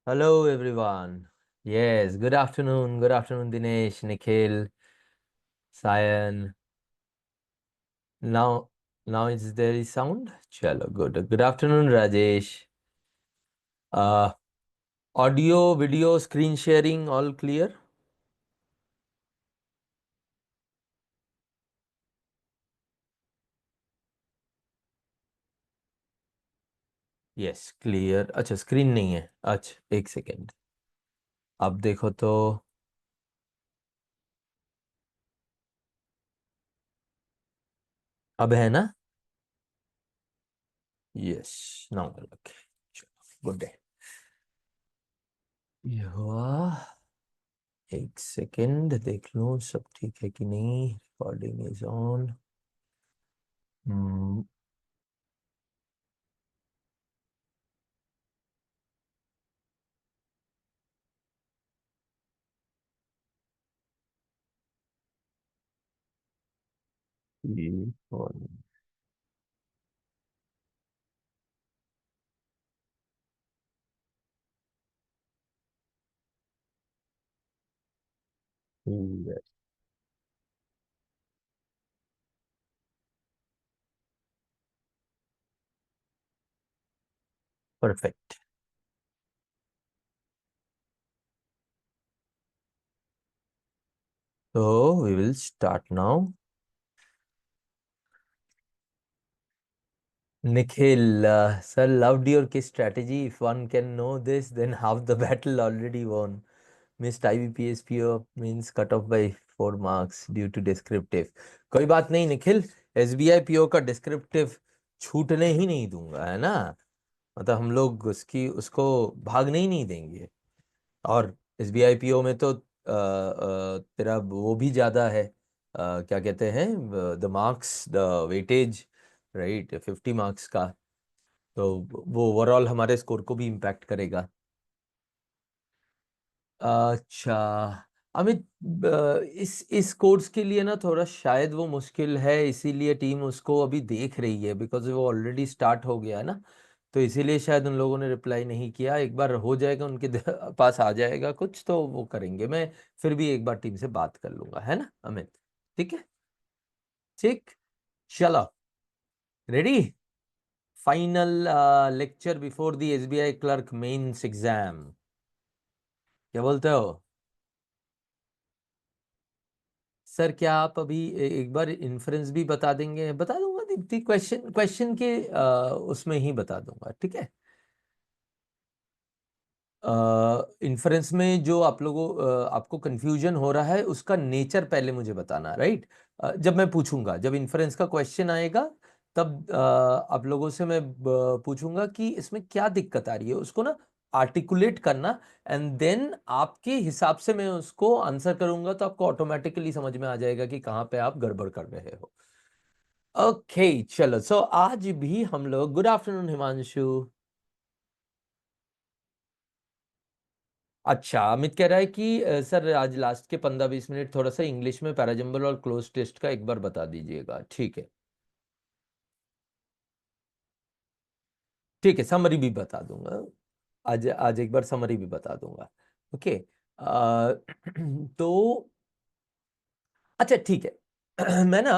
Hello, everyone. Yes, good afternoon. Good afternoon, Dinesh, Nikhil, Sayan. Now, now is there is sound? Chalo, good. Good afternoon, Rajesh. Uh, Audio, video, screen sharing, all clear? Yes, clear. अच्छा, screen नहीं है. अच्छा, एक second. अब देखो तो. अब है ना? Yes, now okay. Good day. ये हुआ. एक सेकेंड देख लूं सब ठीक है कि नहीं. Recording is on. Perfect. So we will start now. Nikhil, sir loved your case strategy. If one can know this, then half the battle already won. Missed IBPS PO means cut off by 4 marks due to descriptive. कोई बात नहीं Nikhil. SBI PO का descriptive छूटने ही नहीं दूंगा, है ना? मतलब हम लोग उसको भागने ही नहीं देंगे. और SBI PO में तो तेरा वो भी ज्यादा है. क्या कहते हैं? The marks, the weightage, right, 50 marks का. तो वो ओवरऑल हमारे स्कोर को भी इम्पैक्ट करेगा. अच्छा. अमित, इस कोर्स के लिए ना थोड़ा शायद वो मुश्किल है, इसीलिए टीम उसको अभी देख रही है, बिकॉज वो ऑलरेडी स्टार्ट हो गया है ना. तो इसीलिए शायद उन लोगों ने रिप्लाई नहीं किया. एक बार हो जाएगा उनके पास आ जाएगा कुछ तो वो करेंगे. मैं फिर भी एक बार टीम से बात कर लूंगा, है ना अमित? ठीक है. ठीक. चलो. Ready. Final lecture before the SBI clerk mains exam. क्या बोलते हो? सर क्या आप अभी एक बार इन्फ्रेंस भी बता देंगे? बता दूंगा दीप्ति. क्वेश्चन क्वेश्चन के उसमें ही बता दूंगा, ठीक है? इन्फ्रेंस में जो आप लोगों आपको कंफ्यूजन हो रहा है उसका नेचर पहले मुझे बताना, राइट? जब मैं पूछूंगा, जब इन्फ्रेंस का क्वेश्चन आएगा, तब आप लोगों से मैं पूछूंगा कि इसमें क्या दिक्कत आ रही है, उसको ना आर्टिकुलेट करना. एंड देन आपके हिसाब से मैं उसको आंसर करूंगा, तो आपको ऑटोमेटिकली समझ में आ जाएगा कि कहाँ पे आप गड़बड़ कर रहे हो. ओके, चलो. सो आज भी हम लोग. Good afternoon Himanshu. अच्छा, अमित कह रहा है कि सर आज लास्ट के 15-20 मिनट थोड़ा सा इंग्लिश में पैराजंबल और क्लोज टेस्ट का एक बार बता दीजिएगा. ठीक है. ठीक है, समरी भी बता दूंगा. आज आज एक बार समरी भी बता दूंगा. ओके. तो अच्छा, ठीक है. मैं ना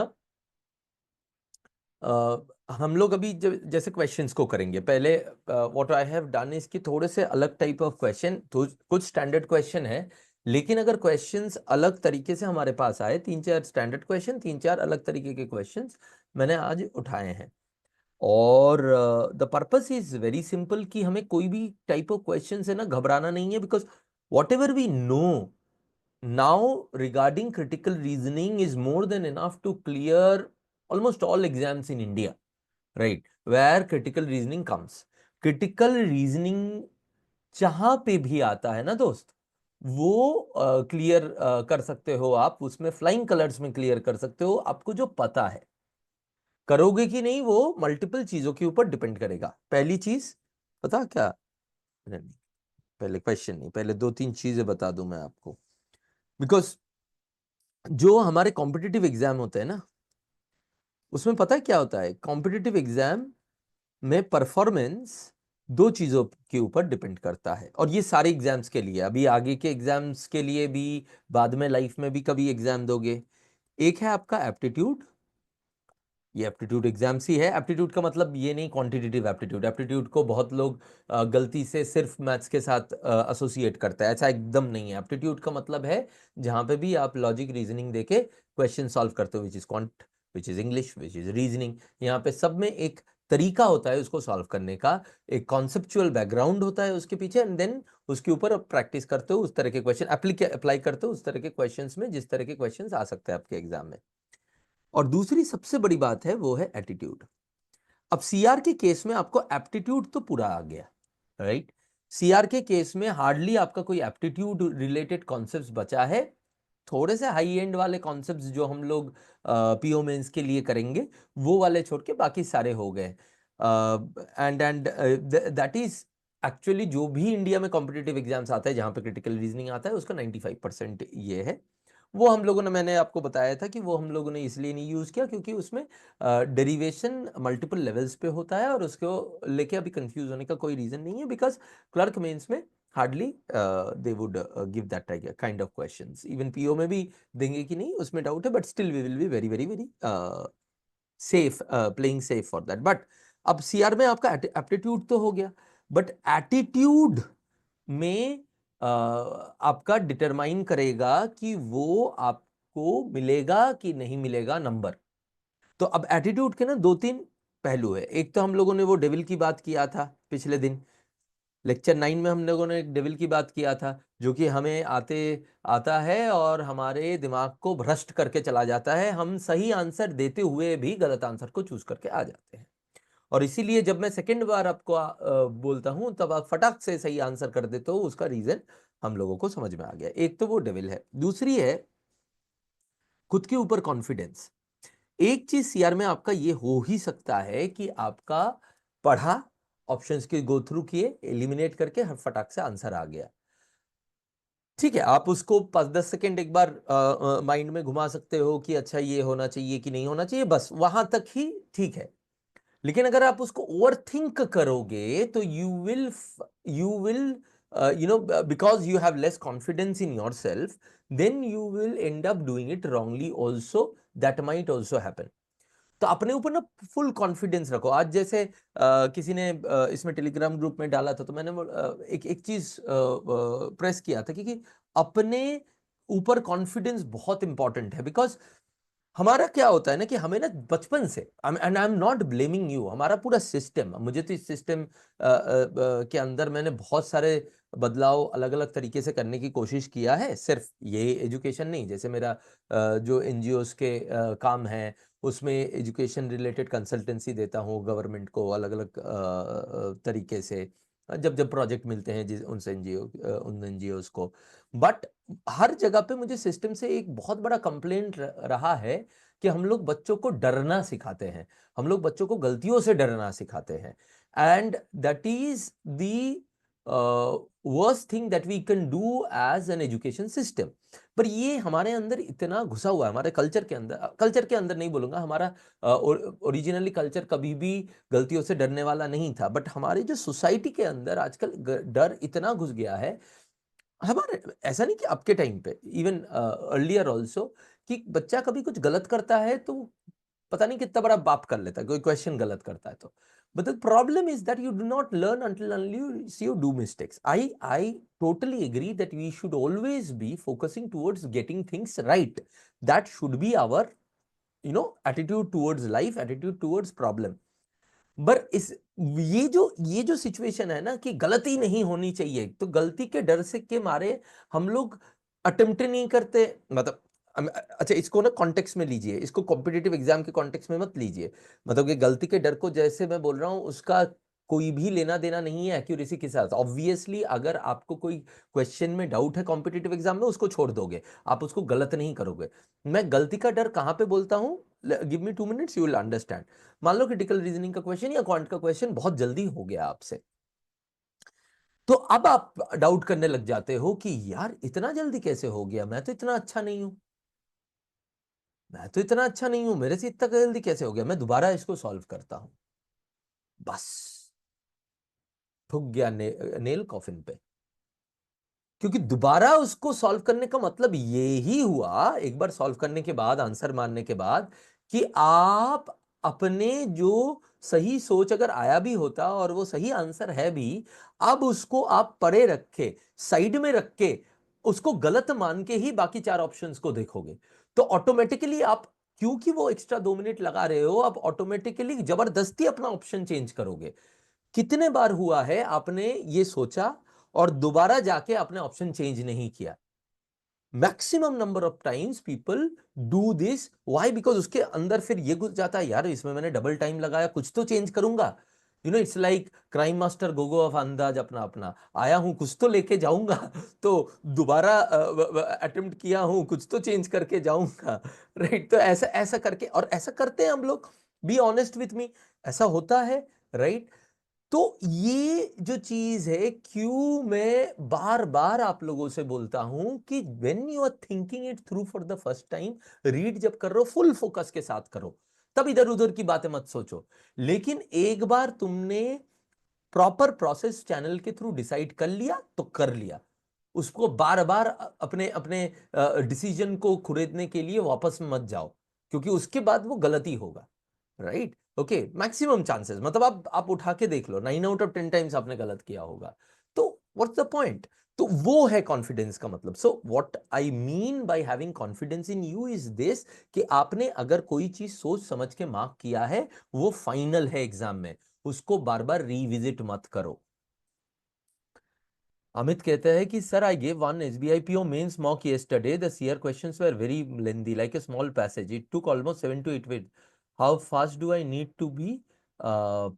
हम लोग अभी जैसे क्वेश्चंस को करेंगे पहले. What I have done is कि थोड़े से अलग टाइप ऑफ क्वेश्चन, तो कुछ स्टैंडर्ड क्वेश्चन है. लेकिन अगर क्वेश्चंस अलग तरीके से हमारे पास आए, 3-4 स्टैंडर्ड क्वेश्चन, 3-4 अलग तरीके के क्वेश्चंस मैंने आज उठाए हैं. और the purpose is very simple कि हमें कोई भी टाइप ऑफ क्वेश्चन से ना घबराना नहीं है, because whatever we know now regarding critical reasoning is more than enough to clear almost all exams in India, right? Where critical reasoning comes. Critical reasoning जहां पे भी आता है ना दोस्त, वो क्लियर कर सकते हो आप. उसमें फ्लाइंग कलर्स में क्लियर कर सकते हो. आपको जो पता है करोगे कि नहीं, वो मल्टीपल चीजों के ऊपर डिपेंड करेगा. पहली चीज पता क्या? नहीं, पहले क्वेश्चन नहीं, पहले 2-3 चीजें बता दूं मैं आपको. बिकॉज जो हमारे कॉम्पिटिटिव एग्जाम होते हैं ना, उसमें पता है क्या होता है? कॉम्पिटिटिव एग्जाम में परफॉर्मेंस दो चीजों के ऊपर डिपेंड करता है। और ये सारे एग्जाम्स के लिए, अभी आगे के एग्जाम्स के लिए भी, बाद में लाइफ में भी कभी एग्जाम दोगे। एक है आपका एप्टीट्यूड, ये एप्टीट्यूड एग्जाम्स ही है। एप्टीट्यूड का मतलब ये नहीं क्वांटिटेटिव एप्टीट्यूड, एप्टीट्यूड को बहुत लोग गलती से सिर्फ मैथ्स के साथ एसोसिएट करते हैं, ऐसा एकदम नहीं है। एप्टीट्यूड का मतलब है जहां पे भी आप लॉजिक रीजनिंग देके क्वेश्चन सॉल्व करते हो, which is quant, which is English, which is reasoning. यहाँ पे सब में एक तरीका होता है उसको सॉल्व करने का, एक कॉन्सेप्चुअल बैकग्राउंड होता है उसके पीछे, एंड देन उसके ऊपर आप प्रैक्टिस करते हो, उस तरह के क्वेश्चन अप्लाई करते हो उस तरह के क्वेश्चंस में जिस तरह के क्वेश्चंस आ सकते हैं आपके एग्जाम में। और दूसरी सबसे बड़ी बात है वो है एटीट्यूड। अब सीआर के केस में आपको एप्टीट्यूड तो पूरा आ गया, राइट। सीआर के केस में हार्डली आपका कोई एप्टीट्यूड रिलेटेड कॉन्सेप्ट्स बचा है। थोड़े से हाई एंड वाले कॉन्सेप्ट्स जो हम लोग पीओ मेंस के लिए करेंगे वो वाले छोड़ के बाकी सारे हो गए। एंड दैट इज एक्चुअली जो भी इंडिया में कॉम्पिटिटिव एग्जाम्स आता है जहां पे क्रिटिकल रीजनिंग आता है उसका 95% ये है। वो हम लोगों ने, मैंने आपको बताया था कि वो हम लोगों ने इसलिए नहीं यूज किया क्योंकि उसमें डेरिवेशन मल्टीपल लेवल्स पे होता है और उसको लेके अभी कंफ्यूज होने का कोई रीजन नहीं है, बिकॉज क्लर्क मेंस में hardly they would give that kind of questions. Even PO में भी देंगे कि नहीं उसमें डाउट है, but still we will be very very very safe, playing safe for that. But अब सीआर में आपका एप्टीट्यूड तो हो गया, बट एटीट्यूड में आपका डिटरमाइन करेगा कि वो आपको मिलेगा कि नहीं मिलेगा नंबर। तो अब एटीट्यूड के ना दो तीन पहलू है। एक तो हम लोगों ने वो डेविल की बात किया था पिछले दिन, लेक्चर 9 में हम लोगों ने एक डेविल की बात किया था, जो कि हमें आता है और हमारे दिमाग को भ्रष्ट करके चला जाता है। हम सही आंसर देते हुए भी गलत आंसर को चूज करके आ जाते हैं, और इसीलिए जब मैं सेकंड बार आपको बोलता हूं तब आप फटाक से सही आंसर कर देते हो। उसका रीजन हम लोगों को समझ में आ गया। एक तो वो डेविल है, दूसरी है खुद के ऊपर कॉन्फिडेंस। एक चीज सीआर में आपका ये हो ही सकता है कि आपका पढ़ा, ऑप्शंस के गो थ्रू किए, एलिमिनेट करके हर फटाक से आंसर आ गया। ठीक है, आप उसको 5-10 सेकेंड एक बार माइंड में घुमा सकते हो कि अच्छा ये होना चाहिए कि नहीं होना चाहिए, बस वहां तक ही ठीक है। लेकिन अगर आप उसको ओवर थिंक करोगे तो you will because you have less confidence in yourself, then you will end up doing it wrongly also. That might also happen. तो अपने ऊपर ना फुल कॉन्फिडेंस रखो। आज जैसे किसी ने इसमें टेलीग्राम ग्रुप में डाला था, तो मैंने एक एक चीज प्रेस किया था कि अपने ऊपर कॉन्फिडेंस बहुत इंपॉर्टेंट है। बिकॉज हमारा क्या होता है ना कि हमें ना बचपन से, and I am not blaming you, हमारा पूरा सिस्टम, मुझे तो इस सिस्टम के अंदर मैंने बहुत सारे बदलाव अलग अलग तरीके से करने की कोशिश किया है। सिर्फ ये एजुकेशन नहीं, जैसे मेरा जो एनजीओस के काम है उसमें एजुकेशन रिलेटेड कंसल्टेंसी देता हूँ गवर्नमेंट को अलग अलग तरीके से, जब जब प्रोजेक्ट मिलते हैं जिस उन एनजीओस को। बट हर जगह पे मुझे सिस्टम से एक बहुत बड़ा कंप्लेंट रहा है कि हम लोग बच्चों को डरना सिखाते हैं, हम लोग बच्चों को गलतियों से डरना सिखाते हैं। And that is the worst thing that we can do as an education system. पर ये हमारे अंदर इतना घुसा हुआ है, हमारे कल्चर के अंदर नहीं बोलूंगा, हमारा ओरिजिनली कल्चर कभी भी गलतियों से डरने वाला नहीं था, बट हमारे जो सोसाइटी के अंदर आजकल डर इतना घुस गया है। हमारे ऐसा नहीं कि आपके टाइम पे, इवन अर्लियर ऑल्सो, कि बच्चा कभी कुछ गलत करता है तो पता नहीं कितना बड़ा बाप कर लेता है, कोई क्वेश्चन गलत करता है तो। But the problem is that you do not learn until unless you do mistakes. I totally agree that we should always be focusing towards getting things right. That should be our attitude towards life, attitude towards problem. पर इस ये जो situation है ना कि गलती नहीं होनी चाहिए, तो गलती के डर से के मारे हम लोग अटेम्प्ट नहीं करते। मतलब अच्छा, इसको ना कॉन्टेक्स्ट में लीजिए, इसको कॉम्पिटिटिव एग्जाम के कॉन्टेक्स्ट में मत लीजिए। मतलब कि गलती के डर को जैसे मैं बोल रहा हूं उसका कोई भी लेना देना नहीं है एक्यूरेसी के साथ। ऑब्वियसली अगर आपको कोई क्वेश्चन में डाउट है कॉम्पिटिटिव एग्जाम में, उसको छोड़ दोगे, आप उसको गलत नहीं करोगे। मैं गलती का डर कहां पे बोलता हूं, give me 2 minutes, you will understand. मान लो क्रिटिकल रीजनिंग का क्वेश्चन या क्वांट का क्वेश्चन बहुत जल्दी हो गया आपसे, तो अब आप डाउट करने लग जाते हो कि यार इतना जल्दी कैसे हो गया, मैं तो इतना अच्छा नहीं हूं, मैं तो इतना अच्छा नहीं हूं, मेरे से इतना जल्दी कैसे हो गया, मैं दोबारा इसको सॉल्व करता हूं। बस ठुक गया नेल कॉफिन पे, क्योंकि दोबारा उसको सॉल्व करने का मतलब ये ही हुआ, एक बार सॉल्व करने के बाद, आंसर मानने के बाद, कि आप अपने जो सही सोच अगर आया भी होता और वो सही आंसर है भी, अब उसको आप परे रख के, साइड में रख के, उसको गलत मान के ही बाकी 4 ऑप्शंस को देखोगे, तो ऑटोमेटिकली आप, क्योंकि वो एक्स्ट्रा 2 मिनट लगा रहे हो, आप ऑटोमेटिकली जबरदस्ती अपना ऑप्शन चेंज करोगे। कितने बार हुआ है आपने ये सोचा और दोबारा जाके आपने ऑप्शन चेंज नहीं किया? Maximum number of times people do this, why? Because उसके अंदर फिर ये घुस जाता है, यार इसमें मैंने डबल टाइम लगाया, कुछ तो चेंज करूंगा। It's like crime master Gogo of अंदाज, अपना अपना आया हूं, कुछ तो लेके जाऊंगा तो दोबारा अटेम्प्ट किया हूं, कुछ तो चेंज करके जाऊंगा, राइट? तो ऐसा ऐसा करके, और ऐसा करते हैं हम लोग, बी ऑनेस्ट विथ मी, ऐसा होता है, राइट? तो ये जो चीज है, क्यों मैं बार बार आप लोगों से बोलता हूं कि when you are thinking it through for the first time, read जब कर रहे हो फुल फोकस के साथ करो, तब इधर उधर की बातें मत सोचो। लेकिन एक बार तुमने प्रॉपर प्रोसेस चैनल के थ्रू डिसाइड कर लिया तो कर लिया, उसको बार बार अपने अपने डिसीजन को खुरेदने के लिए वापस मत जाओ, क्योंकि उसके बाद वो गलती होगा, राइट? ओके, मैक्सिमम चांसेस, मतलब आप उठा के देख लो, 9 आउट ऑफ 10 टाइम्स आपने गलत किया होगा, तो व्हाट्स द पॉइंट? तो वो है कॉन्फिडेंस का मतलब। So what I mean by having confidence in you is this, कि आपने अगर कोई चीज सोच समझ के मार्क किया है, वो फाइनल है एग्जाम में, उसको बार बार रिविजिट मत करो। अमित कहता है कि sir, I gave one SBI PO mains mock yesterday. The CR questions were very lengthy, like a small passage. It took almost 7 to 8 weeks. How fast do I need to be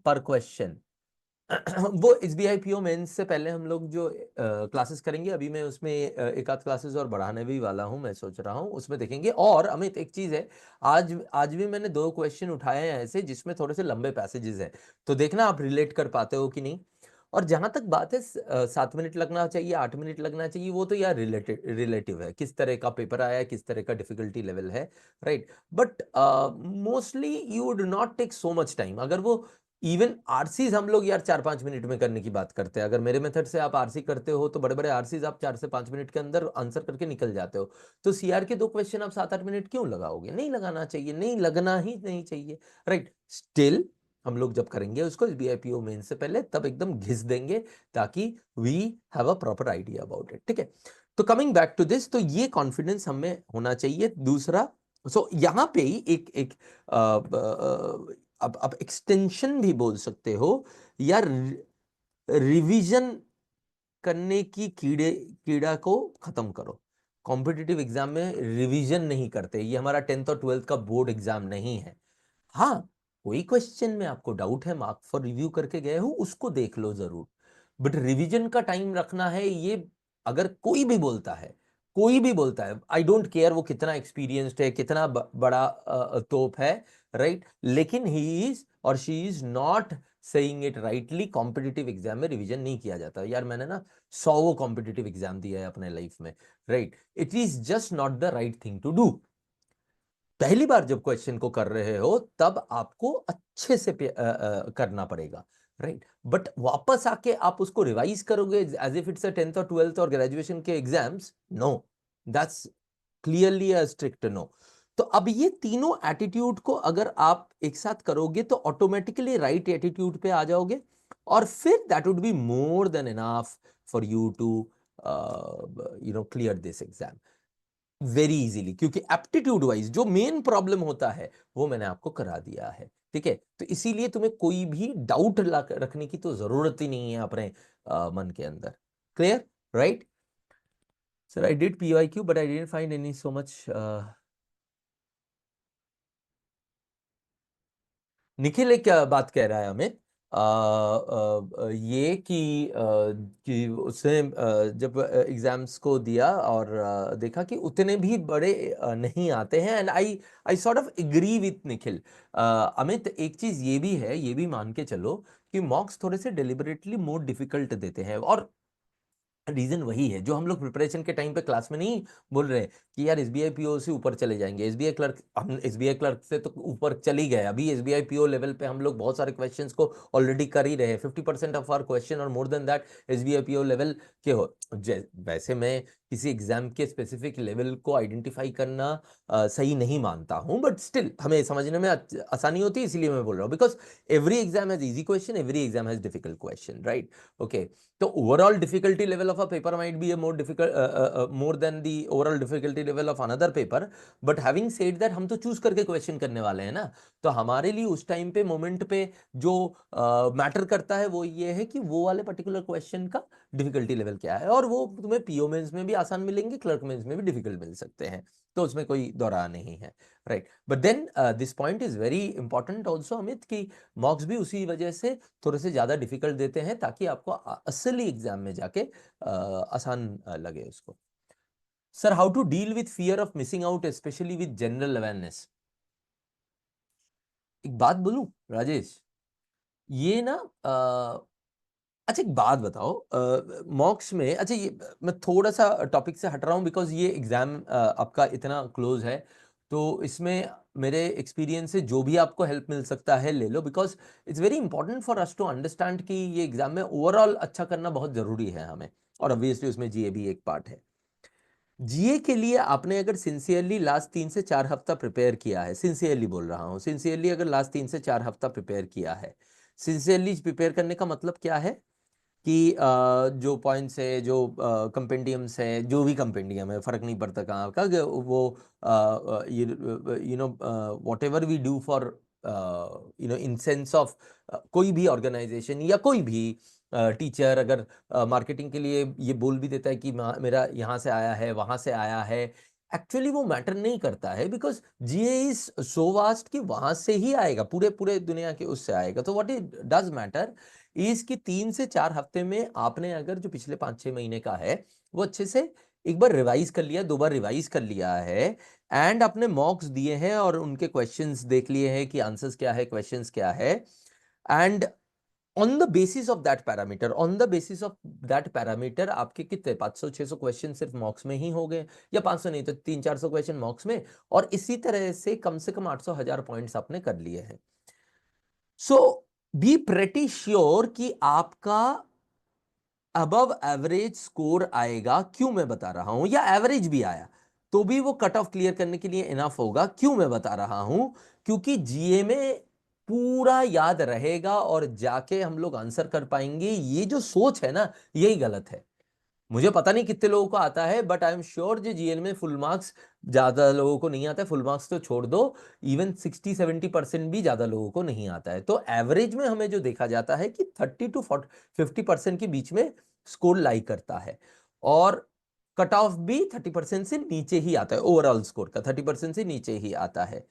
per question? वो SBI PO mains से पहले हम लोग जो classes करेंगे, अभी मैं उसमें एक आध क्लासेस और बढ़ाने भी वाला हूँ, मैं सोच रहा हूँ उसमें देखेंगे। और अमित, एक चीज है, आज आज भी मैंने 2 क्वेश्चन उठाए हैं ऐसे जिसमें थोड़े से लंबे पैसेजेस हैं, तो देखना आप रिलेट कर पाते हो कि नहीं। और जहां तक बात है 7 मिनट लगना चाहिए, 8 मिनट लगना चाहिए, वो तो यार रिलेटिव है, किस तरह का पेपर आया है, किस तरह का डिफिकल्टी लेवल है, right? But mostly you would not take so much time. अगर वो इवन आरसीज हम लोग यार 4-5 मिनट में करने की बात करते हैं, अगर मेरे मेथड से आप आरसी करते हो तो बड़े बड़े आरसीज आप 4 से 5 मिनट के अंदर आंसर करके निकल जाते हो। तो सीआर के 2 क्वेश्चन आप 7-8 मिनट क्यों लगाओगे? नहीं लगाना चाहिए, नहीं लगना ही नहीं चाहिए, राइट? स्टिल हम लोग जब करेंगे उसको SBI PO मेन से पहले, तब एकदम घिस देंगे, ताकि we have a proper idea about it, ठीक है? तो कमिंग बैक टू दिस, तो ये कॉन्फिडेंस हमें होना चाहिए। दूसरा, यहां पे ही एक एक अब एक्सटेंशन भी बोल सकते हो, या रिवीजन करने की कीड़ा को खत्म करो। कॉम्पिटिटिव एग्जाम में रिवीजन नहीं करते, ये हमारा 10th और 12th का बोर्ड एग्जाम नहीं है। हाँ, कोई क्वेश्चन में आपको डाउट है, मार्क फॉर रिव्यू करके गए हो, उसको देख लो जरूर, बट रिवीजन का टाइम रखना है ये। अगर कोई भी बोलता है, कोई भी बोलता है, आई डोंट केयर वो कितना एक्सपीरियंस्ड है, कितना बड़ा तोप है, राइट? लेकिन ही इज और she is not saying it rightly. Competitive exam में रिवीजन नहीं किया जाता यार, मैंने ना 100 कॉम्पिटिटिव एग्जाम दिया है अपने लाइफ में, right? It is just not the right thing to do. पहली बार जब क्वेश्चन को कर रहे हो तब आपको अच्छे से करना पड़ेगा, राइट? बट वापस आके आप उसको रिवाइज करोगे as if it's a 10th और 12th और ग्रेजुएशन के exams, no, that's clearly a strict no. तो अब ये तीनों एटीट्यूड को अगर आप एक साथ करोगे तो ऑटोमेटिकली राइट एटीट्यूड पे आ जाओगे, और फिर that would be more than enough for you to clear this exam very easily, क्योंकि एप्टीट्यूड वाइज जो मेन प्रॉब्लम होता है वो मैंने आपको करा दिया है, ठीक है? तो इसीलिए तुम्हें कोई भी डाउट रखने की तो जरूरत ही नहीं है अपने मन के अंदर। Clear, right? Sir, I did PYQ but I didn't find any so much. Nikhil एक बात कह रहा है हमें, ये कि उसने जब एग्जाम्स को दिया और देखा कि उतने भी बड़े नहीं आते हैं, and I I sort of agree with Nikhil. Amit, एक चीज ये भी है, ये भी मान के चलो कि मॉक्स थोड़े से डिलिबरेटली मोर डिफिकल्ट देते हैं, और रीजन वही है जो हम लोग प्रिपरेशन के टाइम पे क्लास में नहीं बोल रहे कि यार एसबीआई पीओ से ऊपर चले जाएंगे, एसबीआई क्लर्क, हम एसबीआई क्लर्क से तो ऊपर चल ही गए, अभी एसबीआई पीओ लेवल पे हम लोग बहुत सारे क्वेश्चंस को ऑलरेडी कर ही रहे हैं, 50% ऑफ आवर क्वेश्चन और more than that SBI PO level के हो। वैसे मैं किसी एग्जाम के स्पेसिफिक लेवल को आइडेंटिफाई करना सही नहीं मानता हूं, बट स्टिल हमें समझने में आसानी होती है, इसीलिए मैं बोल रहा हूँ, because every exam has easy question, every exam has difficult question, right? Okay, तो overall difficulty level of a paper might be a more difficult more than the overall difficulty level of another paper, but having said that हम तो choose करके question करने वाले हैं ना, तो हमारे लिए उस टाइम पे मोमेंट पे जो मैटर करता है वो ये है कि वो वाले पर्टिकुलर क्वेश्चन का डिफिकल्टी लेवल क्या है, और वो तुम्हें पीओ मेंस में भी आसान मिलेंगे, क्लर्क मेंस में भी डिफिकल्ट मिल सकते हैं, तो उसमें कोई दौरा नहीं है, right? But then this point is very important also Amit, की मॉक्स भी उसी वजह से थोड़े से ज्यादा डिफिकल्ट देते हैं ताकि आपको असली एग्जाम में जाके आसान लगे उसको। Sir, how to deal with fear of missing out specially with general awareness? एक बात बोलूं राजेश, ये ना अच्छा एक बात बताओ, मॉक्स में, अच्छा ये मैं थोड़ा सा टॉपिक से हट रहा हूँ बिकॉज ये एग्जाम आपका इतना क्लोज है, तो इसमें मेरे एक्सपीरियंस से जो भी आपको हेल्प मिल सकता है ले लो, because it's very important for us to understand कि ये एग्जाम में ओवरऑल अच्छा करना बहुत जरूरी है हमें, और ऑब्वियसली उसमें जीए भी एक पार्ट है। जीए के लिए आपने अगर सिंसियरली लास्ट 3 से 4 हफ्ता प्रिपेयर किया है, सिंसियरली बोल रहा हूँ, सिंसियरली अगर लास्ट 3 से 4 हफ्ता प्रिपेयर किया है, सिंसियरली प्रिपेयर करने का मतलब क्या है कि जो पॉइंट्स है, जो कंपेंडियम्स है, जो भी कंपेंडियम है, फर्क नहीं पड़ता कहाँ का, वो you know whatever we do for in sense of कोई भी ऑर्गेनाइजेशन या कोई भी टीचर अगर मार्केटिंग के लिए ये बोल भी देता है कि मेरा यहाँ से आया है, वहां से आया है, एक्चुअली वो मैटर नहीं करता है, because GA is so vast कि वहां से ही आएगा, पूरे पूरे दुनिया के उससे आएगा, तो व्हाट इट डज मैटर इसकी 3 से 4 हफ्ते में आपने अगर जो पिछले 5-6 महीने का है वो अच्छे से एक बार रिवाइज कर लिया, 2 बार रिवाइज कर लिया है, एंड अपने मॉक्स दिए हैं और उनके क्वेश्चंस देख लिए हैं कि आंसर्स क्या है, क्वेश्चंस क्या है, and on the basis of that parameter, on the basis of that parameter आपके कितने 500-600 क्वेश्चन सिर्फ मॉक्स में ही हो गए, या 500 नहीं तो 300-400 क्वेश्चन मॉक्स में, और इसी तरह से कम 800-1000 पॉइंट्स आपने कर लिए हैं। सो बी प्रेटी श्योर कि आपका अबव एवरेज स्कोर आएगा। क्यों मैं बता रहा हूं, या एवरेज भी आया तो भी वो कट ऑफ क्लियर करने के लिए इनफ होगा। क्यों मैं बता रहा हूं, क्योंकि जीए में पूरा याद रहेगा और जाके हम लोग आंसर कर पाएंगे, ये जो सोच है ना यही गलत है। मुझे पता नहीं कितने लोगों को आता है, बट आई एम श्योर जो जीएल में फुल मार्क्स ज्यादा लोगों को नहीं आता है, फुल मार्क्स तो छोड़ दो, इवन 60-70% भी ज्यादा लोगों को नहीं आता है। तो एवरेज में हमें जो देखा जाता है कि 30 to 50% के बीच में स्कोर लाई करता है, और कट ऑफ भी 30% से नीचे ही आता है, ओवरऑल स्कोर का 30% से नीचे ही आता है,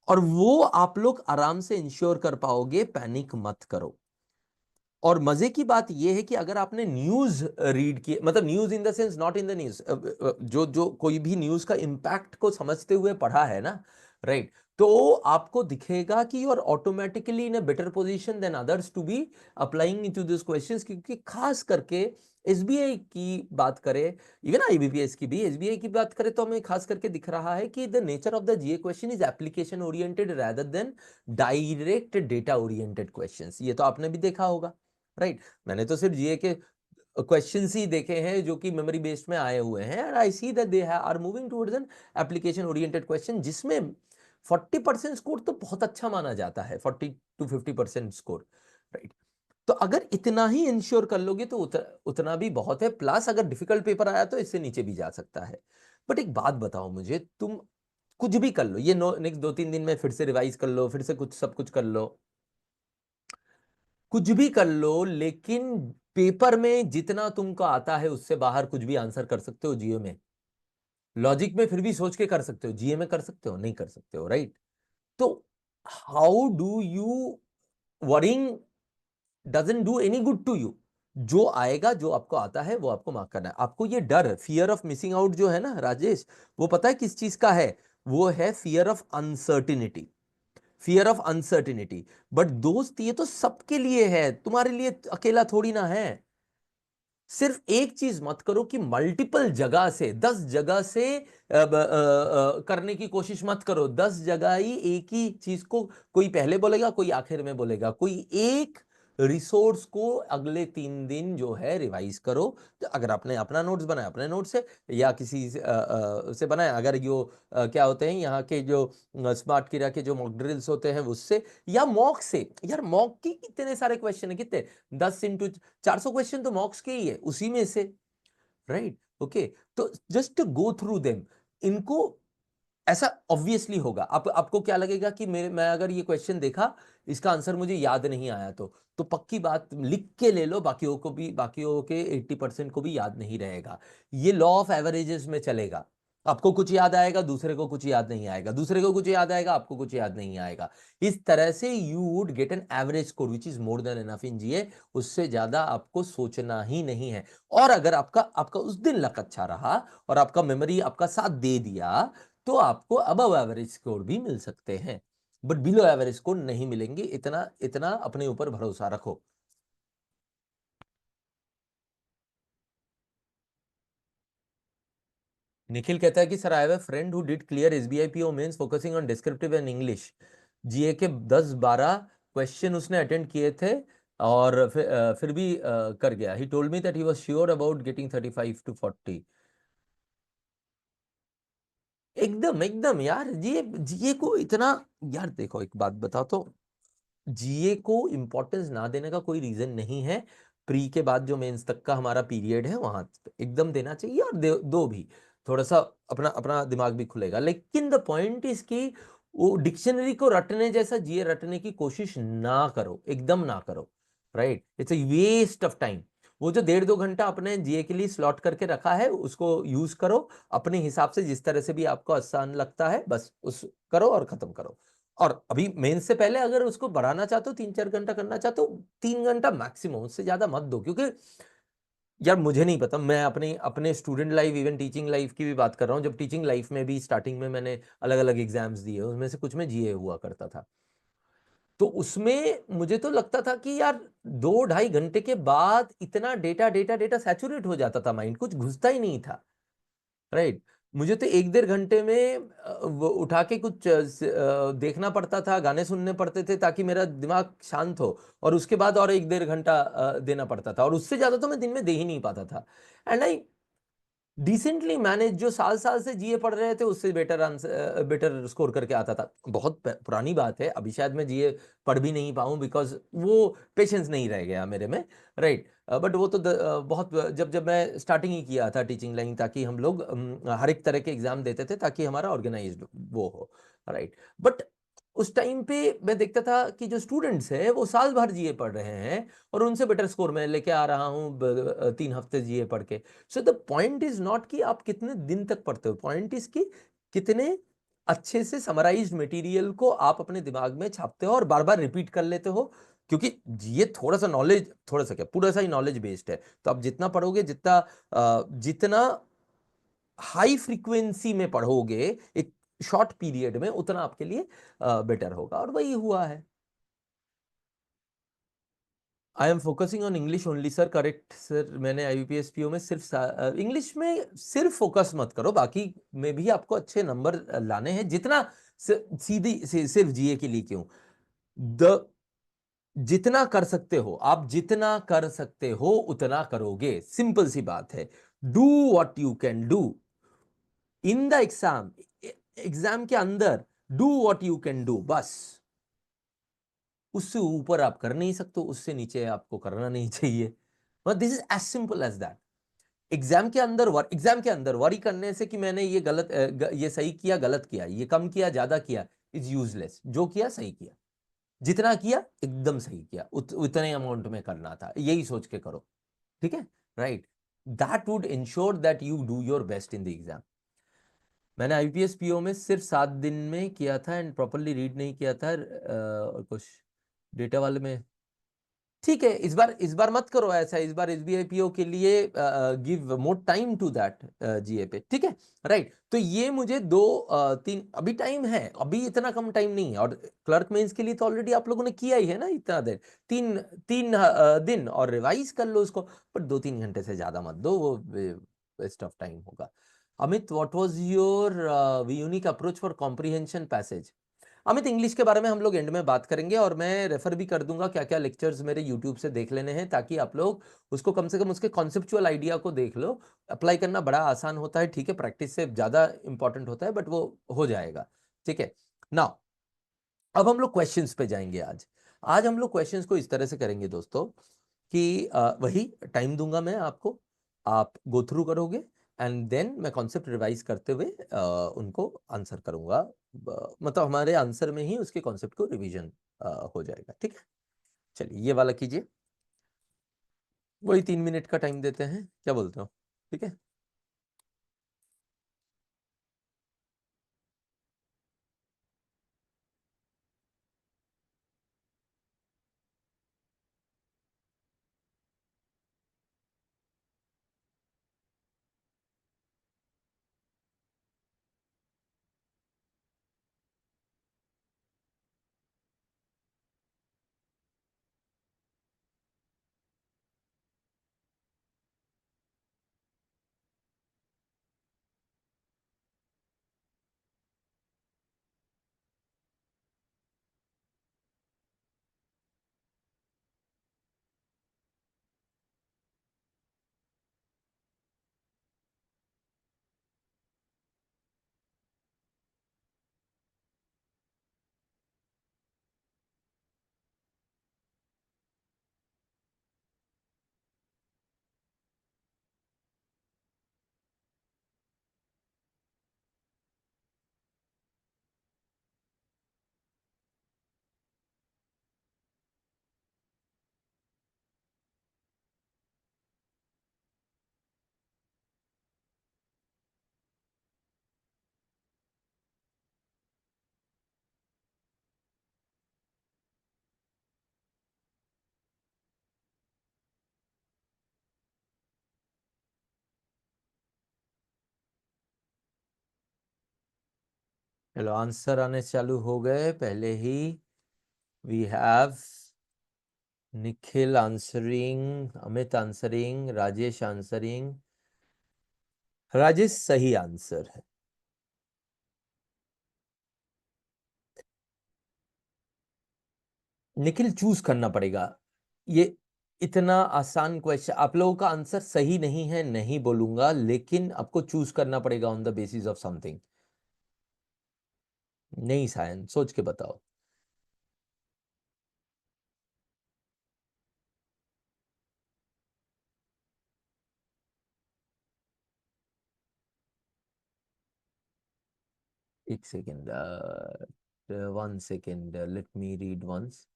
और वो आप लोग आराम से इंश्योर कर पाओगे, पैनिक मत करो। और मजे की बात यह है कि अगर आपने न्यूज रीड किया, मतलब news in the sense not in the news, जो जो कोई भी न्यूज का इंपैक्ट को समझते हुए पढ़ा है ना, राइट, तो आपको दिखेगा कि you are automatically in a better position than others to be applying into this questions, क्योंकि खास करके एसबीआई की बात करें, इवन आईबीपीएस की भी, एसबीआई की बात करें, तो हमें खास करके दिख रहा है कि the nature of the GA question is application oriented rather than direct data oriented questions. ये तो आपने भी देखा होगा, राइट? मैंने तो सिर्फ जीए के क्वेश्चंस ही देखे हैं जो कि मेमोरी बेस्ड में आए हुए हैं, and I see that they are moving towards an application oriented question, जिसमें 40% स्कोर तो बहुत अच्छा माना जाता है, 40 to 50% स्कोर, राइट? तो अगर इतना ही इंश्योर कर लोगे तो उतना भी बहुत है, प्लस अगर डिफिकल्ट पेपर आया तो इससे नीचे भी जा सकता है। बट एक बात बताओ मुझे, तुम कुछ भी कर लो, ये नेक्स्ट 2-3 दिन में फिर से रिवाइज कर लो, फिर से कुछ सब कुछ कर लो, कुछ भी कर लो, लेकिन पेपर में जितना तुमको आता है उससे बाहर कुछ भी आंसर कर सकते हो जीए में, लॉजिक में फिर भी सोच के कर सकते हो, जीए में कर सकते हो नहीं कर सकते हो, राइट? तो how do you, worrying doesn't do any good to you. जो आएगा, जो आपको आता है वो आपको मार्क करना है। आपको ये डर, फियर ऑफ मिसिंग आउट जो है ना राजेश, वो पता है किस चीज का है? वो है fear of uncertainty, fear of uncertainty. But दोस्त ये तो सबके लिए है, तुम्हारे लिए अकेला थोड़ी ना है। सिर्फ एक चीज मत करो कि मल्टीपल जगह से 10 जगह से करने की कोशिश मत करो। 10 जगह ही एक ही चीज को कोई पहले बोलेगा, कोई आखिर में बोलेगा। कोई एक रिसोर्स को अगले 3 दिन जो है रिवाइज करो। तो अगर आपने अपना नोट्स बनाया अपने नोट्स से, या किसी से बनाया, अगर जो क्या होते हैं यहाँ के जो स्मार्ट किरा के जो मॉक ड्रिल्स होते हैं उससे, या मॉक से। यार मॉक की कितने सारे क्वेश्चन है, कितने 10 × 400 क्वेश्चन तो मॉक्स के ही है, उसी में से। Right, okay. तो जस्ट गो थ्रू देम। इनको ऐसा ऑब्वियसली होगा, आपको क्या लगेगा कि मैं अगर ये क्वेश्चन देखा, इसका आंसर मुझे याद नहीं आया, तो पक्की बात लिख के ले लो, बाकियों के 80% को भी याद नहीं रहेगा। ये लॉ ऑफ एवरेजेस में चलेगा। आपको कुछ याद आएगा, दूसरे को कुछ याद नहीं आएगा, दूसरे को कुछ याद आएगा, आपको कुछ याद नहीं आएगा। इस तरह से you would get an average score which is more than enough in GA. उससे ज्यादा आपको सोचना ही नहीं है। और अगर आपका आपका उस दिन लक अच्छा रहा और आपका मेमोरी आपका साथ दे दिया, तो आपको अबव एवरेज स्कोर भी मिल सकते हैं, बट बिलो एवरेज स्कोर नहीं मिलेंगे। इतना इतना अपने ऊपर भरोसा रखो। निखिल कहता है कि sir, I have a friend who did clear SBI PO mains focusing on descriptive and English. GA के 10-12 क्वेश्चन उसने अटेंड किए थे, और फिर भी कर गया। He told me that he was sure about getting 35 to 40। एकदम एकदम यार, जीए जीए को इतना, यार देखो एक बात बताओ तो, जीए को इंपॉर्टेंस ना देने का कोई रीजन नहीं है। प्री के बाद जो मेंस तक का हमारा पीरियड है वहां एकदम देना चाहिए, और दो भी। थोड़ा सा अपना अपना दिमाग भी खुलेगा। लेकिन द पॉइंट इज कि वो डिक्शनरी को रटने जैसा जीए रटने की कोशिश ना करो, एकदम ना करो। Right, it's a waste of time. वो जो 1.5-2 घंटा अपने जीए के लिए स्लॉट करके रखा है, उसको यूज करो अपने हिसाब से, जिस तरह से भी आपको आसान लगता है, बस उस करो और खत्म करो। और अभी मेन से पहले अगर उसको बढ़ाना चाहते हो, 3-4 घंटा करना चाहते हो, 3 घंटा मैक्सिमम, उससे ज्यादा मत दो। क्योंकि यार मुझे नहीं पता, मैं अपने अपने student life, even teaching life की भी बात कर रहा हूँ। जब टीचिंग लाइफ में भी स्टार्टिंग में मैंने अलग अलग एग्जाम्स दिए, उसमें से कुछ में जीए हुआ करता था। तो उसमें मुझे तो लगता था कि यार 2-2.5 घंटे के बाद इतना डेटा डेटा डेटा सैचुरेट हो जाता था, माइंड कुछ घुसता ही नहीं था। राइट, मुझे तो 1-1.5 घंटे में वो उठा के कुछ देखना पड़ता था, गाने सुनने पड़ते थे ताकि मेरा दिमाग शांत हो। और उसके बाद और 1-1.5 घंटा देना पड़ता था, और उससे ज्यादा तो मैं दिन में दे ही नहीं पाता था। And I decently manage. जो साल साल से जीए पढ़ रहे थे उससे बेटर आंसर, बेटर स्कोर करके आता था। बहुत पुरानी बात है, अभी शायद मैं जीए पढ़ भी नहीं पाऊं, बिकॉज वो पेशेंस नहीं रह गया मेरे में। राइट, बट वो तो बहुत जब जब मैं स्टार्टिंग ही किया था टीचिंग लाइन, ताकि हम लोग हर एक तरह के एग्जाम देते थे ताकि हमारा ऑर्गेनाइज्ड वो हो। राइट, बट उस टाइम पे मैं देखता था कि जो स्टूडेंट्स हैं वो साल भर जीए पढ़ रहे हैं, और उनसे बेटर स्कोर मैं लेके आ रहा हूँ 3 हफ्ते जीए पढ़ के। So the point is not कि आप कितने दिन तक पढ़ते हो, पॉइंट इज कि कितने अच्छे से समराइज्ड मटेरियल को आप अपने दिमाग में छापते हो और बार बार रिपीट कर लेते हो। क्योंकि ये थोड़ा सा नॉलेज, थोड़ा सा क्या, पूरा सा ही नॉलेज बेस्ड है। तो आप जितना पढ़ोगे, जितना हाई फ्रीक्वेंसी में पढ़ोगे एक शॉर्ट पीरियड में, उतना आपके लिए बेटर होगा, और वही हुआ है। I am focusing on English only sir. Correct sir, मैंने आईबीपीएस पीओ में सिर्फ इंग्लिश में सिर्फ फोकस मत करो, बाकी में भी आपको अच्छे नंबर लाने हैं। जितना सीधी सिर्फ जीए के लिए क्यों, द जितना कर सकते हो आप, जितना कर सकते हो उतना करोगे, सिंपल सी बात है। Do what you can do in the exam, exam के अंदर do what you can do, बस। उससे ऊपर आप कर नहीं सकते, उससे नीचे आपको करना नहीं चाहिए। But this is as simple as that. Exam के अंदर वरी करने से कि मैंने ये गलत ये सही किया, गलत किया, ये कम किया, ज्यादा किया, इज यूजलेस। जो किया सही किया, जितना किया एकदम सही किया, उतने अमाउंट में करना था, यही सोच के करो। ठीक है, right. That would ensure that you do your best in the exam. मैंने आईपीएस पीओ में सिर्फ 7 दिन में किया था, एंड प्रॉपरली रीड नहीं किया था, और कुछ डेटा वाले में ठीक है, इस बार मत करो ऐसा, इस बार एसबीआई पीओ के लिए give more time to that GA पे, ठीक है। राइट, तो ये मुझे 2 3 अभी टाइम है, अभी इतना कम टाइम नहीं है, और क्लर्क मेंस के लिए तो ऑलरेडी आप लोगों ने किया ही है ना इतना देर, 3 दिन, और रिवाइज कर लो उसको, पर 2 3 घंटे से ज्यादा मत दो, वो वेस्ट ऑफ टाइम होगा। Amit, what was your unique approach for comprehension passage? Amit, English के बारे में हम लोग एंड में बात करेंगे, और मैं रेफर भी कर दूंगा क्या क्या लेक्चर्स मेरे यूट्यूब से देख लेने हैं, ताकि आप लोग उसको कम से कम उसके कॉन्सेप्चुअल आइडिया को देख लो। अप्लाई करना बड़ा आसान होता है, ठीक है, प्रैक्टिस से ज्यादा इंपॉर्टेंट होता है, बट वो हो जाएगा, ठीक है। नाउ अब हम लोग क्वेश्चंस पे जाएंगे। आज आज हम लोग क्वेश्चंस को इस तरह से करेंगे दोस्तों कि वही टाइम दूंगा मैं आपको, आप गो थ्रू करोगे, एंड देन मैं कॉन्सेप्ट रिवाइज करते हुए उनको आंसर करूंगा, मतलब हमारे आंसर में ही उसके कॉन्सेप्ट को रिवीजन हो जाएगा, ठीक है। चलिए ये वाला कीजिए, वही 3 मिनट का टाइम देते हैं, क्या बोलते हो? ठीक है। चलो आंसर आने चालू हो गए पहले ही। We have Nikhil answering, Amit answering, Rajesh answering. Rajesh सही आंसर है। निखिल चूज करना पड़ेगा, ये इतना आसान क्वेश्चन, आप लोगों का आंसर सही नहीं है नहीं बोलूंगा, लेकिन आपको चूज करना पड़ेगा on the basis of something. नहीं सायन, सोच के बताओ। एक second, 1 second, let me read once.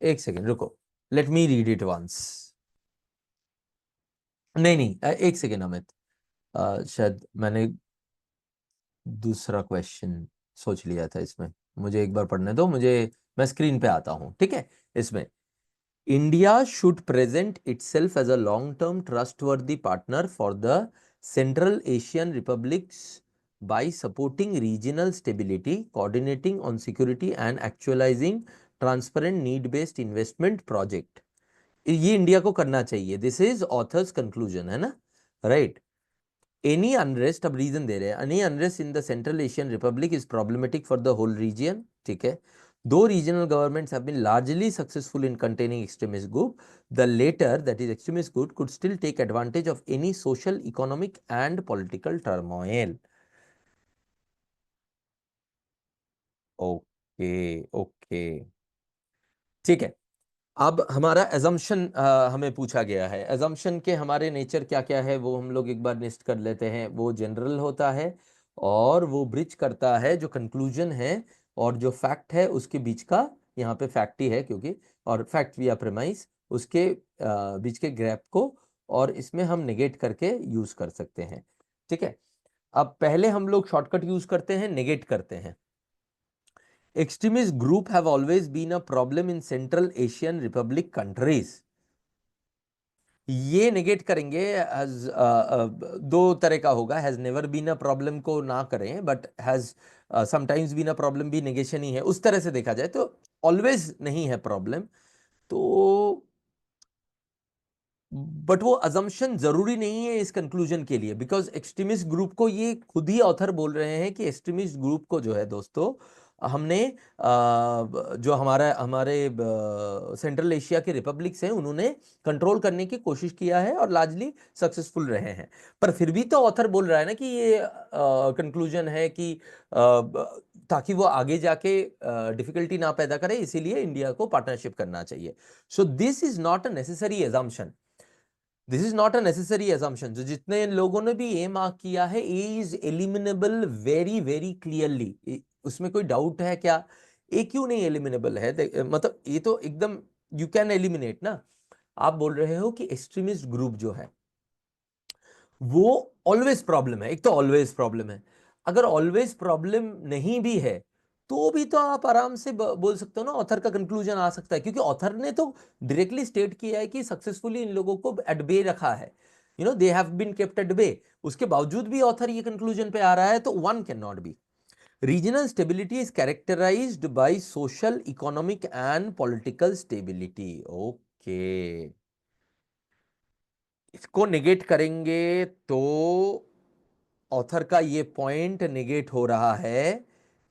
एक सेकेंड रुको, let me read it once. नहीं नहीं, एक सेकेंड अमित, शायद मैंने दूसरा क्वेश्चन सोच लिया था इसमें, मुझे एक बार पढ़ने दो मुझे, मैं स्क्रीन पे आता हूं, ठीक है। इसमें India should present itself as a long term trustworthy partner for the central Asian republics by supporting regional stability, coordinating on security and actualizing transparent need based investment project। ये इंडिया को करना चाहिए, दिस इज ऑथर्स कंक्लूजन, है ना, right. Any unrest, अब reason दे रहे हैं, any unrest in the central Asian republic is problematic for the whole region, ठीक है। दो regional governments have been largely successful in containing extremist group, the later, that is extremist group, could still take advantage of any social, economic and political turmoil। Okay okay, ठीक है। अब हमारा assumption हमें पूछा गया है, एजम्पशन के हमारे नेचर क्या क्या है वो हम लोग एक बार लिस्ट कर लेते हैं। वो जनरल होता है, और वो ब्रिज करता है जो कंक्लूजन है और जो फैक्ट है उसके बीच का, यहाँ पे फैक्ट ही है क्योंकि, और फैक्ट या प्रेमाइस उसके बीच के गैप को, और इसमें हम नेगेट करके यूज कर सकते हैं, ठीक है। अब पहले हम लोग शॉर्टकट यूज करते हैं, नेगेट करते हैं। Extremist group have always been a problem in central Asian republic countries. ये नेगेट करेंगे, दो तरह का होगा, has never been a problem को ना करें, but has sometimes been a problem भी नेगेशन ही है, उस तरह से देखा जाए तो ऑलवेज नहीं है प्रॉब्लम। तो बट वो अजम्पशन जरूरी नहीं है इस कंक्लूजन के लिए, बिकॉज एक्सट्रीमिस्ट ग्रुप को, ये खुद ही ऑथर बोल रहे हैं कि एक्सट्रीमिस्ट ग्रुप को जो है दोस्तों, हमने जो हमारे सेंट्रल एशिया के रिपब्लिक्स हैं उन्होंने कंट्रोल करने की कोशिश किया है और लार्जली सक्सेसफुल रहे हैं। पर फिर भी तो ऑथर बोल रहा है ना कि ये कंक्लूजन है कि ताकि वो आगे जाके डिफिकल्टी ना पैदा करे, इसीलिए इंडिया को पार्टनरशिप करना चाहिए। So this is not a necessary assumption, this is not a necessary assumption. जो जितने लोगों ने भी ए मार्क किया है, A is एलिमिनेबल very very clearly, उसमें कोई डाउट है क्या? ए क्यों नहीं एलिमिनेबल है? मतलब ये तो एकदम यू कैन एलिमिनेट ना। आप बोल रहे हो कि एक्सट्रीमिस्ट ग्रुप जो है वो ऑलवेज प्रॉब्लम है, एक तो ऑलवेज प्रॉब्लम है। अगर ऑलवेज प्रॉब्लम नहीं भी है तो भी तो आप आराम से बोल सकते हो ना, ऑथर का कंक्लूजन आ सकता है, क्योंकि ऑथर ने तो डायरेक्टली स्टेट किया है कि सक्सेसफुली इन लोगों को एट बे रखा है, you know they have been kept at bay. उसके बावजूद भी ऑथर ये कंक्लूजन पे आ रहा है, तो one can not be. Regional stability is characterized by social, economic and political stability. Okay, इसको नेगेट करेंगे तो ऑथर का ये पॉइंट नेगेट हो रहा है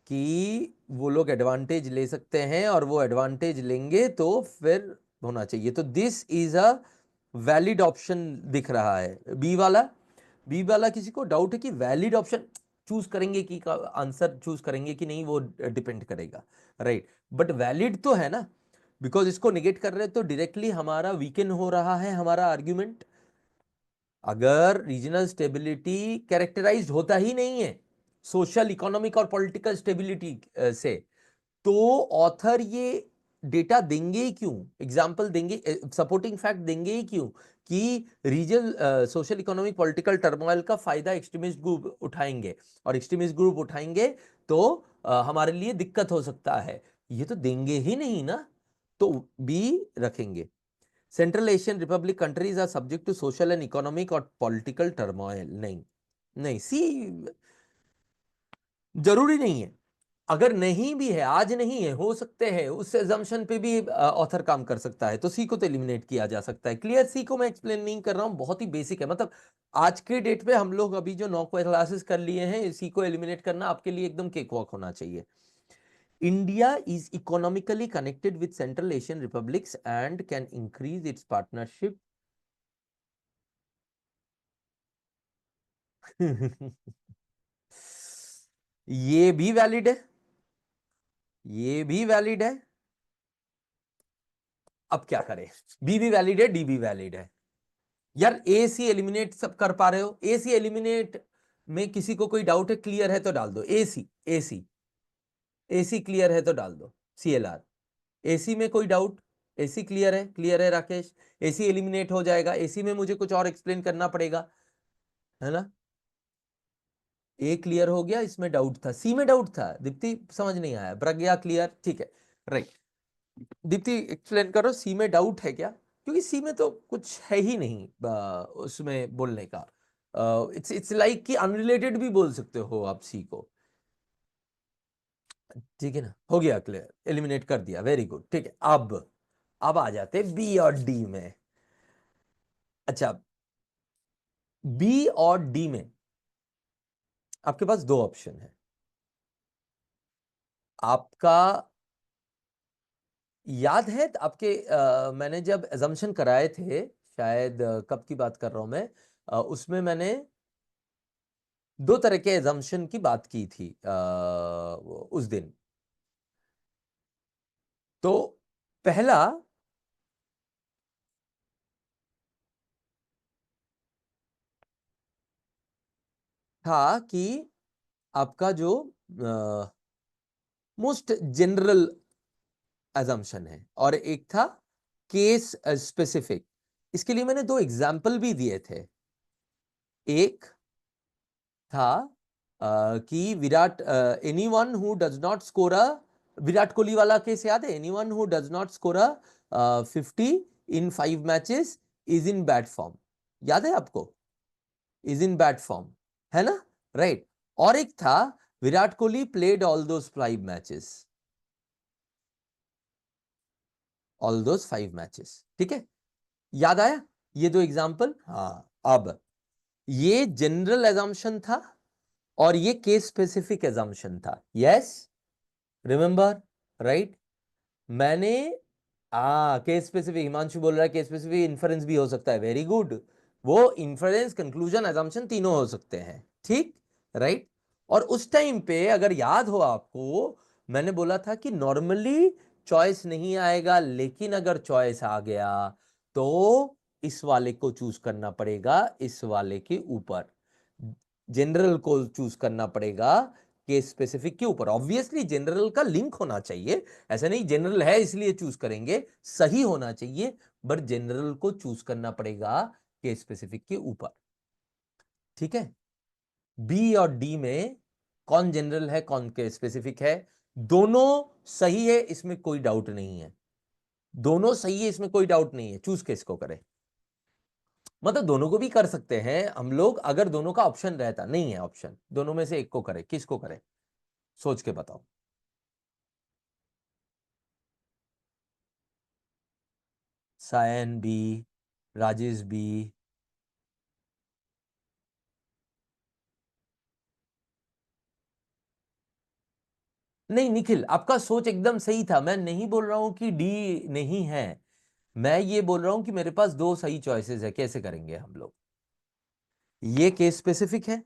कि वो लोग एडवांटेज ले सकते हैं, और वो एडवांटेज लेंगे तो फिर होना चाहिए। तो this is a valid option दिख रहा है, बी वाला। बी वाला किसी को डाउट है कि वैलिड ऑप्शन चूज करेंगे कि आंसर चूज करेंगे कि नहीं, वो डिपेंड करेगा, राइट। बट वैलिड तो है ना, बिकॉज इसको निगेट कर रहे हैं तो डायरेक्टली हमारा वीकन हो रहा है हमारा आर्ग्यूमेंट। अगर रीजनल स्टेबिलिटी कैरेक्टराइज्ड होता ही नहीं है सोशल, इकोनॉमिक और पॉलिटिकल स्टेबिलिटी से, तो ऑथर ये डेटा देंगे ही क्यों, एग्जाम्पल देंगे, सपोर्टिंग फैक्ट देंगे ही क्यों कि regional social, economic, political turmoil का फायदा एक्सट्रीमिस्ट ग्रुप उठाएंगे, और एक्सट्रीमिस्ट ग्रुप उठाएंगे तो हमारे लिए दिक्कत हो सकता है, ये तो देंगे ही नहीं ना। तो बी रखेंगे। Central Asian republic countries are subject to social and economic और पॉलिटिकल टर्मोइल। नहीं, नहीं, सी जरूरी नहीं है। अगर नहीं भी है, आज नहीं है, हो सकते हैं, उस एजम्पशन पे भी ऑथर काम कर सकता है, तो सी को तो एलिमिनेट किया जा सकता है। क्लियर? सी को मैं एक्सप्लेन नहीं कर रहा हूं, बहुत ही बेसिक है। मतलब आज के डेट पे हम लोग अभी जो 9 क्लासेस कर लिए हैं, सी को एलिमिनेट करना आपके लिए एकदम केक वॉक होना चाहिए। India is economically connected with Central Asian republics and can increase its partnership. ये भी वैलिड है, ये भी वैलिड है। अब क्या करें? बी भी वैलिड है, डी भी वैलिड है। यार ए सी एलिमिनेट सब कर पा रहे हो? ए सी एलिमिनेट में किसी को कोई डाउट है? क्लियर है तो डाल दो ए सी, ए सी, ए सी क्लियर है तो डाल दो सी एल आर। ए सी में कोई डाउट? ए सी क्लियर है? क्लियर है राकेश? ए सी एलिमिनेट हो जाएगा, ए सी में मुझे कुछ और एक्सप्लेन करना पड़ेगा, है ना? ए क्लियर हो गया, इसमें डाउट था, सी में डाउट था, दीप्ति समझ नहीं आया, प्रज्ञा क्लियर, ठीक है, राइट। दीप्ति एक्सप्लेन करो, सी में डाउट है क्या? क्योंकि सी में तो कुछ है ही नहीं उसमें बोलने का। इट्स लाइक कि अनरिलेटेड भी बोल सकते हो आप सी को, ठीक है ना? हो गया क्लियर, एलिमिनेट कर दिया, वेरी गुड, ठीक है। अब आ जाते बी और डी में। अच्छा, बी और डी में आपके पास दो ऑप्शन है। आपका याद है आपके, मैंने जब एजम्पशन कराए थे, शायद कब की बात कर रहा हूं मैं, उसमें मैंने दो तरह के एजम्पशन की बात की थी उस दिन। तो पहला था कि आपका जो मोस्ट जनरल एजम्पशन है, और एक था केस स्पेसिफिक। इसके लिए मैंने दो एग्जाम्पल भी दिए थे। एक था कि Virat, anyone who does not score a Virat Kohli वाला केस याद है? Anyone who does not score 50 in 5 matches is in bad form, याद है आपको? इज इन बैड फॉर्म, है ना? राइट। और एक था Virat Kohli played all those 5 matches, ठीक है? याद आया ये दो एग्जांपल? हाँ। अब ये जनरल एजम्पशन था और ये केस स्पेसिफिक एजम्पशन था। Yes, remember, right? मैंने केस स्पेसिफिक, हिमांशु बोल रहा है केस स्पेसिफिक इन्फरेंस भी हो सकता है, वेरी गुड। वो इन्फरेंस, कंक्लूजन, एजम्पशन तीनों हो सकते हैं, ठीक, राइट? और उस टाइम पे अगर याद हो आपको, मैंने बोला था कि नॉर्मली चॉइस नहीं आएगा, लेकिन अगर चॉइस आ गया तो इस वाले को चूज करना पड़ेगा इस वाले के ऊपर, जनरल को चूज करना पड़ेगा केस स्पेसिफिक के ऊपर। ऑब्वियसली जनरल का लिंक होना चाहिए, ऐसा नहीं जनरल है इसलिए चूज करेंगे, सही होना चाहिए, बट जनरल को चूज करना पड़ेगा केस स्पेसिफिक के ऊपर, ठीक है? बी और डी में कौन जनरल है कौन केस स्पेसिफिक है? दोनों सही है, इसमें कोई डाउट नहीं है। दोनों सही है, इसमें कोई डाउट नहीं है। चूज किसको करें? मतलब दोनों को भी कर सकते हैं हम लोग, अगर दोनों का ऑप्शन रहता। नहीं है ऑप्शन, दोनों में से एक को करें, किसको करें? सोच के बताओ। Sayan B, Rajesh B. नहीं निखिल, आपका सोच एकदम सही था, मैं नहीं बोल रहा हूं कि डी नहीं है, मैं ये बोल रहा हूं कि मेरे पास दो सही चॉइसेस है, कैसे करेंगे हम लोग? ये केस स्पेसिफिक है,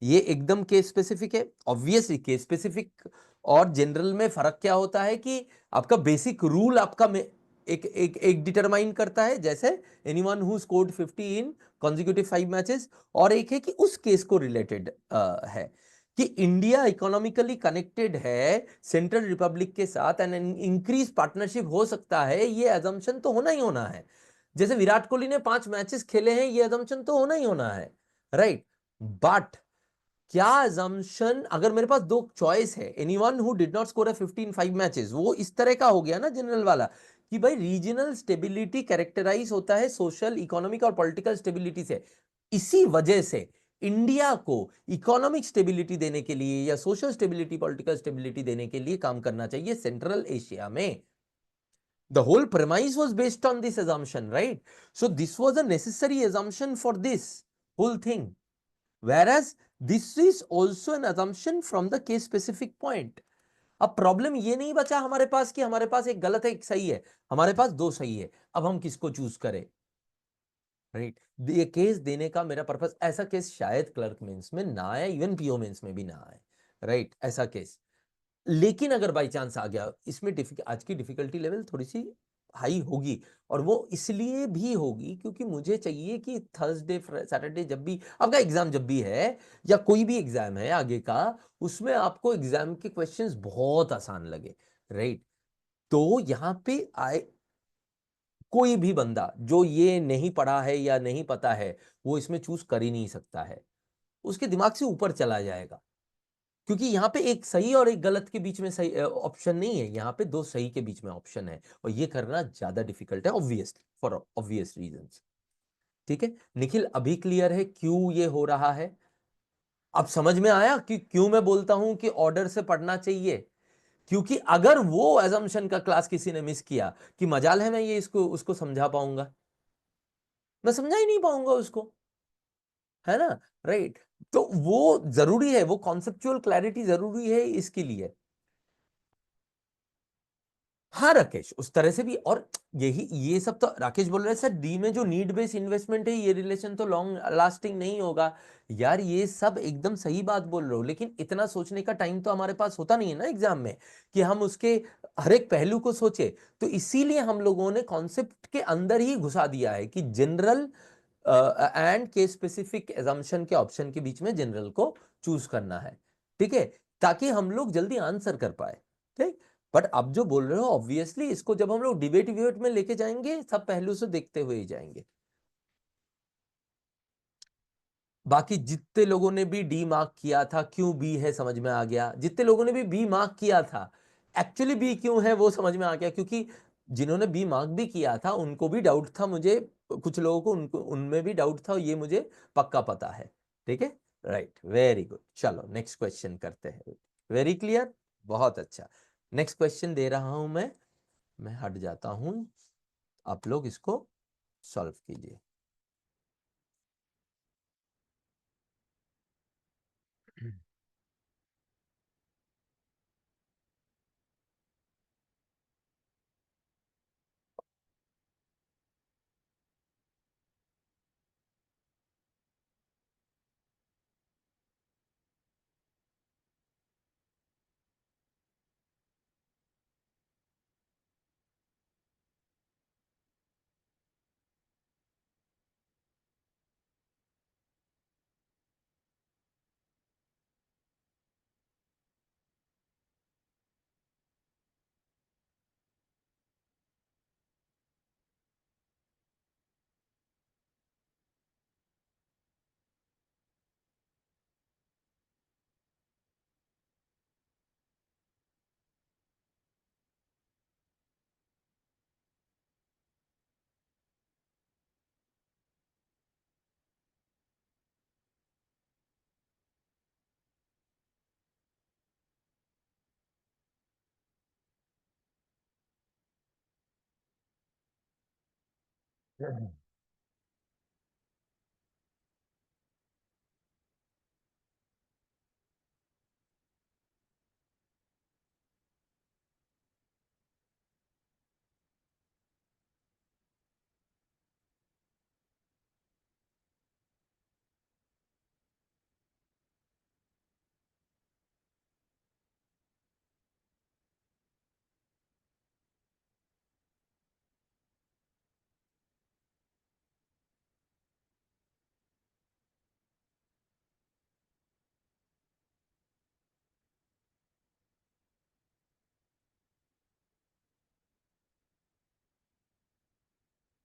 ये एकदम केस स्पेसिफिक है। ऑब्वियसली केस स्पेसिफिक और जनरल में फर्क क्या होता है कि आपका बेसिक रूल आपका में एक एक एक डिटरमाइन करता है, जैसे anyone who scored 50 in consecutive 5 matches, और एक है कि उस केस को रिलेटेड है कि इंडिया इकोनॉमिकली कनेक्टेड है सेंट्रल रिपब्लिक के साथ एंड इंक्रीज पार्टनरशिप हो सकता है, ये अजम्पशन तो होना ही होना है। जैसे विराट कोहली ने 5 मैचेस खेले हैं, ये अजम्पशन तो होना ही होना है, राइट? बट क्या assumption, अगर मेरे पास दो चॉइस है, anyone who did not score 15 5 matches, वो इस तरह का हो गया ना जनरल वाला, कि भाई रीजनल स्टेबिलिटी कैरेक्टराइज होता है सोशल, इकोनॉमिक और पॉलिटिकल स्टेबिलिटी से। इसी वजह से इंडिया को इकोनॉमिक स्टेबिलिटी देने के लिए या सोशल स्टेबिलिटी, पॉलिटिकल स्टेबिलिटी देने के लिए काम करना चाहिए सेंट्रल एशिया में। The whole premise was based on this assumption, right? So this was a necessary assumption for this whole thing. Whereas this is also an assumption from the case specific point. अब problem ये नहीं बचा हमारे पास कि हमारे पास एक गलत है एक सही है, हमारे पास दो सही है, अब हम किसको चूज करें, राइट? ये केस देने का मेरा पर्पस, ऐसा केस शायद क्लर्क मेंस में ना आए, इवन पीओ मेंस में भी ना आए, राइट? ऐसा केस, लेकिन अगर बाई चांस आ गया, इसमें आज की डिफिकल्टी लेवल थोड़ी सी हाई होगी, और वो इसलिए भी होगी क्योंकि मुझे चाहिए कि थर्सडे सैटरडे जब भी आपका एग्जाम जब भी है, या कोई भी एग्जाम है आगे का, उसमें आपको एग्जाम के क्वेश्चंस बहुत आसान लगे, राइट? तो यहां पे आए कोई भी बंदा जो ये नहीं पढ़ा है या नहीं पता है, वो इसमें चूज कर ही नहीं सकता है, उसके दिमाग से ऊपर चला जाएगा, क्योंकि यहाँ पे एक सही और एक गलत के बीच में सही ऑप्शन नहीं है, यहाँ पे दो सही के बीच में ऑप्शन है, और ये करना ज्यादा डिफिकल्ट है, ऑब्वियसली फॉर ऑब्वियस रीजंस। ठीक है निखिल, अभी क्लियर है क्यों ये हो रहा है? अब समझ में आया कि क्यों मैं बोलता हूं कि ऑर्डर से पढ़ना चाहिए? क्योंकि अगर वो एजम्पशन का क्लास किसी ने मिस किया, कि मजाल है मैं ये इसको उसको समझा पाऊंगा, मैं समझा ही नहीं पाऊंगा उसको, है ना? राइट। तो वो जरूरी है, वो कॉन्सेप्चुअल क्लैरिटी जरूरी है इसके लिए। हाँ राकेश, उस तरह से भी, और यही ये सब तो राकेश बोल रहे हैं सर, डी में जो नीड बेस्ड इन्वेस्टमेंट है, ये रिलेशन तो लॉन्ग लास्टिंग नहीं होगा। यार ये सब एकदम सही बात बोल रहे हो, लेकिन इतना सोचने का टाइम तो हमारे पास होता नहीं है ना एग्जाम में, कि हम उसके हर एक पहलू को सोचे। तो इसीलिए हम लोगों ने कॉन्सेप्ट के अंदर ही घुसा दिया है कि जनरल एंड के स्पेसिफिक एजम्पशन के ऑप्शन के बीच में जनरल को चूज करना है, ठीक है, ताकि हम लोग जल्दी आंसर कर पाए, ठीक। बट अब जो बोल रहे हो, ऑब्वियसली इसको जब हम लोग डिबेट विबेट में लेके जाएंगे, सब पहलू से देखते हुए ही जाएंगे। बाकी जितने लोगों ने भी डी मार्क किया था, क्यों बी है समझ में आ गया, जितने लोगों ने भी बी मार्क किया था, एक्चुअली बी क्यों है वो समझ में आ गया, क्योंकि जिन्होंने बी मार्क भी किया था उनको भी डाउट था, मुझे कुछ लोगों को उनको उनमें भी डाउट था, ये मुझे पक्का पता है। ठीक है, राइट, वेरी गुड। चलो नेक्स्ट क्वेश्चन करते हैं। वेरी क्लियर, बहुत अच्छा। नेक्स्ट क्वेश्चन दे रहा हूं मैं हट जाता हूं, आप लोग इसको सॉल्व कीजिए।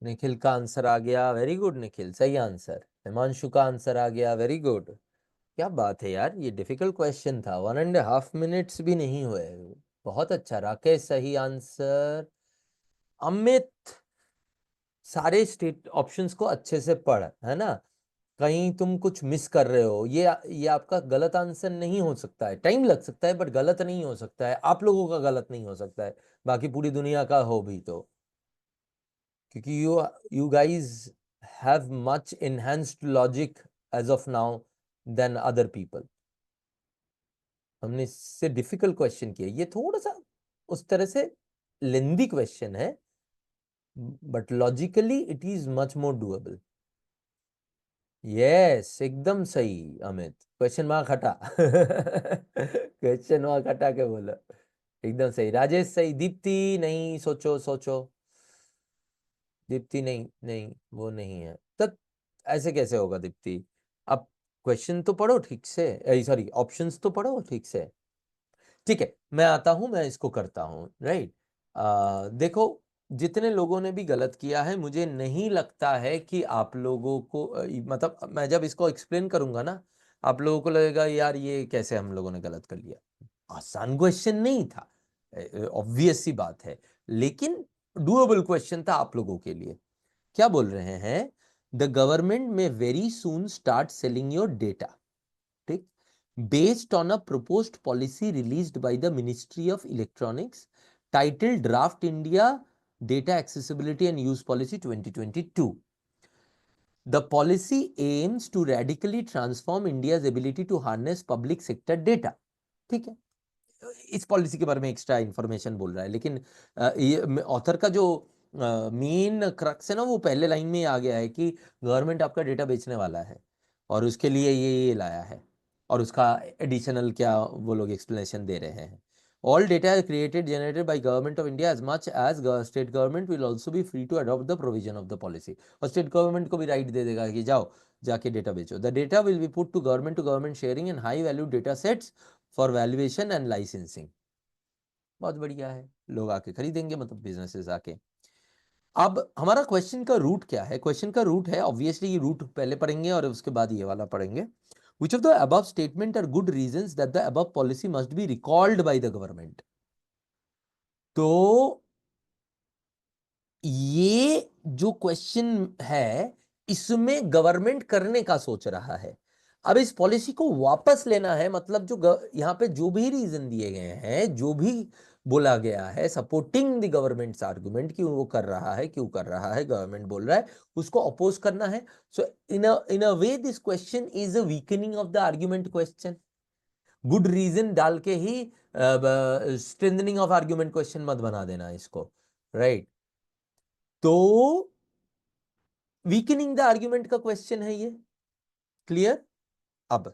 निखिल का आंसर आ गया, वेरी गुड निखिल, सही आंसर। हिमांशु का आंसर आ गया, वेरी गुड। क्या बात है यार, ये डिफिकल्ट क्वेश्चन था, 1.5 मिनट्स भी नहीं हुए। बहुत अच्छा, राकेश सही आंसर। अमित, सारे स्टेट ऑप्शंस को अच्छे से पढ़, है ना, कहीं तुम कुछ मिस कर रहे हो। ये आपका गलत आंसर नहीं हो सकता है, टाइम लग सकता है बट गलत नहीं हो सकता है, आप लोगों का गलत नहीं हो सकता है, बाकी पूरी दुनिया का हो भी तो, क्योंकि you guys have much enhanced logic as of now then other people. हमने इससे डिफिकल्ट क्वेश्चन किया, ये थोड़ा सा उस तरह से लेंदी क्वेश्चन है, but logically it is much more doable. Yes, एकदम सही अमित, क्वेश्चन मार्क हटा क्वेश्चन मार्क हटा के बोला, एकदम सही। राजेश सही, दीप्ति नहीं, सोचो सोचो, दीप्ति नहीं, नहीं वो नहीं है, तब ऐसे कैसे होगा दीप्ति। अब क्वेश्चन तो पढ़ो ठीक से, सॉरी ऑप्शंस तो पढ़ो ठीक से। ठीक है, मैं आता हूं, मैं इसको करता हूं, राइट। देखो, जितने लोगों ने भी गलत किया है, मुझे नहीं लगता है कि आप लोगों को मतलब मैं जब इसको एक्सप्लेन करूंगा ना, आप लोगों को लगेगा यार ये कैसे हम लोगों ने गलत कर लिया। आसान क्वेश्चन नहीं था, ऑब्वियस सी बात है, लेकिन डूएबल क्वेश्चन था आप लोगों के लिए। क्या बोल रहे हैं, द गवर्नमेंट में very soon start selling your data, ठीक, based on a proposed policy released by the Ministry of Electronics titled Draft India Data Accessibility and Use Policy 2022. The policy aims to radically transform India's ability to harness public sector data. ठीक है, इस policy के बारे में extra information बोल रहा है, लेकिन ये ऑथर का जो मेन क्रक्स है ना, वो पहले लाइन में आ गया है कि गवर्नमेंट आपका डेटा बेचने वाला है और उसके लिए ये लाया है, और उसका एडिशनल क्या वो लोग एक्सप्लेनेशन दे रहे हैं। All data created generated by government of India as much as state government will also be free to adopt the provision of the policy. और स्टेट गवर्नमेंट को भी राइट दे देगा कि जाओ जाके डेटा बेचो। The data will be put to government sharing in high value data sets for valuation and licensing. बहुत बढ़िया है, लोग आके खरीदेंगे, मतलब बिजनेसेस आके। अब हमारा क्वेश्चन का रूट क्या है, क्वेश्चन का रूट है, ऑब्वियसली ये रूट पहले पढ़ेंगे और उसके बाद ये वाला पढ़ेंगे। Which of the above statement are good reasons that the above policy must be recalled by the government? तो ये जो क्वेश्चन है इसमें गवर्नमेंट करने का सोच रहा है। अब इस पॉलिसी को वापस लेना है, मतलब जो यहाँ पे जो भी रीजन दिए गए हैं, जो भी बोला गया है सपोर्टिंग द गवर्नमेंट्स आर्गुमेंट कि वो कर रहा है, क्यों कर रहा है, गवर्नमेंट बोल रहा है, उसको अपोज करना है। So in a way this question is a weakening of the argument question. Good reason डाल के ही स्ट्रेंथनिंग ऑफ आर्गुमेंट क्वेश्चन मत बना देना इसको, राइट? तो वीकनिंग द आर्ग्यूमेंट का क्वेश्चन है ये, क्लियर? अब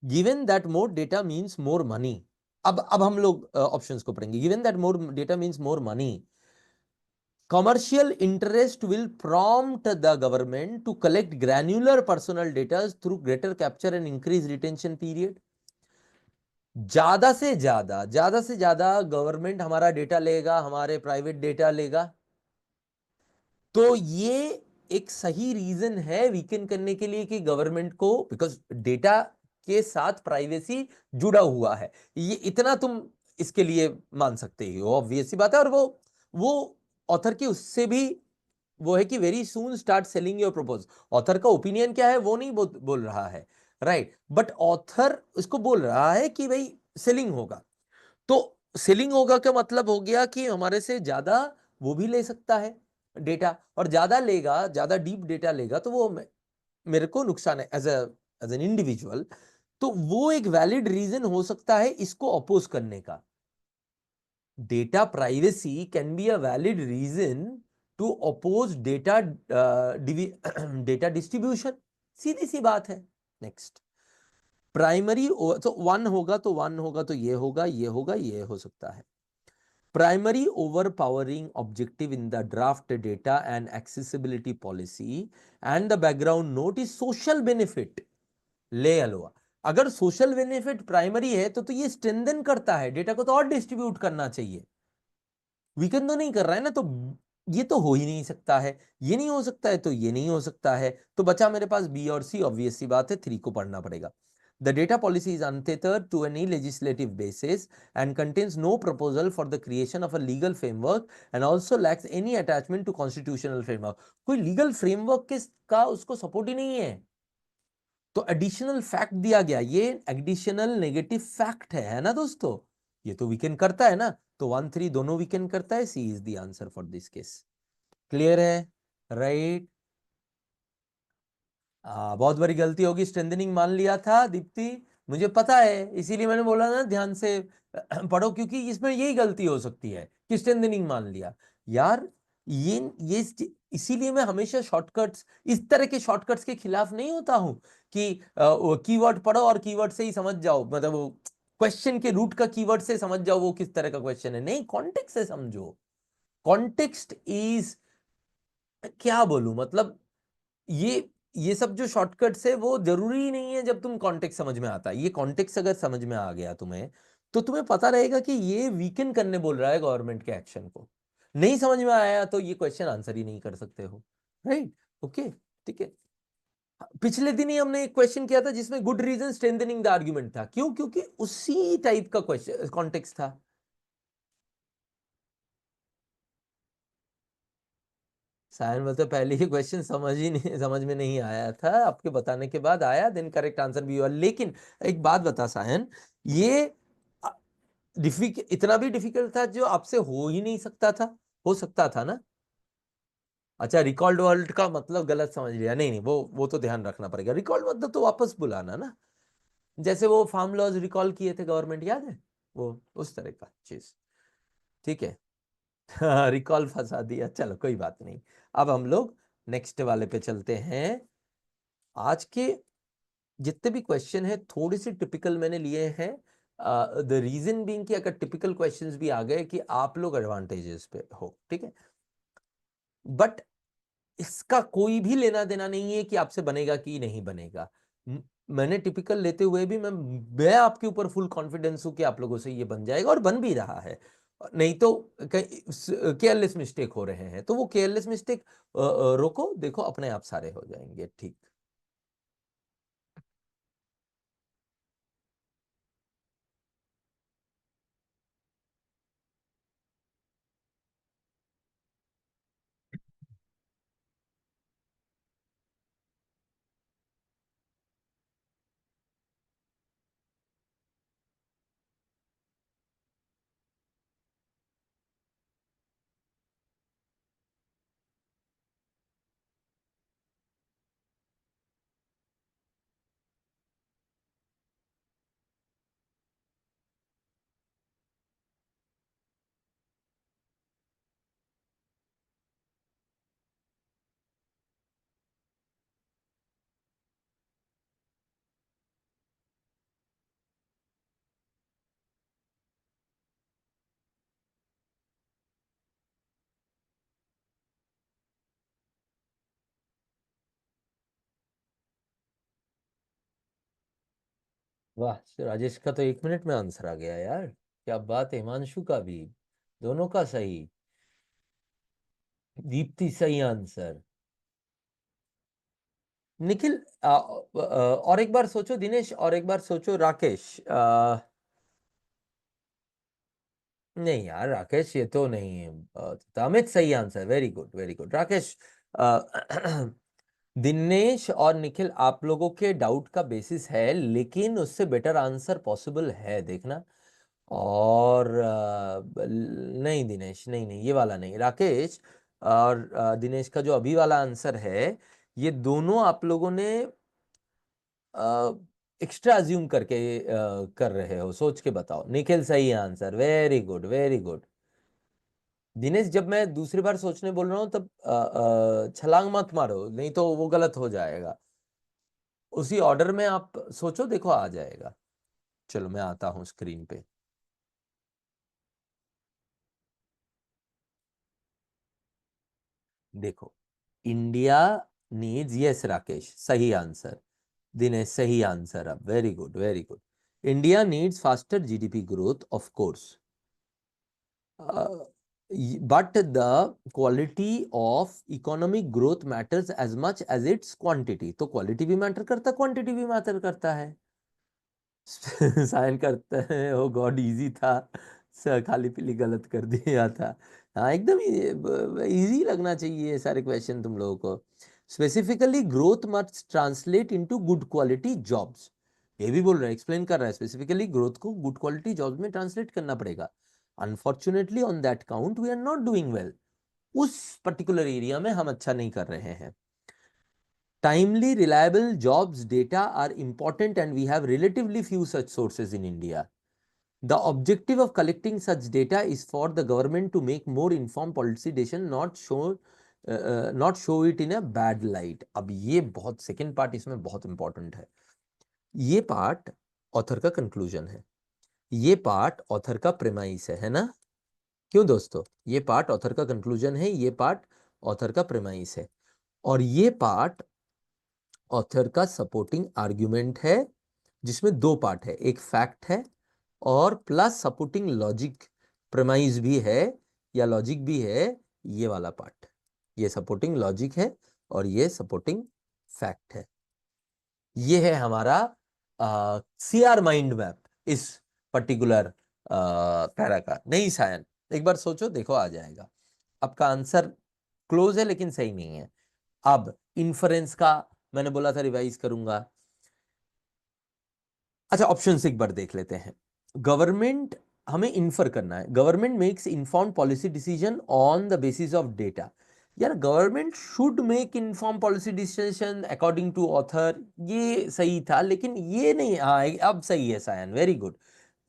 given that more data means more money, अब हम लोग ऑप्शंस को पढ़ेंगे। Given that more data means more money, commercial interest will prompt the government to collect granular personal data through greater capture and increase retention period। ज्यादा से ज्यादा government हमारा data लेगा, हमारे प्राइवेट डेटा लेगा, तो ये एक सही रीजन है वीकेंड करने के लिए कि गवर्नमेंट को, बिकॉज डेटा के साथ प्राइवेसी जुड़ा हुआ है, ये इतना तुम इसके लिए मान सकते हो, ऑब्वियस सी बात है। और वो ऑथर की उससे भी वो है कि very soon start selling your propose. Author का ओपिनियन क्या है वो नहीं बोल रहा है, राइट? बट ऑथर उसको बोल रहा है कि भाई सेलिंग होगा। तो सेलिंग होगा का मतलब हो गया कि हमारे से ज्यादा वो भी ले सकता है डेटा, और ज्यादा लेगा, ज्यादा डीप डेटा लेगा तो वो मेरे को नुकसान है एज एन इंडिविजुअल। तो वो एक वैलिड रीजन हो सकता है इसको अपोज करने का। Data privacy can be a valid reason to oppose data data distribution, सीधी सी बात है। नेक्स्ट, प्राइमरी, तो वन होगा तो वन होगा तो ये होगा, ये होगा, ये हो सकता है। Primary overpowering objective in the draft data and accessibility policy and the background note is social benefit। ले अलोआ, अगर सोशल बेनिफिट प्राइमरी है तो ये स्ट्रेंथन करता है, डेटा को तो और डिस्ट्रीब्यूट करना चाहिए, वीकन तो नहीं कर रहा है ना। तो ये तो हो ही नहीं सकता है, ये नहीं हो सकता है तो ये नहीं हो सकता है, तो बचा मेरे पास बी और सी। ऑब्वियस सी बात है, थ्री को पढ़ना पड़ेगा। The data policy is untethered to any legislative basis and contains no proposal for the creation of a legal framework and also lacks any attachment to constitutional framework। कोई legal framework का उसको support ही नहीं है। तो additional fact दिया गया, ये additional negative fact है ना दोस्तों? ये तो वीकेंड करता है ना, तो 1 3 दोनों वीकेंड करता है। C is the answer for this case. Clear है, राइट? बहुत बड़ी गलती होगी, स्ट्रेंथनिंग मान लिया था दीप्ति, मुझे पता है, इसीलिए मैंने बोला ना ध्यान से पढ़ो, क्योंकि इसमें यही गलती हो सकती है कि स्ट्रेंथनिंग मान लिया। यार ये इसीलिए मैं हमेशा शॉर्टकट्स, इस तरह के शॉर्टकट्स के खिलाफ नहीं होता हूं कि कीवर्ड पढ़ो और कीवर्ड से ही समझ जाओ, मतलब वो क्वेश्चन के रूट का कीवर्ड से समझ जाओ वो किस तरह का क्वेश्चन है। नहीं, कॉन्टेक्स्ट से समझो। कॉन्टेक्स्ट इज, क्या बोलूं, मतलब ये सब जो शॉर्टकट्स है वो जरूरी नहीं है जब तुम कॉन्टेक्स्ट समझ में आता है। ये कॉन्टेक्स्ट अगर समझ में आ गया तुम्हें, तो तुम्हें पता रहेगा कि ये वीकेंड करने बोल रहा है गवर्नमेंट के एक्शन को। नहीं समझ में आया तो ये क्वेश्चन आंसर ही नहीं कर सकते हो, राइट? ओके, ठीक है। पिछले दिन ही हमने एक क्वेश्चन किया था जिसमें good reason strengthening the argument था, क्यों? क्योंकि उसी टाइप का क्वेश्चन कॉन्टेक्स्ट था। सायन मतलब पहले ही क्वेश्चन समझ में नहीं आया था, आपके बताने के बाद आया, देन करेक्ट आंसर भी हुआ। लेकिन एक बात बता सायन, ये इतना भी डिफिकल्ट था जो आपसे हो ही नहीं सकता था? हो सकता था ना? अच्छा, रिकॉल्ड वर्ल्ड का मतलब गलत समझ लिया। नहीं नहीं, वो तो ध्यान रखना पड़ेगा। रिकॉल्ड मतलब तो वापस बुलाना ना, जैसे वो फार्म लॉज रिकॉल किए थे गवर्नमेंट, याद है? वो उस तरह का चीज, ठीक है। रिकॉल फंसा दिया, चलो कोई बात नहीं। अब हम लोग नेक्स्ट वाले पे चलते हैं। आज के जितने भी क्वेश्चन है थोड़े से टिपिकल मैंने लिए हैं, द रीजन बीइंग कि अगर टिपिकल क्वेश्चंस भी आ गए कि आप लोग एडवांटेजेस पे हो, ठीक है। बट इसका कोई भी लेना देना नहीं है कि आपसे बनेगा कि नहीं बनेगा। मैंने टिपिकल लेते हुए भी मैं आपके ऊपर फुल कॉन्फिडेंस हूं कि आप लोगों से ये बन जाएगा, और बन भी रहा है। नहीं तो केयरलेस मिस्टेक हो रहे हैं, तो वो केयरलेस मिस्टेक रोको, देखो अपने आप सारे हो जाएंगे, ठीक। वाह, राजेश का तो 1 मिनट में आंसर आ गया यार, क्या बात है। हिमांशु का भी, दोनों का सही। दीप्ति सही आंसर। निखिल और एक बार सोचो दिनेश, और एक बार सोचो राकेश। नहीं यार राकेश, ये तो नहीं है। तो अमित सही answer, very good very good. Rakesh, Dinesh और निखिल, आप लोगों के डाउट का बेसिस है, लेकिन उससे बेटर आंसर पॉसिबल है, देखना। और नहीं दिनेश, नहीं नहीं, ये वाला नहीं। राकेश और दिनेश का जो अभी वाला आंसर है, ये दोनों आप लोगों ने एक्स्ट्रा अज्यूम करके कर रहे हो, सोच के बताओ। निखिल सही answer, very good very good. Dinesh, जब मैं दूसरी बार सोचने बोल रहा हूँ तब छलांग मत मारो, नहीं तो वो गलत हो जाएगा। उसी ऑर्डर में आप सोचो, देखो आ जाएगा। चलो मैं आता हूँ स्क्रीन पे। देखो, इंडिया नीड्स, यस राकेश सही आंसर। दिनेश सही आंसर, अब very good very good. India needs faster GDP growth, of course, but the quality of economic growth matters as much as its quantity। तो क्वालिटी भी मैटर करता है, quantity भी matter करता है। साइन करते हैं, ओ गॉड इजी था। खाली पीली गलत कर दिया था। हाँ एकदम इजी लगना चाहिए ये सारे क्वेश्चन तुम लोगों को। Specifically growth must translate into good quality jobs, ये भी बोल रहा है, एक्सप्लेन कर रहा है। स्पेसिफिकली ग्रोथ को गुड क्वालिटी जॉब्स में ट्रांसलेट करना पड़ेगा। Unfortunately on that count we are not doing well, उस पर्टिकुलर एरिया में हम अच्छा नहीं कर रहे हैं। Timely, reliable jobs data are important, and we have relatively few such sources in India. The objective of collecting such data is for the government to make more informed policy decision, not show it in a bad light। अब ये बहुत second part इसमें बहुत important है। ये part author का conclusion है, ये पार्ट ऑथर का प्रेमाइस है ना? क्यों दोस्तों? ये पार्ट ऑथर का कंक्लूजन है, ये पार्ट ऑथर का प्रेमाइस है, और ये पार्ट ऑथर का सपोर्टिंग आर्ग्यूमेंट है, जिसमें दो पार्ट है, एक फैक्ट है और प्लस सपोर्टिंग लॉजिक, प्रेमाइज भी है या लॉजिक भी है। ये वाला पार्ट, ये सपोर्टिंग लॉजिक है और ये सपोर्टिंग फैक्ट है। ये है हमारा सीआर माइंड मैप इस पर्टिकुलर पैरा का। नहीं सायन, एक बार सोचो, देखो आ जाएगा। आपका आंसर क्लोज है लेकिन सही नहीं है। अब इन्फरेंस का मैंने बोला था रिवाइज करूंगा। अच्छा, ऑप्शन एक बार देख लेते हैं। गवर्नमेंट, हमें इन्फर करना है, government makes inform policy decision on the basis of data. यार government should make inform policy decision according to author, ये सही था, लेकिन ये नहीं। हाँ अब सही है सायन, वेरी गुड।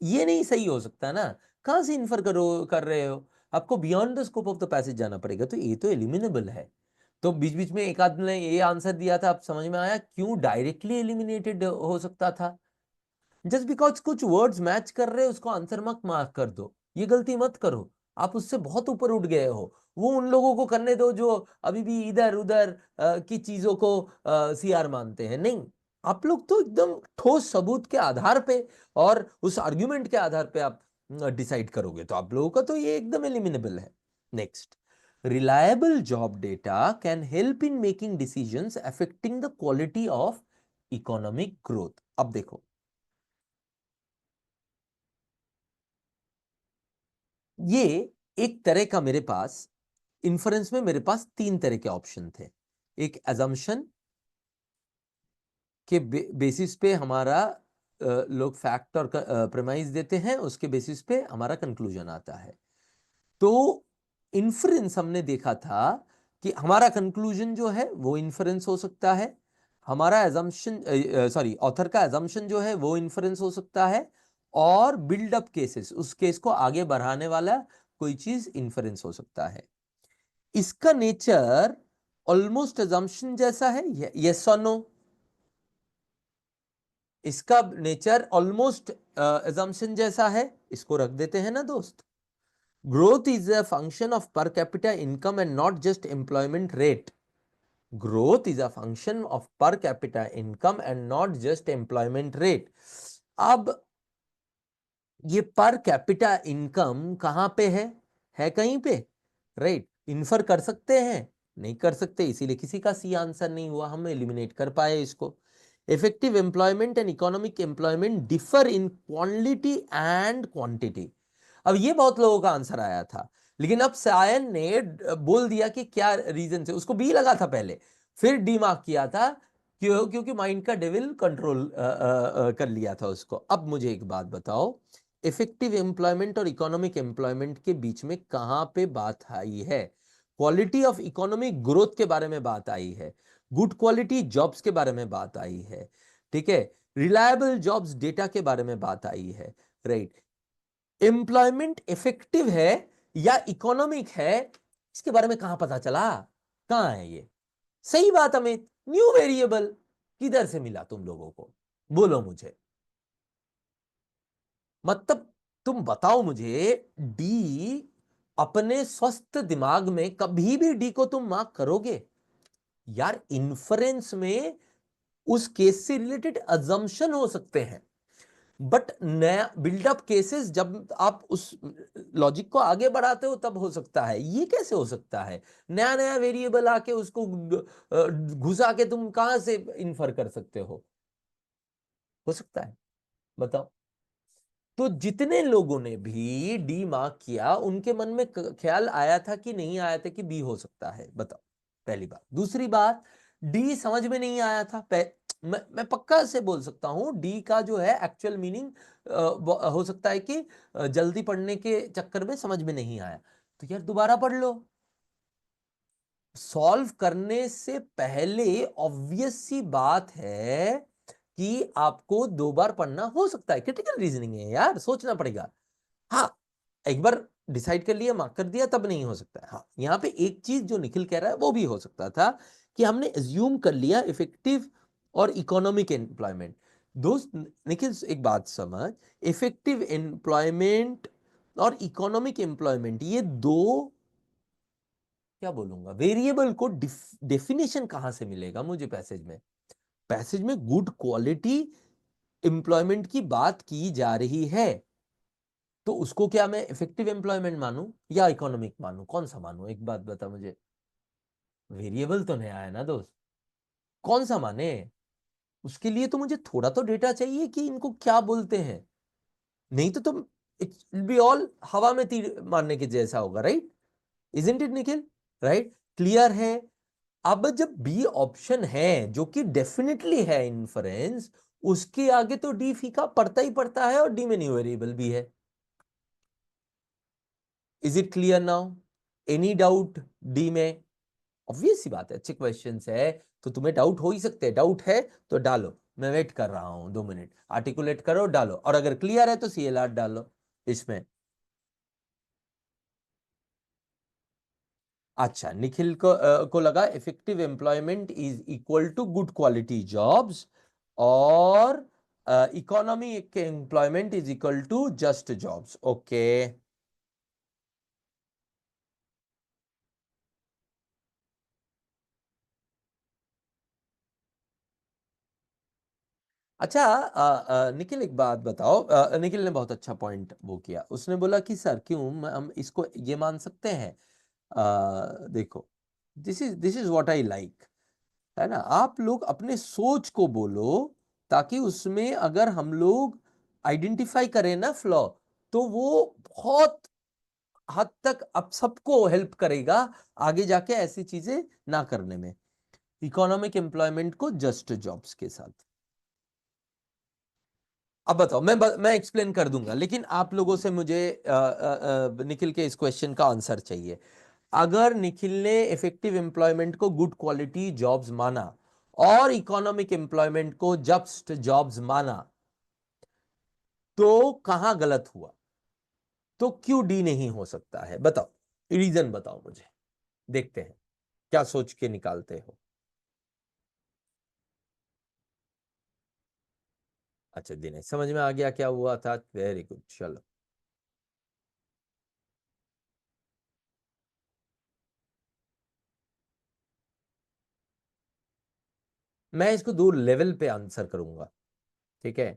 ये नहीं सही हो सकता ना, कहां से इन्फर करो कर रहे हो? आपको beyond the scope of the passage जाना पड़ेगा, तो ये तो एलिमिनेबल है। तो बीच बीच में एक आदमी ने ये आंसर दिया था, अब समझ में आया क्यों डायरेक्टली एलिमिनेटेड हो सकता था। जस्ट बिकॉज कुछ वर्ड्स मैच कर रहे हो उसको आंसर मत मार्क कर दो, ये गलती मत करो। आप उससे बहुत ऊपर उठ गए हो। वो उन लोगों को करने दो जो अभी भी इधर उधर की चीजों को सीआर मानते हैं। नहीं, आप लोग तो एकदम ठोस सबूत के आधार पे और उस आर्ग्यूमेंट के आधार पे आप डिसाइड करोगे, तो आप लोगों का तो ये एकदम एलिमिनेबल है। Next, reliable job data can help in making decisions affecting the quality of economic growth. अब देखो, ये एक तरह का मेरे पास इन्फ्रेंस में मेरे पास तीन तरह के ऑप्शन थे। एक एजम्पशन के बेसिस पे हमारा लोग फैक्ट और प्रेमाइज देते हैं, उसके बेसिस पे हमारा कंक्लूजन आता है। तो इन्फ्रेंस हमने देखा था कि हमारा कंक्लूजन जो है वो इन्फ्रेंस हो सकता है, हमारा एजम्पशन सॉरी ऑथर का एजम्पशन जो है वो इन्फ्रेंस हो सकता है, और बिल्डअप केसेस, उस केस को आगे बढ़ाने वाला कोई चीज इन्फ्रेंस हो सकता है। इसका नेचर ऑलमोस्ट एजम्पशन जैसा है, यस और नो? इसका नेचर ऑलमोस्ट एजम्पशन जैसा है, इसको रख देते हैं ना दोस्त। Growth is a function of per capita income and not just employment rate. Growth is a function of per capita income and not just employment rate. अब ये पर कैपिटा इनकम कहां पे है कहीं पे, राइट? इन्फर कर सकते हैं? नहीं कर सकते, इसीलिए किसी का सी आंसर नहीं हुआ, हम एलिमिनेट कर पाए इसको। Effective employment and economic employment differ in quality and quantity. अब ये बहुत लोगों का आंसर आया था, लेकिन अब सायन ने बोल दिया कि क्या रीजन से, उसको बी लगा था पहले, फिर डी मार्क किया था, क्योंकि माइंड का डेविल कंट्रोल कर लिया था उसको। अब मुझे एक बात बताओ, इफेक्टिव एम्प्लॉयमेंट और इकोनॉमिक एम्प्लॉयमेंट के बीच में कहां पे बात आई है? क्वालिटी ऑफ इकोनॉमिक ग्रोथ के बारे में बात आई है, गुड क्वालिटी जॉब्स के बारे में बात आई है, ठीक है, रिलायबल जॉब्स डेटा के बारे में बात आई है, राइट? एम्प्लॉयमेंट इफेक्टिव है या इकोनॉमिक है, इसके बारे में कहां पता चला? कहां है ये? सही बात अमित, न्यू वेरिएबल किधर से मिला तुम लोगों को, बोलो मुझे। मतलब तुम बताओ मुझे, डी अपने स्वस्थ दिमाग में कभी भी डी को तुम मार्क करोगे? यार इन्फ्रेंस में उस केस से रिलेटेड अजम्पशन हो सकते हैं, बट नया बिल्डअप केसेस जब आप उस लॉजिक को आगे बढ़ाते हो तब हो सकता है। ये कैसे हो सकता है? नया नया वेरिएबल आके उसको घुसा के तुम कहां से इन्फर कर सकते हो सकता है? बताओ। तो जितने लोगों ने भी डी मार्क किया उनके मन में ख्याल आया था कि नहीं आया था कि बी हो सकता है? बताओ, पहली बात। दूसरी बात, डी समझ में नहीं आया था। मैं पक्का से बोल सकता हूं डी का जो है एक्चुअल मीनिंग हो सकता है कि जल्दी पढ़ने के चक्कर में समझ में नहीं आया, तो यार दोबारा पढ़ लो। सॉल्व करने से पहले ऑब्वियस सी बात है कि आपको दो बार पढ़ना हो सकता है, क्रिटिकल रीजनिंग है यार, सोचना पड़ेगा। हाँ, एक बार डिसाइड कर लिया, मार्क कर दिया, तब नहीं हो सकता है। हाँ, यहां पे एक चीज जो निखिल कह रहा है वो भी हो सकता था कि हमने एज्यूम कर लिया इफेक्टिव और इकोनॉमिक एम्प्लॉयमेंट। दोस्त निखिल एक बात समझ, इफेक्टिव एम्प्लॉयमेंट और इकोनॉमिक एम्प्लॉयमेंट ये दो, क्या बोलूंगा, वेरिएबल को डेफिनेशन कहां से मिलेगा मुझे पैसेज में? पैसेज में गुड क्वालिटी एम्प्लॉयमेंट की बात की जा रही है, तो उसको क्या मैं इफेक्टिव एम्प्लॉयमेंट मानूं या इकोनॉमिक मानूं? कौन सा मानूं? एक बात बता मुझे। वेरिएबल तो नया है ना दोस्त, कौन सा माने? उसके लिए तो मुझे थोड़ा तो डेटा चाहिए कि इनको क्या बोलते हैं, नहीं तो तुम इट बी ऑल हवा में तीर मारने के जैसा होगा, right? Isn't it Nikhil? Right, clear है? अब जब बी ऑप्शन है जो कि डेफिनेटली है इन्फरेंस, उसके आगे तो डी फीका पड़ता ही पड़ता है, और डी में न्यू वेरिएबल भी है। Is it clear now? Any doubt D में? ऑब्वियस सी बात है, अच्छे क्वेश्चन है तो तुम्हें डाउट हो ही सकते हैं। डाउट है तो डालो, मैं वेट कर रहा हूं 2 मिनट, आर्टिकुलेट करो, डालो, और अगर क्लियर है तो CLR डालो इसमें। अच्छा, निखिल को लगा effective employment is equal to good quality jobs, और economic employment is equal to just jobs. Okay, अच्छा निखिल एक बात बताओ, निखिल ने बहुत अच्छा पॉइंट वो किया, उसने बोला कि सर क्यों हम इसको ये मान सकते हैं, देखो, this is what I like, है ना? आप लोग अपने सोच को बोलो, ताकि उसमें अगर हम लोग आइडेंटिफाई करें ना फ्लॉ, तो वो बहुत हद तक अब सबको हेल्प करेगा आगे जाके ऐसी चीजें ना करने में, इकोनॉमिक एम्प्लॉयमेंट को जस्ट जॉब्स के साथ। अब बताओ, मैं एक्सप्लेन कर दूंगा, लेकिन आप लोगों से मुझे निखिल के इस क्वेश्चन का आंसर चाहिए। अगर निखिल ने इफेक्टिव एम्प्लॉयमेंट को गुड क्वालिटी जॉब्स माना और इकोनॉमिक एम्प्लॉयमेंट को जस्ट जॉब्स माना, तो कहां गलत हुआ? तो क्यों डी नहीं हो सकता है? बताओ, रीजन बताओ मुझे, देखते हैं क्या सोच के निकालते हो। अच्छा दिनेश, समझ में आ गया क्या हुआ था, वेरी गुड, चलो। मैं इसको दो लेवल पे आंसर करूंगा, ठीक है?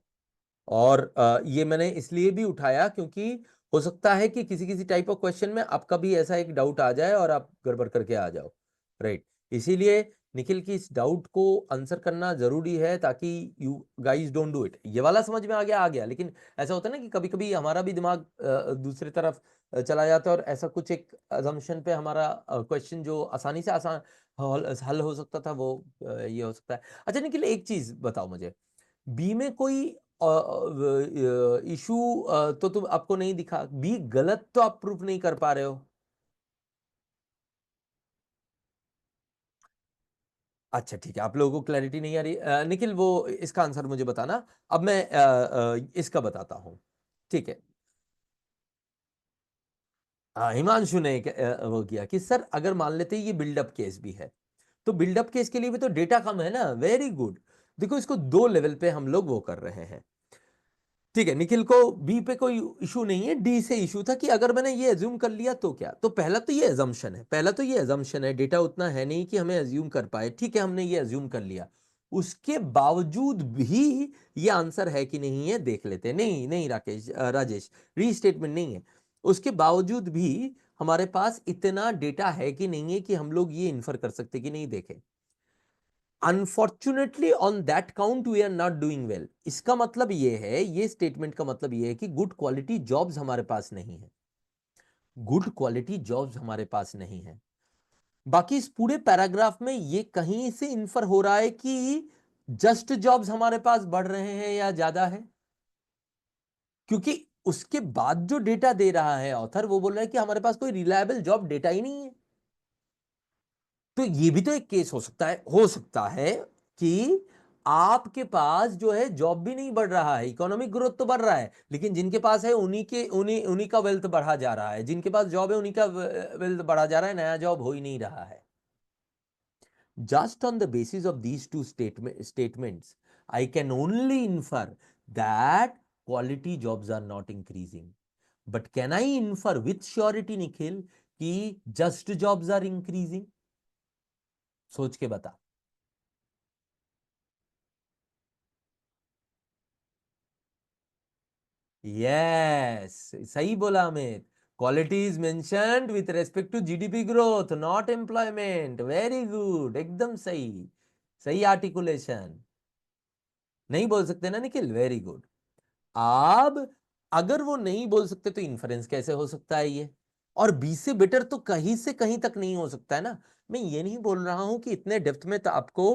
और ये मैंने इसलिए भी उठाया क्योंकि हो सकता है कि किसी किसी टाइप ऑफ क्वेश्चन में आपका भी ऐसा एक डाउट आ जाए और आप गड़बड़ करके आ जाओ, राइट। इसीलिए निखिल की इस डाउट को आंसर करना जरूरी है ताकि you guys don't do it. ये वाला समझ में आ गया, लेकिन ऐसा होता है ना कि कभी कभी हमारा भी दिमाग दूसरी तरफ चला जाता है और ऐसा कुछ एक अजम्पशन पे हमारा क्वेश्चन जो आसानी से आसान हल हो सकता था वो ये हो सकता है। अच्छा निखिल, एक चीज बताओ मुझे, बी में कोई इशू तो तुम आपको नहीं दिखा, बी गलत तो आप प्रूफ नहीं कर पा रहे हो। अच्छा ठीक है, आप लोगों को क्लैरिटी नहीं आ रही। निखिल वो इसका आंसर मुझे बताना। अब मैं इसका बताता हूं, ठीक है। हिमांशु ने वो किया कि सर अगर मान लेते ये बिल्डअप केस भी है, तो बिल्डअप केस के लिए भी तो डेटा कम है ना। Very good. देखो इसको दो लेवल पे हम लोग वो कर रहे हैं। ठीक है, निखिल को बी पे कोई इशू नहीं है, डी से इशू था कि अगर मैंने ये एज्यूम कर लिया तो क्या। तो पहला तो ये एजम्पशन है, डेटा उतना है नहीं कि हमें एज्यूम कर पाए। ठीक है, हमने ये एज्यूम कर लिया, उसके बावजूद भी ये आंसर है कि नहीं है देख लेते हैं। नहीं नहीं राकेश राजेश, रीस्टेटमेंट नहीं है। उसके बावजूद भी हमारे पास इतना डेटा है कि नहीं है कि हम लोग ये इन्फर कर सकते कि नहीं देखें। Unfortunately on that count we are not doing well. इसका मतलब ये है, ये स्टेटमेंट का मतलब ये है कि गुड क्वालिटी जॉब्स हमारे पास नहीं है, गुड क्वालिटी जॉब्स हमारे पास नहीं है। बाकी इस पूरे पैराग्राफ में ये कहीं से इन्फर हो रहा है कि जस्ट जॉब्स हमारे पास बढ़ रहे हैं या ज्यादा है, क्योंकि उसके बाद जो डेटा दे रहा है ऑथर वो बोल रहा है कि हमारे पास कोई रिलायबल जॉब डेटा ही नहीं है। तो ये भी तो एक केस हो सकता है कि आपके पास जो है जॉब भी नहीं बढ़ रहा है, इकोनॉमिक ग्रोथ तो बढ़ रहा है, लेकिन जिनके पास है उन्हीं का वेल्थ बढ़ा जा रहा है, जिनके पास जॉब है उन्हीं का वेल्थ बढ़ा जा रहा है, नया जॉब हो ही नहीं रहा है। Just on the basis of these two statements I can only infer that quality jobs are not increasing. But can I infer with surety Nikhil कि जस्ट जॉब्स आर इंक्रीजिंग? सोच के बता। यस, सही बोला Amit. Quality is mentioned with respect to GDP growth, not employment. Very good, एकदम सही, सही articulation. नहीं बोल सकते ना निखिल, वेरी गुड। अब अगर वो नहीं बोल सकते तो इन्फ्रेंस कैसे हो सकता है ये? और बी से बेटर तो कहीं से कहीं तक नहीं हो सकता है ना। मैं ये नहीं बोल रहा हूं कि इतने डेप्थ में तो आपको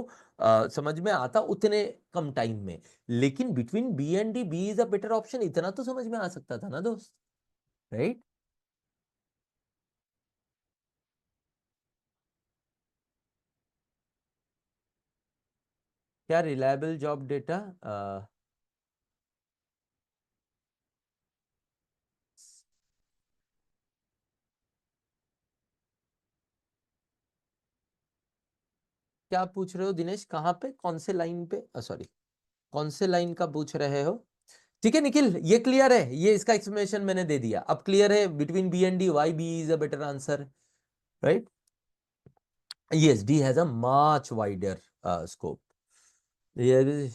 समझ में आता उतने कम टाइम में, लेकिन between B and D B is a better option, इतना तो समझ में आ सकता था ना दोस्त, राइट। क्या रिलायबल जॉब डेटा? क्या पूछ रहे हो दिनेश, कहाँ पे, कौन से लाइन पे, सॉरी कौन से लाइन का पूछ रहे हो? ठीक है निखिल, ये क्लियर है, ये इसका एक्सप्लेनेशन मैंने दे दिया, अब क्लियर है between B and D why B is a better answer, right. Yes, D has a much wider scope. ये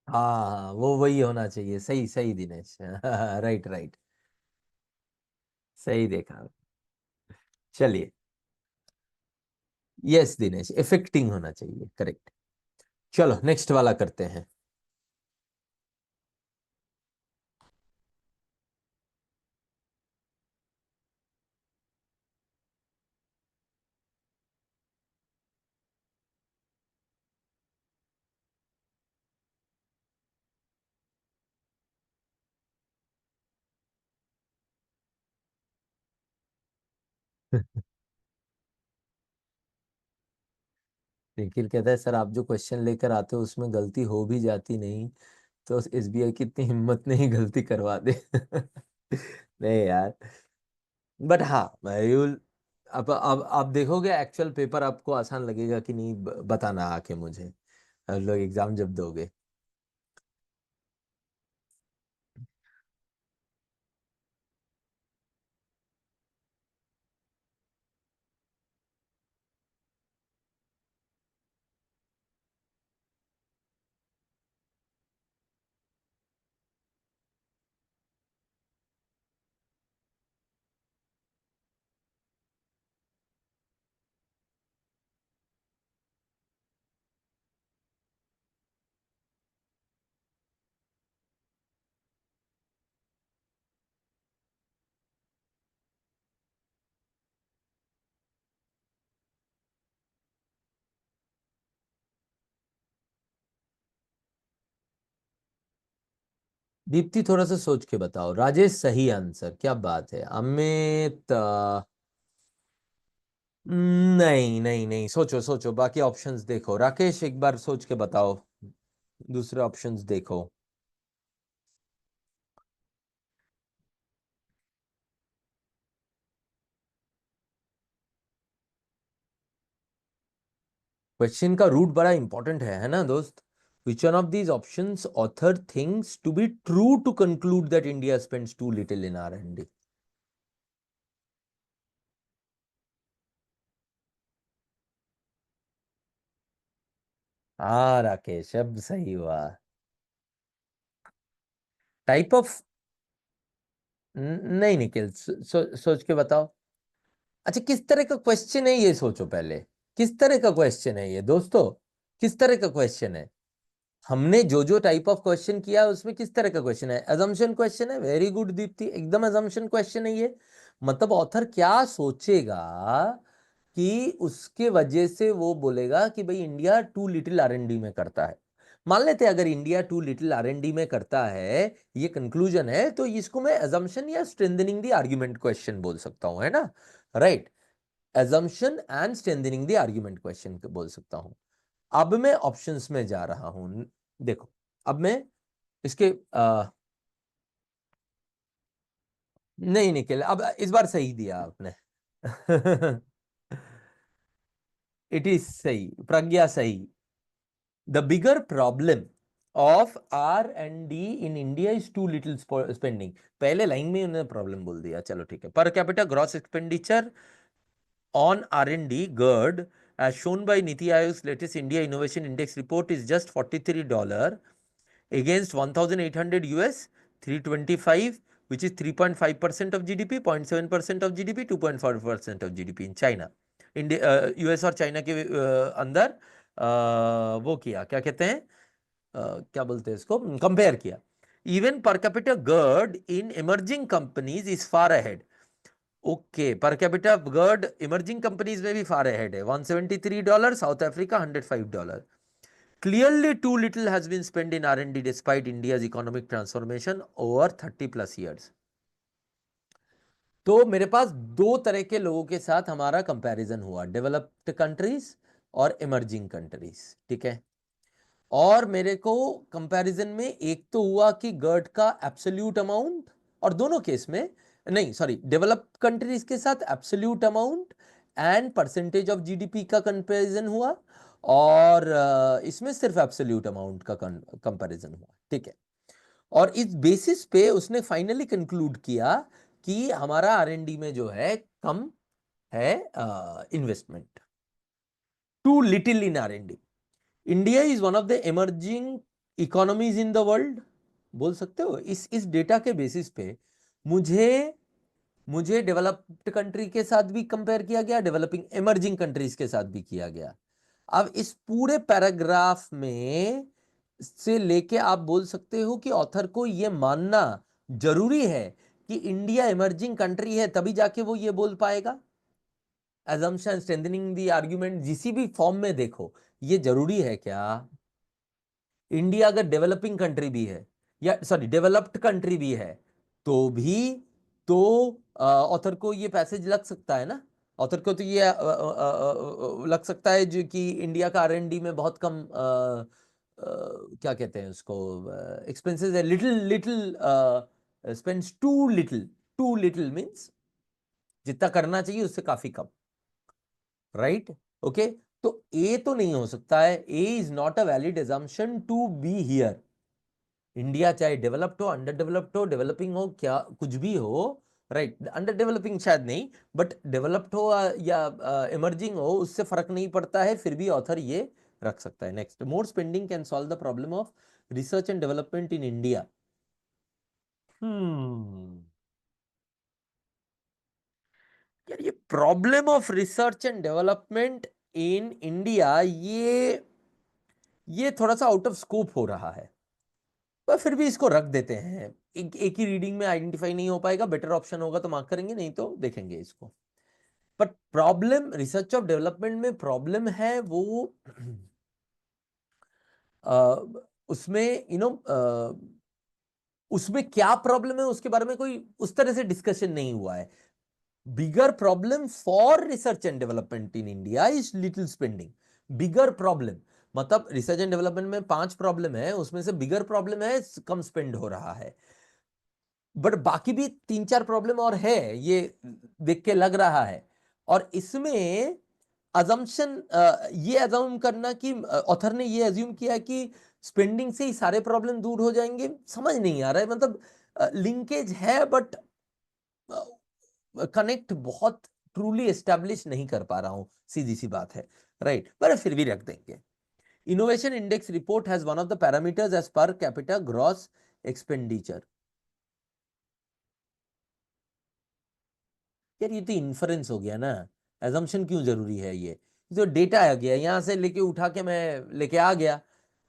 हाँ वो वही होना चाहिए, सही सही दिनेश राइट राइट, सही देखा। चलिए, यस दिनेश, इफेक्टिंग होना चाहिए, करेक्ट। चलो नेक्स्ट वाला करते हैं। निखिल कहता है सर आप जो क्वेश्चन लेकर आते हो उसमें गलती हो भी जाती नहीं तो एसबीआई की इतनी हिम्मत नहीं गलती करवा दे नहीं यार, बट हाँ मयूल, अब आप देखोगे एक्चुअल पेपर, आपको आसान लगेगा कि नहीं, बताना आके मुझे, हम लोग एग्जाम जब दोगे। दीप्ति थोड़ा सा सोच के बताओ। राजेश सही आंसर, क्या बात है। अमित नहीं नहीं नहीं, सोचो सोचो, बाकी ऑप्शंस देखो। राकेश एक बार सोच के बताओ, दूसरे ऑप्शंस देखो। क्वेश्चन का रूट बड़ा इंपॉर्टेंट है ना दोस्त। Which one of these options author things to be true to conclude that India spends too little in R&D। हाँ राकेश, अब सही हुआ। टाइप ऑफ, नहीं निखिल, सोच के बताओ। अच्छा, किस तरह का क्वेश्चन है ये सोचो पहले। किस तरह का क्वेश्चन है ये दोस्तों, किस तरह का क्वेश्चन है। हमने जो जो टाइप ऑफ क्वेश्चन किया उसमें किस तरह का क्वेश्चन है। अजम्पशन क्वेश्चन है। वेरी गुड दीप्ति, एकदम अजम्पशन क्वेश्चन है ये। मतलब ऑथर क्या सोचेगा कि उसके वजह से वो बोलेगा कि भाई इंडिया टू लिटिल R&D में करता है। मान लेते हैं अगर इंडिया टू लिटिल R&D में करता है, ये कंक्लूजन है, तो इसको मैं अजम्पशन या स्ट्रेंथनिंग द आर्गुमेंट क्वेश्चन बोल सकता हूं, है ना। Right. assumption and strengthening the argument question बोल सकता हूं। अब मैं ऑप्शंस में जा रहा हूं। देखो, अब मैं इसके नहीं निकले। अब इस बार सही दिया आपने। इट इज सही, प्रज्ञा सही। The bigger problem of R&D in India is too little spending. पहले लाइन में उन्होंने प्रॉब्लम बोल दिया, चलो ठीक है। Per capita gross expenditure on R&D, GERD, as shown by Niti Aayog's latest India Innovation Index report, is just $43 against 1,800 US, 325, which is 3.5% of GDP, 0.7% of GDP, 2.4% of GDP in China. India US और China के अंदर वो किया, क्या कहते हैं, क्या बोलते हैं इसको, कंपेयर किया। Even per capita GERD in emerging companies is far ahead. Okay, per capita GERD emerging companies में भी फार अहेड है। $173, South Africa $105। Clearly too little has been spend in R&D despite India's economic transformation over 30+ years. तो मेरे पास दो तरह के लोगों के साथ हमारा कंपैरिजन हुआ, डेवलप्ड कंट्रीज और इमर्जिंग कंट्रीज, ठीक है। और मेरे को कंपैरिजन में एक तो हुआ कि गर्ड का एब्सोल्यूट अमाउंट, और दोनों केस में, नहीं सॉरी, डेवलप्ड कंट्रीज के साथ absolute amount and percentage of GDP का कंपैरिजन हुआ, और इसमें सिर्फ एब्सोल्यूट अमाउंट का कंपैरिजन हुआ, ठीक है। और इस बेसिस पे उसने फाइनली कंक्लूड किया कि हमारा R&D में जो है कम है investment, too little in R&D। India is one of the emerging economies in the world, बोल सकते हो। इस डेटा के बेसिस पे मुझे मुझे डेवलप्ड कंट्री के साथ भी कंपेयर किया गया, डेवलपिंग इमर्जिंग कंट्रीज के साथ भी किया गया। अब इस पूरे पैराग्राफ में से लेके आप बोल सकते हो कि ऑथर को यह मानना जरूरी है कि इंडिया इमर्जिंग कंट्री है, तभी जाके वो ये बोल पाएगा। assumption strengthening the argument जिसी भी फॉर्म में देखो, ये जरूरी है क्या। इंडिया अगर डेवलपिंग कंट्री भी है, या सॉरी डेवलप्ड कंट्री भी है, तो भी तो ऑथर को ये पैसेज लग सकता है ना। ऑथर को तो ये लग सकता है जो कि इंडिया का R&D में बहुत कम क्या कहते हैं उसको, एक्सपेंसेस है, little little spends too little. Too little means जितना करना चाहिए उससे काफी कम, राइट। ओके, तो ए तो नहीं हो सकता है। A is not a valid assumption to be here. India चाहे डेवलप्ड हो, अंडर डेवलप्ड हो, डेवलपिंग हो, क्या कुछ भी हो, राइट। अंडर डेवलपिंग शायद नहीं, बट डेवलप्ड हो या इमर्जिंग हो, उससे फर्क नहीं पड़ता है, फिर भी ऑथर ये रख सकता है। Next, more spending can solve the problem of research and development in India. Hmm यार, ये problem of research and development in India, ये थोड़ा सा आउट ऑफ स्कोप हो रहा है, पर फिर भी इसको रख देते हैं। एक ही रीडिंग में आइडेंटिफाई नहीं हो पाएगा, बेटर ऑप्शन होगा तो मार्क करेंगे, नहीं तो देखेंगे इसको। पर प्रॉब्लम रिसर्च ऑफ डेवलपमेंट में प्रॉब्लम है वो उसमें उसमें क्या प्रॉब्लम है उसके बारे में कोई उस तरह से डिस्कशन नहीं हुआ है। Bigger problem for research and development in India is little spending. Bigger problem मतलब रिसर्च एंड डेवलपमेंट में 5 प्रॉब्लम है, उसमें से बिगर प्रॉब्लम है कम स्पेंड हो रहा है, बट बाकी भी 3-4 प्रॉब्लम और है, ये देख के लग रहा है। और इसमें अजम्पशन, ये अज्यूम करना कि ऑथर ने ये अज्यूम किया कि स्पेंडिंग से ही सारे प्रॉब्लम दूर हो जाएंगे, समझ नहीं आ रहा है। मतलब लिंकेज है बट कनेक्ट बहुत ट्रूली एस्टेब्लिश नहीं कर पा रहा हूं, सीधी सी बात है, राइट। पर फिर भी रख देंगे। Innovation index report has one of the parameters as per capita gross expenditure. यार ये तो इन्फरेंस हो गया ना, एजम्पशन क्यों जरूरी है? ये जो डेटा आ गया यहां से लेके उठा के मैं लेके आ गया,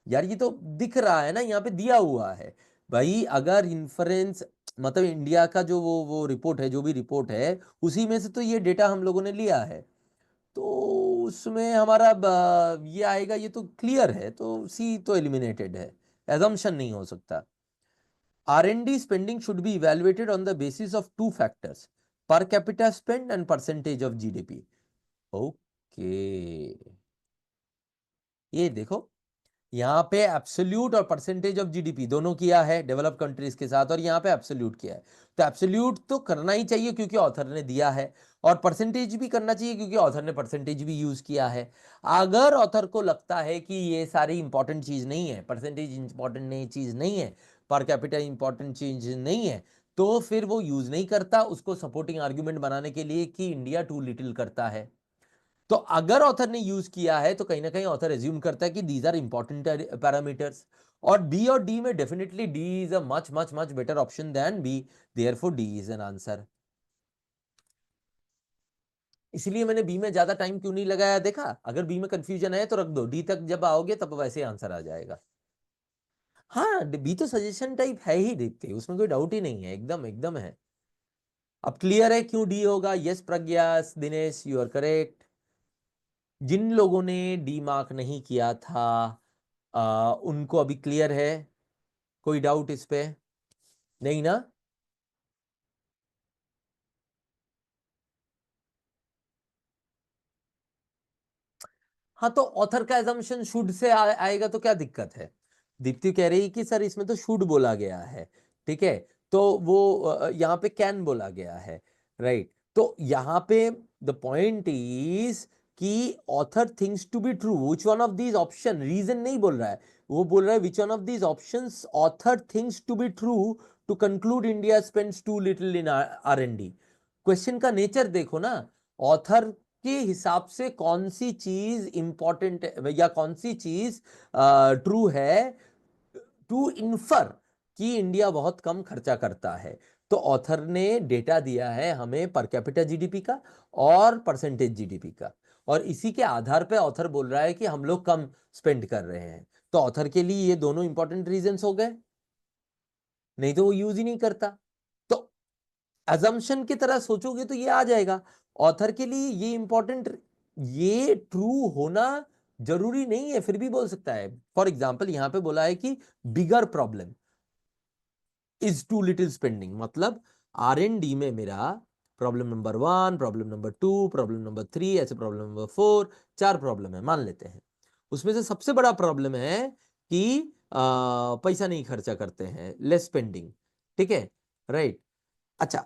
यार ये तो दिख रहा है ना, यहाँ पे दिया हुआ है भाई। अगर इन्फरेंस मतलब इंडिया का जो वो रिपोर्ट है, जो भी रिपोर्ट है, उसी में से तो ये डेटा हम लोगों ने लिया है, तो उसमें हमारा ये आएगा, ये तो क्लियर है, तो सी तो एलिमिनेटेड है, एजम्पशन नहीं हो सकता। R&D spending should be evaluated on the basis of 2 factors, per capita spend and percentage of GDP. Okay. ये देखो, यहाँ पे एब्सोल्यूट और परसेंटेज ऑफ जीडीपी दोनों किया है डेवलप कंट्रीज के साथ, और यहाँ पे एब्सोल्यूट किया है। तो एब्सोल्यूट तो करना ही चाहिए क्योंकि ऑथर ने दिया है, और परसेंटेज भी करना चाहिए क्योंकि ऑथर ने परसेंटेज भी यूज किया है। अगर ऑथर को लगता है कि ये सारी इंपॉर्टेंट चीज नहीं है, परसेंटेज इंपॉर्टेंट नहीं चीज नहीं है, पर कैपिटा इंपॉर्टेंट चीज नहीं है, तो फिर वो यूज नहीं करता उसको सपोर्टिंग आर्ग्यूमेंट बनाने के लिए कि इंडिया टू लिटिल करता है। तो अगर ऑथर ने यूज किया है तो कहीं ना कहीं ऑथर एज्यूम करता है कि दीज आर इंपॉर्टेंट पैरामीटर्स, और बी और डी में definitely D is a much much much better option than B, therefore D is an answer. इसलिए मैंने बी में ज्यादा टाइम क्यों नहीं लगाया, देखा? अगर बी में कंफ्यूजन है तो रख दो, डी तक जब आओगे तब वैसे आंसर आ जाएगा। हाँ, बी तो सजेशन टाइप है ही, देखते उसमें कोई डाउट ही नहीं है, एकदम एकदम है। अब क्लियर है क्यों डी होगा? Yes Pragya, Dinesh, you are correct. जिन लोगों ने डी मार्क नहीं किया था उनको अभी क्लियर है? कोई डाउट इस पे? नहीं ना? हाँ, तो ऑथर का एजम्पशन शुड से आएगा तो क्या दिक्कत है? दीप्ति कह रही कि सर इसमें तो शुड बोला गया है, ठीक है, तो वो यहाँ पे कैन बोला गया है, राइट। तो यहाँ पे द पॉइंट इज कि author thinks to be true which one of these option, reason नहीं बोल रहा है, वो बोल रहा है which one of these options author thinks to be true to conclude India spends too little in R&D। Question का नेचर देखो ना, ऑथर के हिसाब से कौन सी चीज इंपॉर्टेंट है या कौन सी चीज ट्रू है टू इन्फर कि इंडिया बहुत कम खर्चा करता है। तो ऑथर ने डेटा दिया है हमें पर कैपिटा जीडीपी का और परसेंटेज जीडीपी का, और इसी के आधार पे ऑथर बोल रहा है कि हम लोग कम स्पेंड कर रहे हैं। तो ऑथर के लिए ये दोनों इंपॉर्टेंट रीजंस हो गए, नहीं तो वो यूज ही नहीं करता। तो अजम्पशन की तरह सोचोगे तो ये आ जाएगा। ऑथर के लिए ये इंपॉर्टेंट, ये ट्रू होना जरूरी नहीं है, फिर भी बोल सकता है। फॉर एग्जाम्पल यहां पे बोला है कि bigger problem is too little spending, मतलब R&D में मेरा problem number 1, problem number 2, problem number 3, ऐसे प्रॉब्लम नंबर 4, 4 प्रॉब्लम है मान लेते हैं। उसमें से सबसे बड़ा प्रॉब्लम है कि पैसा नहीं खर्चा करते हैं, लेस स्पेंडिंग, ठीक है, राइट। अच्छा,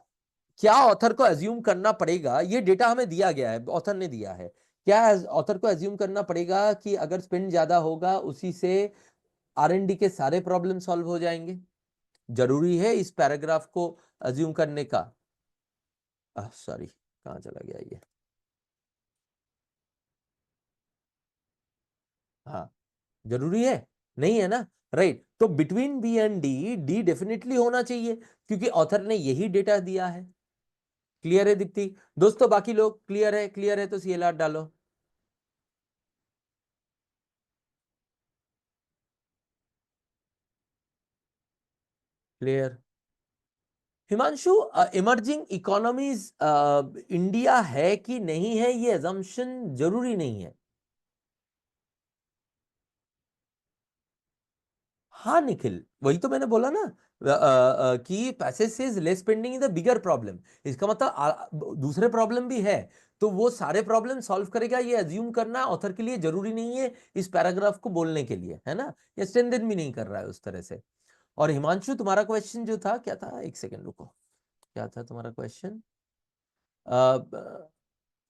क्या ऑथर को एज्यूम करना पड़ेगा, ये डेटा हमें दिया गया है, ऑथर ने दिया है, क्या ऑथर को एज्यूम करना पड़ेगा कि अगर स्पेंड ज्यादा होगा उसी से R&D के सारे प्रॉब्लम सॉल्व हो जाएंगे? जरूरी है इस पैराग्राफ को एज्यूम करने का? सॉरी, कहाँ चला गया ये? हाँ, जरूरी है, नहीं है ना, राइट। तो between B and D, D definitely होना चाहिए क्योंकि ऑथर ने यही डेटा दिया है। क्लियर है दीप्ति? दोस्तों बाकी लोग क्लियर है? क्लियर है तो CLR डालो। Clear? Himanshu, emerging economies India है कि नहीं है ये अजम्पशन जरूरी नहीं है। हाँ निखिल, वही तो मैंने बोला ना, कि passage says less spending is the bigger problem, इसका मतलब दूसरे प्रॉब्लम भी है, तो वो सारे प्रॉब्लम सॉल्व करेगा, ये अज्यूम करना ऑथर के लिए जरूरी नहीं है इस पैराग्राफ को बोलने के लिए, है ना, ये स्ट्रेंथन भी नहीं कर रहा है उस तरह से। और हिमांशु तुम्हारा क्वेश्चन जो था क्या था, एक सेकंड रुको, क्या था तुम्हारा question?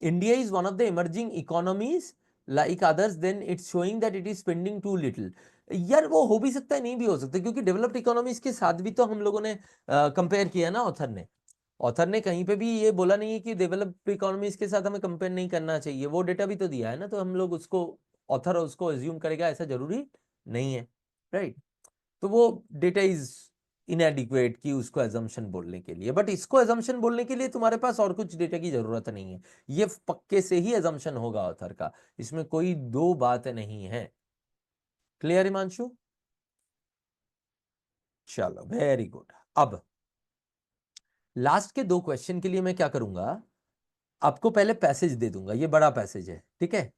India is one of the emerging economies like others, then it's showing that it is spending too little. यार वो हो भी सकता है, नहीं भी हो सकता, क्योंकि डेवलप्ड इकोनॉमीज के साथ भी तो हम लोगों ने कंपेयर किया ना, ऑथर ने कहीं पे भी ये बोला नहीं है कि डेवलप्ड इकोनॉमीज के साथ हमें कंपेयर नहीं करना चाहिए, वो डेटा भी तो दिया है ना, तो हम लोग उसको, ऑथर उसको एज्यूम करेगा ऐसा जरूरी नहीं है, राइट? तो वो डेटा इज इनएडिक्वेट की उसको एजम्पशन बोलने के लिए, बट इसको एजम्पशन बोलने के लिए तुम्हारे पास और कुछ डेटा की जरूरत नहीं है, ये पक्के से ही एजम्पशन होगा ऑथर का, इसमें कोई दो बात नहीं है। क्लियर हिमांशु? चलो वेरी गुड। अब लास्ट के दो क्वेश्चन के लिए मैं क्या करूंगा, आपको पहले पैसेज दे दूंगा, ये बड़ा पैसेज है, ठीक है?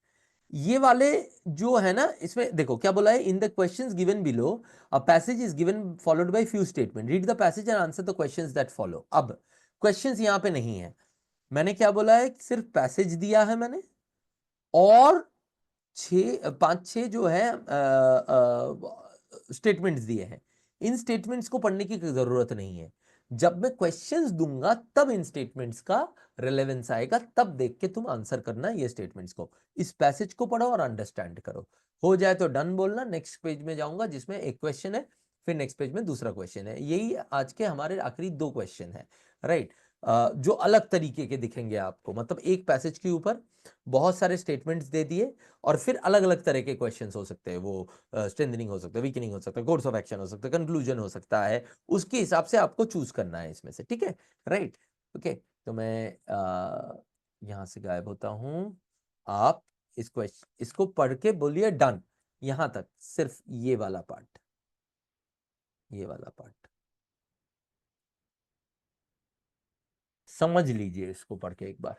ये वाले जो है ना, इसमें देखो क्या बोला है, in the questions given below a passage is given followed by few statement, read the passage and answer the questions that follow. अब क्वेश्चंस यहां पे नहीं है, मैंने क्या बोला है, सिर्फ पैसेज दिया है मैंने, और पांच छह जो है स्टेटमेंट्स दिए हैं, इन स्टेटमेंट्स को पढ़ने की जरूरत नहीं है, जब मैं क्वेश्चंस दूंगा तब इन स्टेटमेंट्स का रिलेवेंस आएगा, तब देख के तुम आंसर करना ये स्टेटमेंट्स को, इस पैसेज को पढ़ो और अंडरस्टैंड करो, हो जाए तो डन बोलना, नेक्स्ट पेज में जाऊंगा जिसमें एक क्वेश्चन है, फिर नेक्स्ट पेज में दूसरा क्वेश्चन है, यही आज के हमारे आखिरी दो क्वेश्चन है, राइट? जो अलग तरीके के दिखेंगे आपको, मतलब एक पैसेज के ऊपर बहुत सारे स्टेटमेंट्स दे दिए, और फिर अलग अलग तरह के क्वेश्चंस हो सकते हैं, वो स्ट्रेंथनिंग हो सकता है, वीकनिंग हो सकता है, कोर्स ऑफ एक्शन हो सकता है, कंक्लूजन हो सकता है, उसके हिसाब से आपको चूज करना है इसमें से, ठीक है, राइट? ओके, तो मैं यहां से गायब होता हूं, आप इस क्वेश्चन इसको पढ़ के बोलिए डन, यहां तक सिर्फ ये वाला पार्ट, ये वाला पार्ट समझ लीजिए, इसको पढ़ के एक बार।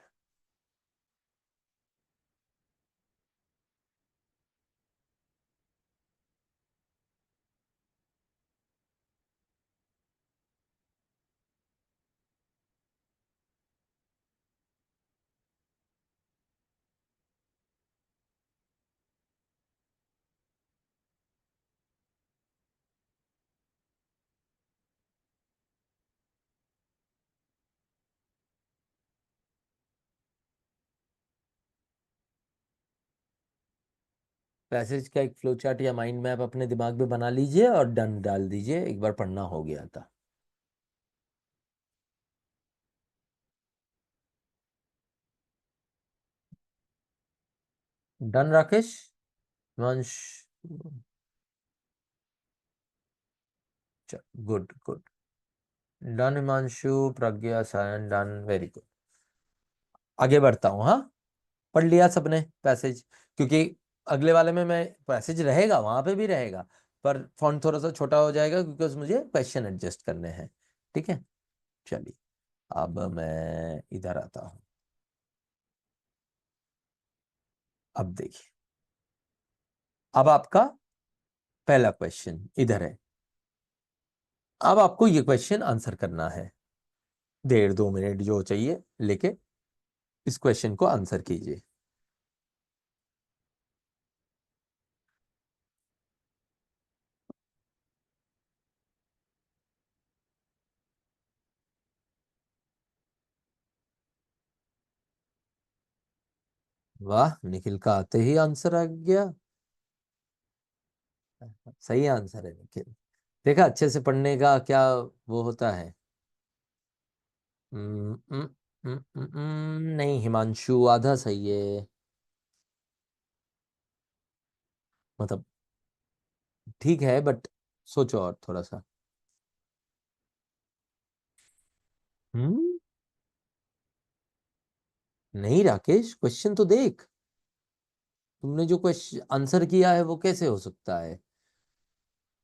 पैसेज का एक फ्लो चार्ट या माइंड मैप अपने दिमाग में बना लीजिए और डन डाल दीजिए, एक बार पढ़ना हो गया था। डन राकेश, वंश, गुड गुड, डन हिमांशु, प्रज्ञा, सायन, डन, वेरी गुड। आगे बढ़ता हूँ, हाँ, पढ़ लिया सबने पैसेज? क्योंकि अगले वाले में मैं पैसेज रहेगा, वहां पे भी रहेगा, पर फॉन्ट थोड़ा सा छोटा हो जाएगा क्योंकि मुझे क्वेश्चन एडजस्ट करने हैं, ठीक है? चलिए, अब मैं इधर आता हूँ, अब देखिए, अब आपका पहला क्वेश्चन इधर है, अब आपको ये क्वेश्चन आंसर करना है, 1.5-2 मिनट जो चाहिए लेके इस क्वेश्चन को आंसर कीजिए। वाह, निखिल का आते ही आंसर आ गया, सही आंसर है निखिल। देखा अच्छे से पढ़ने का क्या वो होता है। हम्म, हम्म, नहीं हिमांशु, आधा सही है, मतलब ठीक है, बट सोचो और थोड़ा सा। हम्म, नहीं राकेश, क्वेश्चन तो देख, तुमने जो क्वेश्चन आंसर किया है वो कैसे हो सकता है?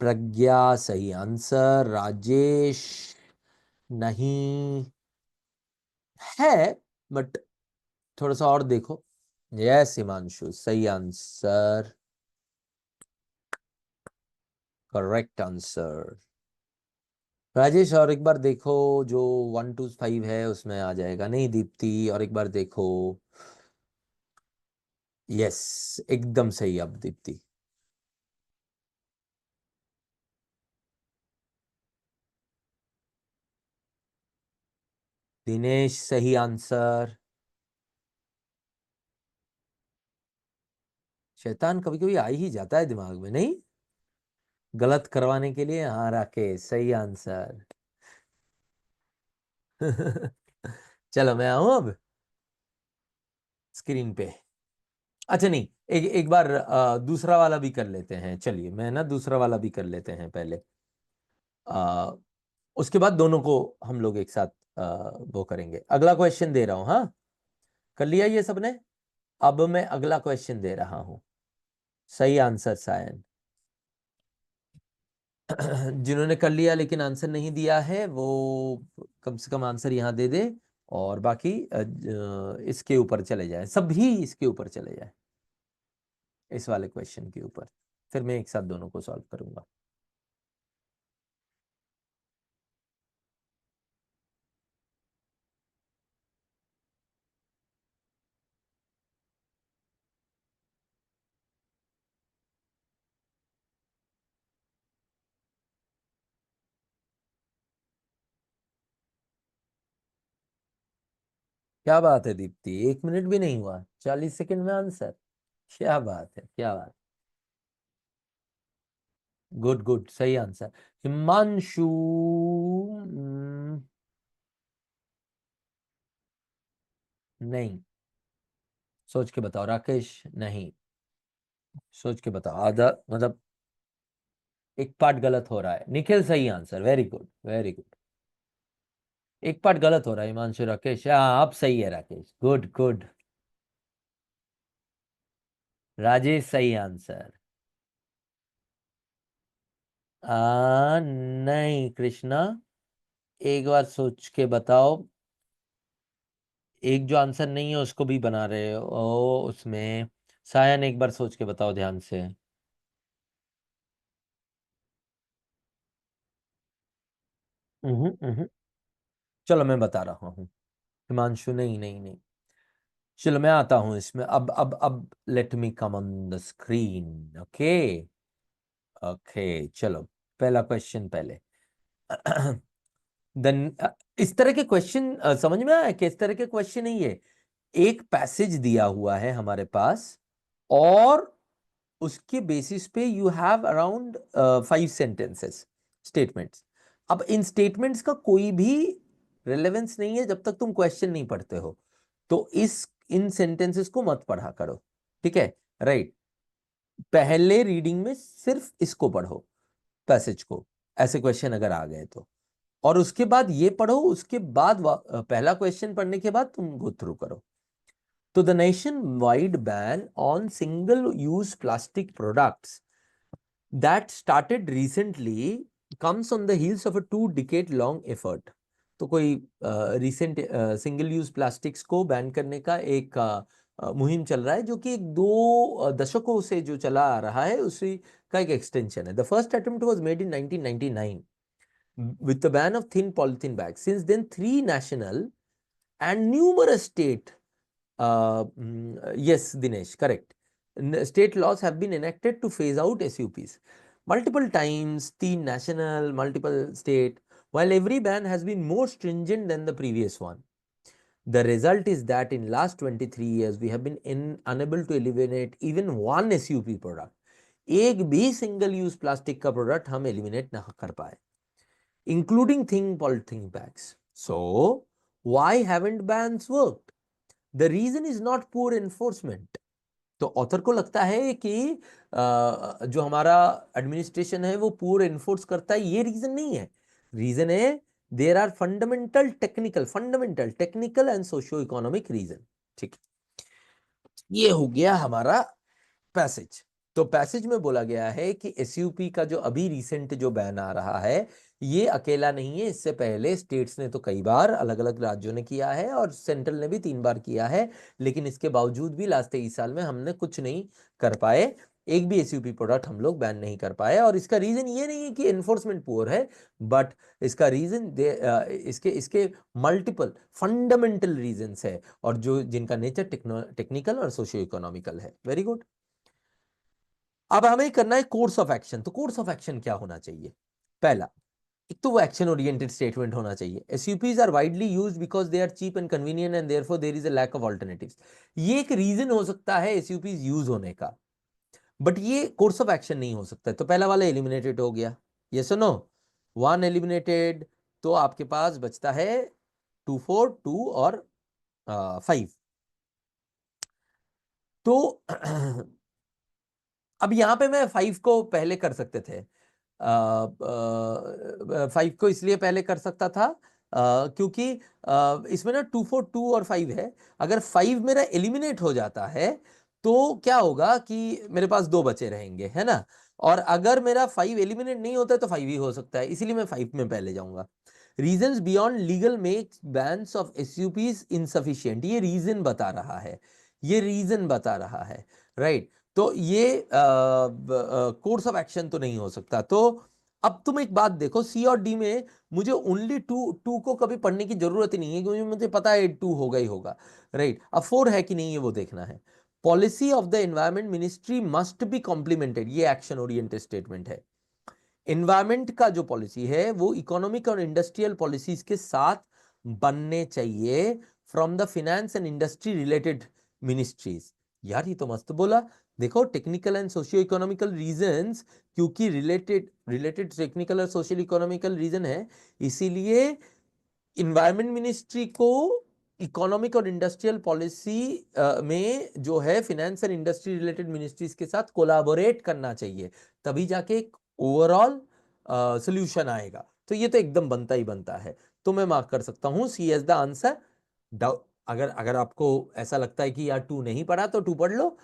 प्रज्ञा सही आंसर, राजेश नहीं है, बट थोड़ा सा और देखो। यस हिमांशु, सही आंसर, करेक्ट आंसर। राजेश, और एक बार देखो, जो 1 to 5 है उसमें आ जाएगा नहीं दीप्ति, और एक बार देखो। यस, एकदम सही अब दीप्ति। दिनेश सही आंसर। शैतान कभी कभी आ ही जाता है दिमाग में, नहीं? गलत करवाने के लिए। हाँ राकेश सही आंसर। चलो मैं आऊं अब स्क्रीन पे। अच्छा नहीं, एक बार दूसरा वाला भी कर लेते हैं। चलिए मैं ना दूसरा वाला भी कर लेते हैं पहले। आ, उसके बाद दोनों को हम लोग एक साथ वो करेंगे। अगला क्वेश्चन दे रहा हूं, हाँ? कर लिया ये सबने? अब मैं अगला क्वेश्चन दे रहा हूं। सही आंसर सायन। जिन्होंने कर लिया लेकिन आंसर नहीं दिया है वो कम से कम आंसर यहाँ दे दे। और बाकी इसके ऊपर चले जाए, सभी इसके ऊपर चले जाए, इस वाले क्वेश्चन के ऊपर। फिर मैं एक साथ दोनों को सॉल्व करूंगा। क्या बात है दीप्ति, 1 मिनट भी नहीं हुआ, 40 सेकंड में आंसर। क्या बात है, क्या बात। गुड गुड, सही आंसर। हिमांशु। नहीं। सोच के बताओ राकेश। नहीं। सोच के बताओ, आधा मतलब एक पार्ट गलत हो रहा है। निखिल सही answer, very good very good. एक पार्ट गलत हो रहा है हिमांशु। राकेश, हाँ अब सही है राकेश, गुड गुड। राजेश सही आंसर। नहीं कृष्णा, एक बार सोच के बताओ। एक जो आंसर नहीं है उसको भी बना रहे हो उसमें। सायन एक बार सोच के बताओ ध्यान से। हम्म। चलो मैं बता रहा हूँ। हिमांशु नहीं नहीं नहीं। चलो मैं आता हूँ इसमें। अब let me come on the screen. Okay. Okay चलो। पहला क्वेश्चन पहले। देन इस तरह के क्वेश्चन समझ में आया कि इस तरह के क्वेश्चन ही है। एक पैसेज दिया हुआ है हमारे पास, और उसके बेसिस पे you have around 5 sentences, statements. अब इन स्टेटमेंट्स का कोई भी रिलेवेंस नहीं है जब तक तुम क्वेश्चन नहीं पढ़ते हो। तो इस इन सेंटेंसेस को मत पढ़ा करो, ठीक है? राइट। पहले रीडिंग में सिर्फ इसको पढ़ो, पैसेज को, ऐसे क्वेश्चन अगर आ गए तो। और उसके बाद ये पढ़ो, उसके बाद पहला क्वेश्चन पढ़ने के बाद तुम गो थ्रू करो। तो the nation wide ban on single use plastic products that started recently comes on the heels of a 2 decade long effort। तो कोई रिसेंट सिंगल यूज प्लास्टिक्स को बैन करने का एक मुहिम चल रहा है, जो कि एक दो दशकों से जो चला आ रहा है उसी का एक एक्सटेंशन है। The first attempt was made in 1999 with the ban of thin polythene bags. Since then, 3 national and numerous state, yes Dinesh, correct, state laws have been enacted to phase out SUPs multiple times, 3 national, multiple state, while every ban has been more stringent than the previous one. The result is that in last 23 years we have been unable to eliminate even one SUP product। एक भी single use plastic का product हम eliminate ना कर पाए, including thin polythene bags। So why haven't bans worked? The reason is not poor enforcement। तो author को लगता है कि जो हमारा एडमिनिस्ट्रेशन है वो पूर एनफोर्स करता है, ये रीजन नहीं है। रीजन है there are fundamental technical and socio economic reason. ठीक, ये हो गया हमारा पैसेज। तो पैसेज में बोला गया है कि एसयूपी का जो अभी रिसेंट जो बैन आ रहा है, ये अकेला नहीं है। इससे पहले स्टेट्स ने तो कई बार, अलग अलग राज्यों ने किया है, और सेंट्रल ने भी 3 बार किया है। लेकिन इसके बावजूद भी लास्ट 23 साल में हमने कुछ नहीं कर पाए। एक भी एसयूपी प्रोडक्ट हम लोग बैन नहीं कर पाए। और इसका रीजन ये नहीं है कि एनफोर्समेंट पुअर है, बट इसका रीजन इसके इसके मल्टीपल फंडामेंटल रीजंस है, और जो जिनका नेचर टेक्निकल और सोशियो इकोनॉमिकल है। Very good. अब हमें करना है कोर्स ऑफ एक्शन। तो कोर्स ऑफ एक्शन क्या होना चाहिए? पहला, एक तो वो एक्शन ओरिएंटेड स्टेटमेंट होना चाहिए। SUPs are widely used because they are cheap and convenient and therefore there is a lack of alternatives. ये एक रीजन हो सकता है एसयूपीज यूज होने का, बट ये कोर्स ऑफ एक्शन नहीं हो सकता है। तो पहला वाला एलिमिनेटेड हो गया, यस और नो? वन एलिमिनेटेड, तो आपके पास बचता है 2 4 2 और 5। तो अब यहां पे मैं 5 को पहले कर सकते थे। 5 को इसलिए पहले कर सकता था क्योंकि इसमें ना 2 4 2 और 5 है। अगर 5 मेरा एलिमिनेट हो जाता है तो क्या होगा कि मेरे पास 2 बचे रहेंगे, है ना? और अगर मेरा 5 एलिमिनेट नहीं होता है तो 5 ही हो सकता है, इसीलिए मैं 5 में पहले जाऊंगा। Reasons beyond legal makes bans of SUPs insufficient, ये रीजन बता रहा है, ये रीजन बता रहा है, राइट? तो ये कोर्स ऑफ एक्शन तो नहीं हो सकता। तो अब तुम एक बात देखो, सी और डी में मुझे ओनली टू को कभी पढ़ने की जरूरत ही नहीं है, क्योंकि मुझे पता है 2 होगा ही होगा, राइट? अब 4 है कि नहीं है वो देखना है। Policy of the environment ministry must be complimented, ये एक्शन ओरिएंटेड स्टेटमेंट है। एनवायरमेंट का जो पॉलिसी है वो इकोनॉमिक और इंडस्ट्रियल पॉलिसीज के साथ बनने चाहिए from the finance and industry related ministries. यार ये तो मस्त बोला। देखो, technical and socio economical reasons, क्योंकि रिलेटेड रिलेटेड टेक्निकल और सोशल इकोनॉमिकल रीजन है, इसीलिए इन्वायरमेंट मिनिस्ट्री को इकोनॉमिक और इंडस्ट्रियल पॉलिसी में जो है finance and industry related ministries के साथ कोलैबोरेट करना चाहिए, तभी जाके एक ओवरऑल सोल्यूशन आएगा। तो ये तो एकदम बनता ही बनता है। तो मैं मार्क कर सकता हूं सी एज द आंसर। अगर अगर आपको ऐसा लगता है कि यार 2 नहीं पढ़ा तो 2 पढ़ लो।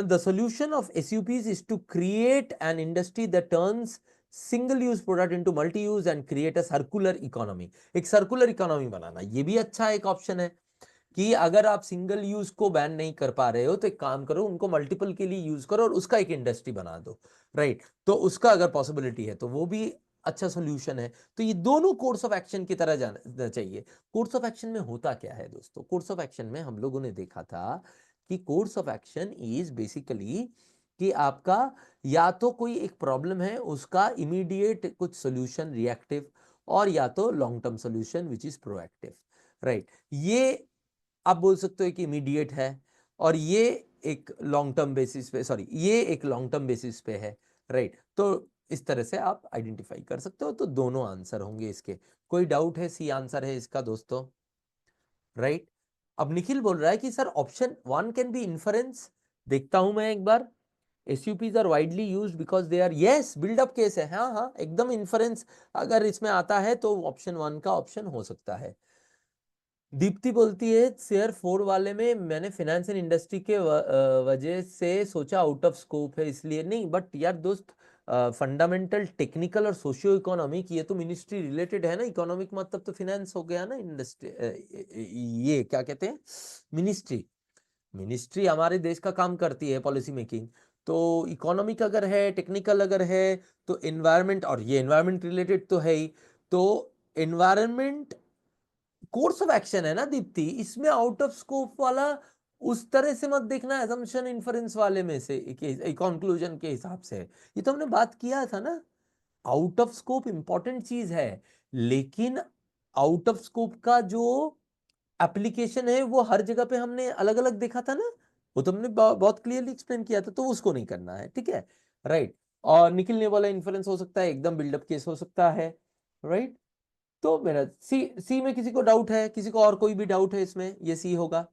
The solution of SUPs is to create an industry that turns single use product into multi use and create a circular economy। एक सर्कुलर इकोनॉमी बनाना, ये भी अच्छा एक ऑप्शन है कि अगर आप सिंगल यूज को बैन नहीं कर पा रहे हो तो एक काम करो, उनको मल्टीपल के लिए यूज करो और उसका एक इंडस्ट्री बना दो, राइट? तो उसका अगर पॉसिबिलिटी है तो वो भी अच्छा सोल्यूशन है। तो ये दोनों कोर्स ऑफ एक्शन की तरह जाना चाहिए। कोर्स ऑफ एक्शन में होता क्या है दोस्तों? कोर्स ऑफ एक्शन में हम लोगों ने देखा था कि course of action is basically कि आपका या तो कोई एक प्रॉब्लम है उसका इमीडिएट कुछ सोल्यूशन रिएक्टिव, और या तो long term solution which is proactive, right? ये आप बोल सकते हो कि इमीडिएट है, और ये एक लॉन्ग टर्म बेसिस पे, सॉरी, ये एक लॉन्ग टर्म बेसिस पे है, राइट? तो इस तरह से आप आइडेंटिफाई कर सकते हो। तो दोनों आंसर होंगे इसके। कोई डाउट है? सी आंसर है इसका दोस्तों, राइट? अब निखिल बोल रहा है कि sir option 1 can be inference. देखता हूं मैं एक बार। SUPs are widely used because they are, yes, buildup case है, हाँ हाँ एकदम इन्फरेंस अगर इसमें आता है तो ऑप्शन 1 का ऑप्शन हो सकता है। दीप्ति बोलती है शेयर 4 वाले में मैंने फाइनेंस एंड इंडस्ट्री के वजह से सोचा आउट ऑफ स्कोप है इसलिए नहीं, बट यार दोस्त, फंडामेंटल टेक्निकल और सोशियो इकोनॉमिक ये तो मिनिस्ट्री रिलेटेड है ना। इकोनॉमिक मतलब तो फिनेंस हो गया ना, इंडस्ट्री ये क्या कहते हैं, मिनिस्ट्री। मिनिस्ट्री हमारे देश का काम करती है पॉलिसी मेकिंग। तो इकोनॉमिक अगर है, टेक्निकल अगर है, तो एनवायरमेंट, और ये एनवायरमेंट रिलेटेड तो है ही। तो एनवायरमेंट कोर्स ऑफ एक्शन है ना दीप्ति, इसमें आउट ऑफ स्कोप वाला उस तरह से मत देखना, असम्पशन इन्फरेंस वाले में से कंक्लूजन के हिसाब से। ये तो हमने बात किया था ना, आउट ऑफ स्कोप इंपॉर्टेंट चीज है, लेकिन आउट ऑफ स्कोप का जो एप्लीकेशन है वो हर जगह पे हमने अलग अलग देखा था ना, वो तो हमने बहुत क्लियरली एक्सप्लेन किया था। तो उसको नहीं करना है, ठीक है, राइट? और निकलने वाला इन्फ्लुएंस हो सकता है, एकदम बिल्डअप केस हो सकता है, राइट? तो मेरा सी, सी में किसी को डाउट है? किसी को और कोई भी डाउट है इसमें? ये सी होगा।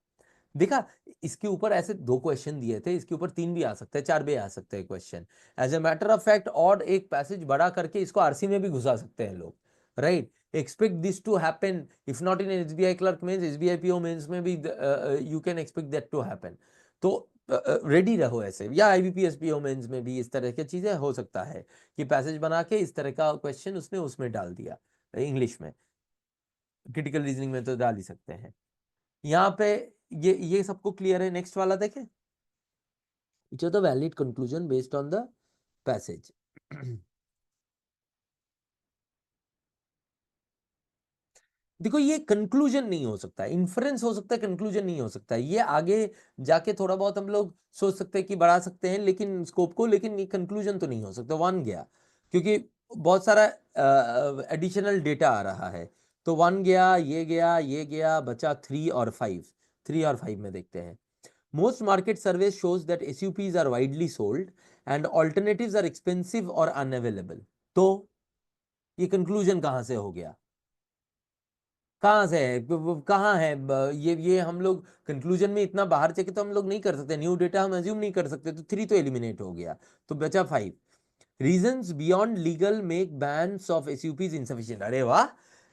देखा, इसके ऊपर ऐसे 2 क्वेश्चन दिए थे, इसके ऊपर 3 भी आ सकते हैं, 4 भी आ सकते हैं question. As a matter of fact, और एक पैसेज बड़ा करके इसको आरसी में भी घुसा सकते हैं लोग, right? Expect this to happen if not in SBI clerk mains, SBI PO mains में भी you can expect that to happen. तो रेडी रहो ऐसे, या आईबीपीएस पीओ मेंस में भी इस तरह की चीजें हो सकता है कि पैसेज बना के इस तरह का क्वेश्चन उसने उसमें डाल दिया इंग्लिश में। क्रिटिकल रीजनिंग में तो डाल ही सकते हैं। यहाँ पे ये सबको क्लियर है? नेक्स्ट वाला देखें। which are the valid conclusion based on the passage. देखो ये कंक्लूजन नहीं हो सकता, इन्फ्रेंस हो सकता है, कंक्लूजन नहीं हो सकता। ये आगे जाके थोड़ा बहुत हम लोग सोच सकते हैं कि बढ़ा सकते हैं लेकिन स्कोप को, लेकिन ये कंक्लूजन तो नहीं हो सकता। वन गया क्योंकि बहुत सारा एडिशनल डेटा आ रहा है, तो वन गया, ये गया, ये गया, बचा 3 और 5। 3 और 5 में देखते हैं। Most market survey shows that SUPs are widely sold and alternatives are expensive और अनअवेलेबल। तो ये कंक्लूजन कहां से हो गया, कहाँ से है, कहाँ है ये हम लोग कंक्लूजन में इतना बाहर चेक तो हम लोग नहीं कर सकते, न्यू डेटा हम अज्यूम नहीं कर सकते, तो 3 तो एलिमिनेट हो गया, तो बचा 5। Reasons beyond legal make bans of SUPs insufficient. अरे वाह,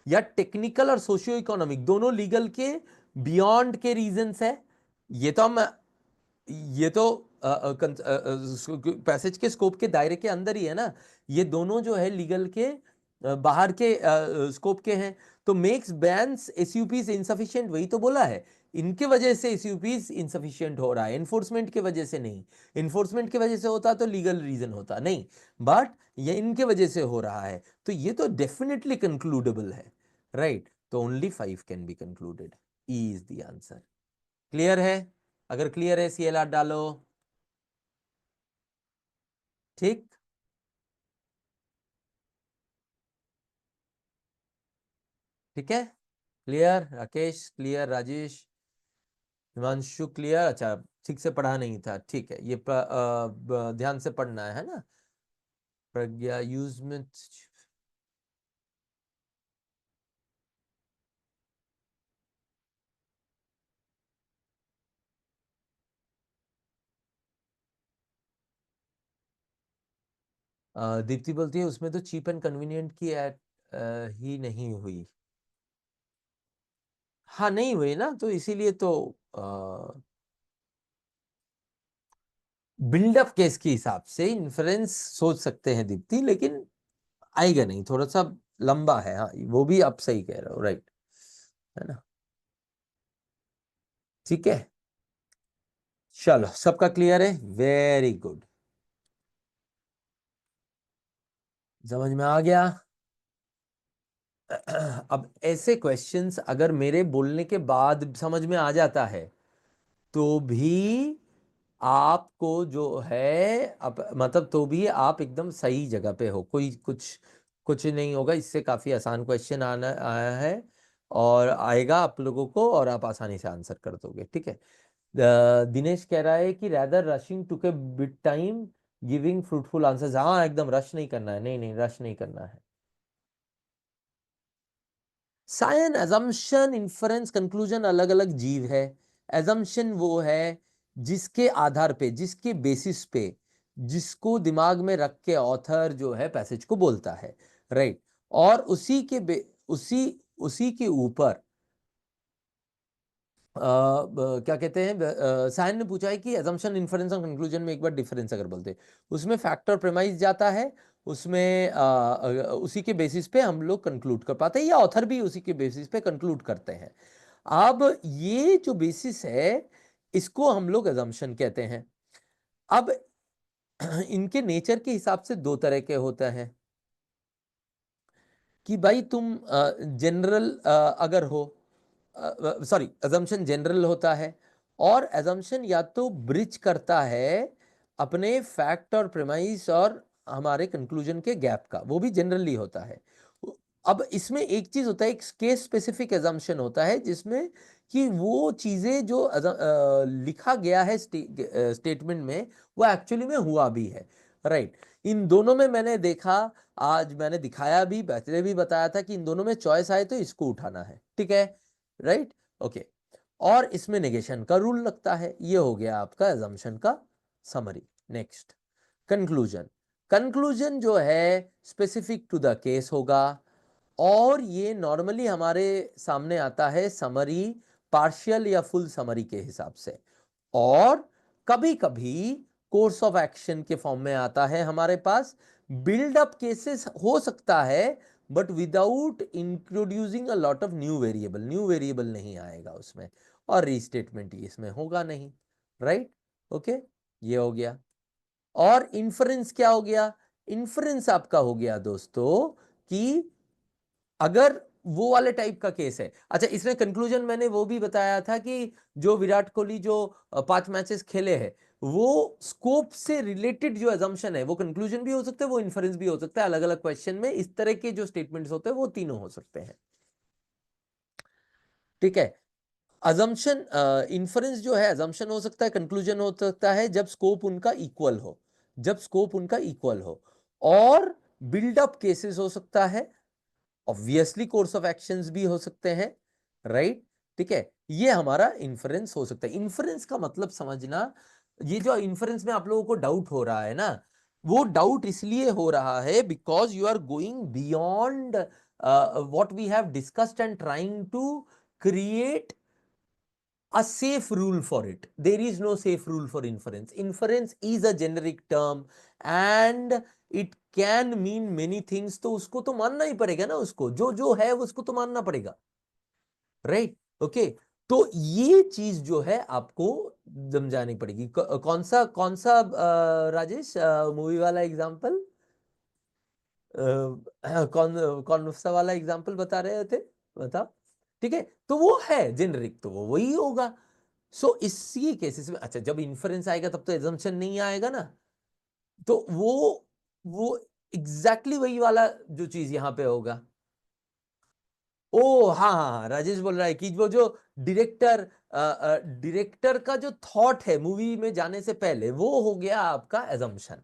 या टेक्निकल और सोशियो इकोनॉमिक दोनों लीगल के बियॉन्ड के रीजंस है। ये तो हम, ये तो पैसेज के स्कोप के दायरे के अंदर ही है ना, ये दोनों जो है लीगल के बाहर के स्कोप के हैं। तो मेक्स बैन्स एसयूपीज इनसफिशिएंट, वही तो बोला है, इनके वजह से एसयूपीज इनसफिशिएंट हो रहा है, एनफोर्समेंट के वजह से नहीं। एनफोर्समेंट के वजह से होता तो लीगल रीजन होता नहीं, बट ये इनके वजह से हो रहा है, तो ये तो डेफिनेटली कंक्लूडेबल है, राइट। तो only 5 can be concluded, E is the answer. Clear है? अगर क्लियर है CLR डालो। ठीक, ठीक है। Clear Rakesh, clear Rajesh, Himanshu clear. अच्छा, ठीक से पढ़ा नहीं था, ठीक है, ये ध्यान से पढ़ना है ना। प्रज्ञा यूज में दीप्ति बोलती है उसमें तो चीप एंड कन्वीनियंट की एड ही नहीं हुई। हाँ नहीं हुई ना, तो इसीलिए तो बिल्डअप केस के हिसाब से इन्फ्रेंस सोच सकते हैं दीप्ति, लेकिन आएगा नहीं, थोड़ा सा लंबा है। हाँ वो भी आप सही कह रहे हो, राइट, है ना। ठीक है, चलो सबका क्लियर है, वेरी गुड, समझ में आ गया। अब ऐसे क्वेश्चंस अगर मेरे बोलने के बाद समझ में आ जाता है तो भी आपको जो है अब मतलब तो भी आप एकदम सही जगह पे हो, कोई कुछ कुछ नहीं होगा। इससे काफी आसान क्वेश्चन आना आया है और आएगा आप लोगों को, और आप आसानी से आंसर कर दोगे। ठीक है, दिनेश कह रहा है कि रैदर रशिंग टू के bit time giving fruitful answers. हाँ एकदम रश नहीं करना है, नहीं नहीं रश नहीं करना है। साइन, अजम्पशन, इन्फरेंस, कंक्लूजन अलग अलग जीव है। एजम्पशन वो है जिसके आधार पे, जिसके बेसिस पे, जिसको दिमाग में रख के ऑथर जो है पैसेज को बोलता है, राइट। और उसी उसी के ऊपर क्या कहते हैं, साइन ने पूछा है कि एजम्पशन, इन्फरेंस और कंक्लूजन में एक बार डिफरेंस अगर बोलते, उसमें फैक्टर प्रेमाइज जाता है, उसमें उसी के बेसिस पे हम लोग कंक्लूड कर पाते हैं, या ऑथर भी उसी के बेसिस पे कंक्लूड करते हैं। अब ये जो बेसिस है इसको हम लोग एजम्पशन कहते हैं। अब इनके नेचर के हिसाब से दो तरह के होते हैं कि भाई तुम जनरल अगर हो, सॉरी अजम्पशन जनरल होता है, और अजम्पशन या तो ब्रिज करता है अपने फैक्ट और प्रेमाइस और हमारे कंक्लूजन के गैप का, वो भी जनरली होता है। अब इसमें एक चीज होता है, एक केस स्पेसिफिक अजम्पशन होता है जिसमें कि वो चीजें जो लिखा गया है स्टेटमेंट में वो एक्चुअली में हुआ भी है, राइट। इन दोनों में मैंने देखा, आज मैंने दिखाया भी, पहले भी बताया था कि इन दोनों में चॉइस आए तो इसको उठाना है, ठीक है, राइट, ओके। और इसमें नेगेशन का रूल लगता है। ये हो गया आपका एजम्पशन का समरी। Next, conclusion. कंक्लूजन जो है स्पेसिफिक टू द केस होगा, और ये नॉर्मली हमारे सामने आता है समरी, पार्शियल या फुल समरी के हिसाब से, और कभी कभी कोर्स ऑफ एक्शन के फॉर्म में आता है हमारे पास। बिल्डअप केसेस हो सकता है but without introducing a lot of new variable, new variable नहीं आएगा उसमें, और रीस्टेटमेंट इसमें होगा नहीं, राइट, ओके। ये हो गया। और इन्फरेंस क्या हो गया? इन्फरेंस आपका हो गया दोस्तों कि अगर वो वाले टाइप का केस है। अच्छा, इसमें कंक्लूजन मैंने वो भी बताया था कि जो विराट कोहली जो 5 मैचेस खेले हैं, वो स्कोप से रिलेटेड जो अजम्पशन है वो कंक्लूजन भी हो सकता है, वो इन्फरेंस भी हो सकता है। अलग अलग क्वेश्चन में इस तरह के जो स्टेटमेंट्स होते हैं वो तीनों हो सकते हैं। ठीक है। अजम्पशन, इन्फरेंस जो है अजम्पशन हो सकता है, कंक्लूजन हो सकता है जब स्कोप उनका इक्वल हो, जब स्कोप उनका इक्वल हो। और बिल्डअप केसेस हो सकता है, ऑब्वियसली कोर्स ऑफ एक्शंस भी हो सकते हैं, राइट। ठीक है, ये हमारा इन्फरेंस हो सकता है। इन्फरेंस का मतलब समझना, ये जो इन्फरेंस में आप लोगों को डाउट हो रहा है ना, वो डाउट इसलिए हो रहा है because you are going beyond what we have discussed and trying to create a safe rule for it. There is no safe rule for inference. Inference is a generic term and it can mean many things. तो उसको तो मानना ही पड़ेगा ना, उसको जो जो है उसको तो मानना पड़ेगा, राइट। ओके, तो ये चीज जो है आपको समझानी पड़ेगी। कौन सा राजेश मूवी वाला एग्जांपल, कौन कौन सा वाला एग्जांपल बता रहे थे, बताओ। ठीक है, तो वो है जेनरिक, तो वो वही होगा। सो इसी केसेस में, अच्छा जब इन्फरेंस आएगा तब तो एजम्पशन नहीं आएगा ना, तो वो एग्जैक्टली वही वाला जो चीज यहां पे होगा। ओ हाँ हाँ हाँ, राजेश बोल रहा है कि वो जो डायरेक्टर डायरेक्टर का जो थॉट है मूवी में जाने से पहले, वो हो गया आपका एजम्पशन,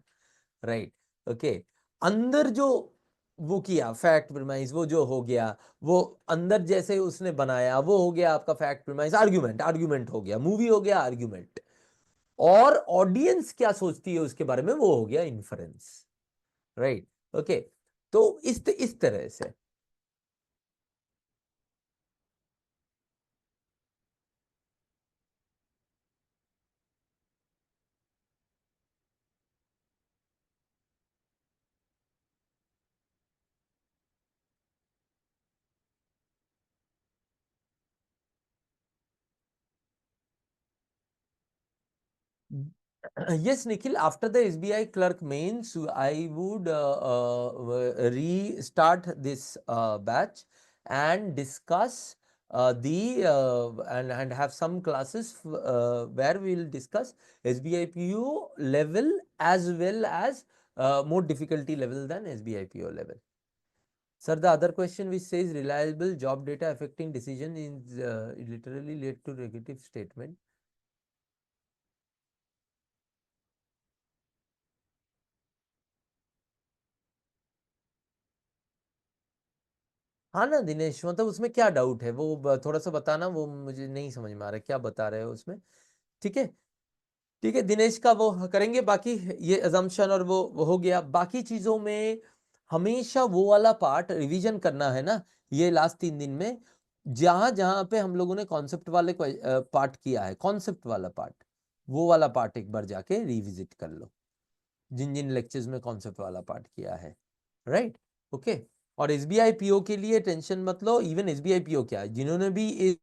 राइट। ओके, अंदर जो वो किया फैक्ट प्रीमाइस, वो जो हो गया, वो अंदर जैसे उसने बनाया वो हो गया आपका फैक्ट प्रीमाइस। आर्ग्यूमेंट, आर्ग्यूमेंट हो गया, मूवी हो गया आर्ग्यूमेंट। और ऑडियंस क्या सोचती है उसके बारे में, वो हो गया इन्फरेंस, राइट। ओके, तो इस तरह से। Yes, Nikhil, after the SBI clerk mains, I would restart this batch and discuss and have some classes where we will discuss SBI PO level as well as more difficulty level than SBI PO level. Sir, the other question which says reliable job data affecting decision is literally led to negative statement. हाँ ना दिनेश, मतलब उसमें क्या doubt है, वो थोड़ा सा बताना, वो मुझे नहीं समझ में आ रहा क्या बता रहे हो उसमें। ठीक है, ठीक है दिनेश का वो करेंगे। बाकी ये अजम्पशन और वो हो गया। बाकी चीजों में हमेशा वो वाला पार्ट रिवीजन करना है ना, ये लास्ट 3 दिन में जहां जहां पे हम लोगों ने कॉन्सेप्ट वाले पार्ट किया है, कॉन्सेप्ट वाला पार्ट, वो वाला पार्ट एक बार जाके रिविजिट कर लो, जिन जिन लेक्चर्स में कॉन्सेप्ट वाला पार्ट किया है, राइट। ओके, और एसबीआई पीओ के लिए टेंशन मत लो। इवन एसबीआई पीओ क्या है, जिन्होंने भी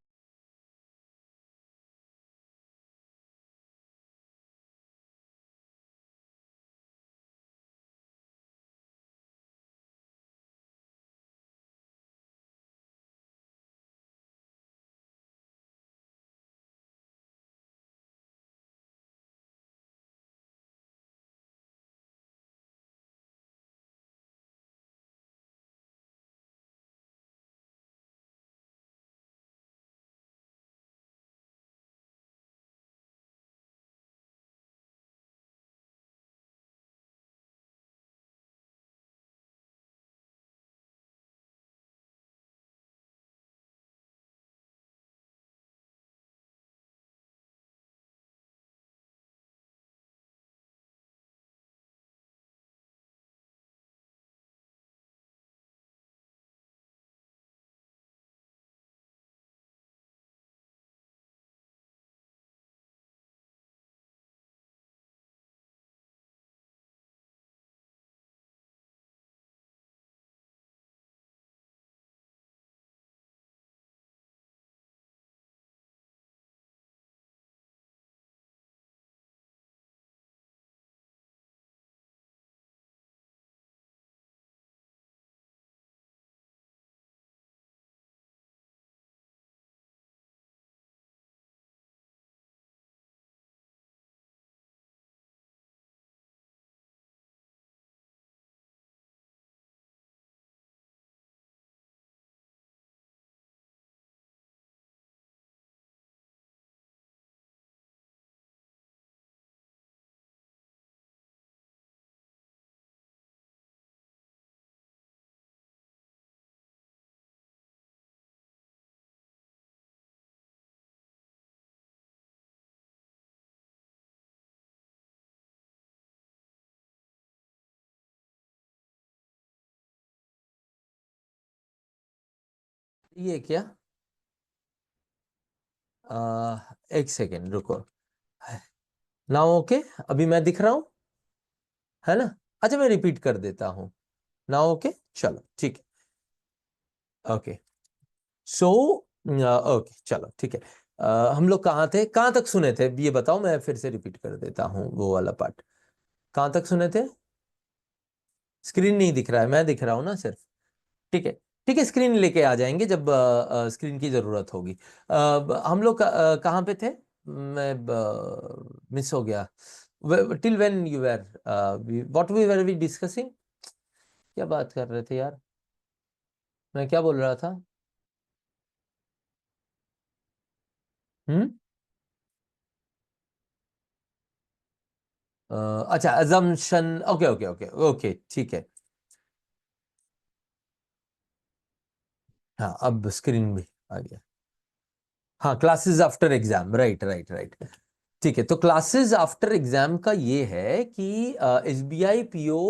ये क्या, एक सेकेंड रुको। नाउ ओके, अभी मैं दिख रहा हूं, है ना? अच्छा मैं रिपीट कर देता हूं। नाउ ओके, चलो ठीक है, ओके। सो ओके चलो ठीक है। हम लोग कहाँ थे, कहाँ तक सुने थे ये बताओ, मैं फिर से रिपीट कर देता हूँ वो वाला पार्ट। कहाँ तक सुने थे? स्क्रीन नहीं दिख रहा है, मैं दिख रहा हूँ ना सिर्फ। ठीक है, ठीक है, स्क्रीन लेके आ जाएंगे जब स्क्रीन की जरूरत होगी। हम लोग कहाँ पे थे? मैं मिस हो गया। Till when you were, what we were we discussing? क्या बात कर रहे थे यार, मैं क्या बोल रहा था? हम्म। अच्छा, assumption, okay okay okay okay ठीक है। हाँ अब स्क्रीन भी आ गया। हाँ, classes after exam, right right right. ठीक है, तो क्लासेस आफ्टर एग्जाम का ये है कि एसबीआई पीओ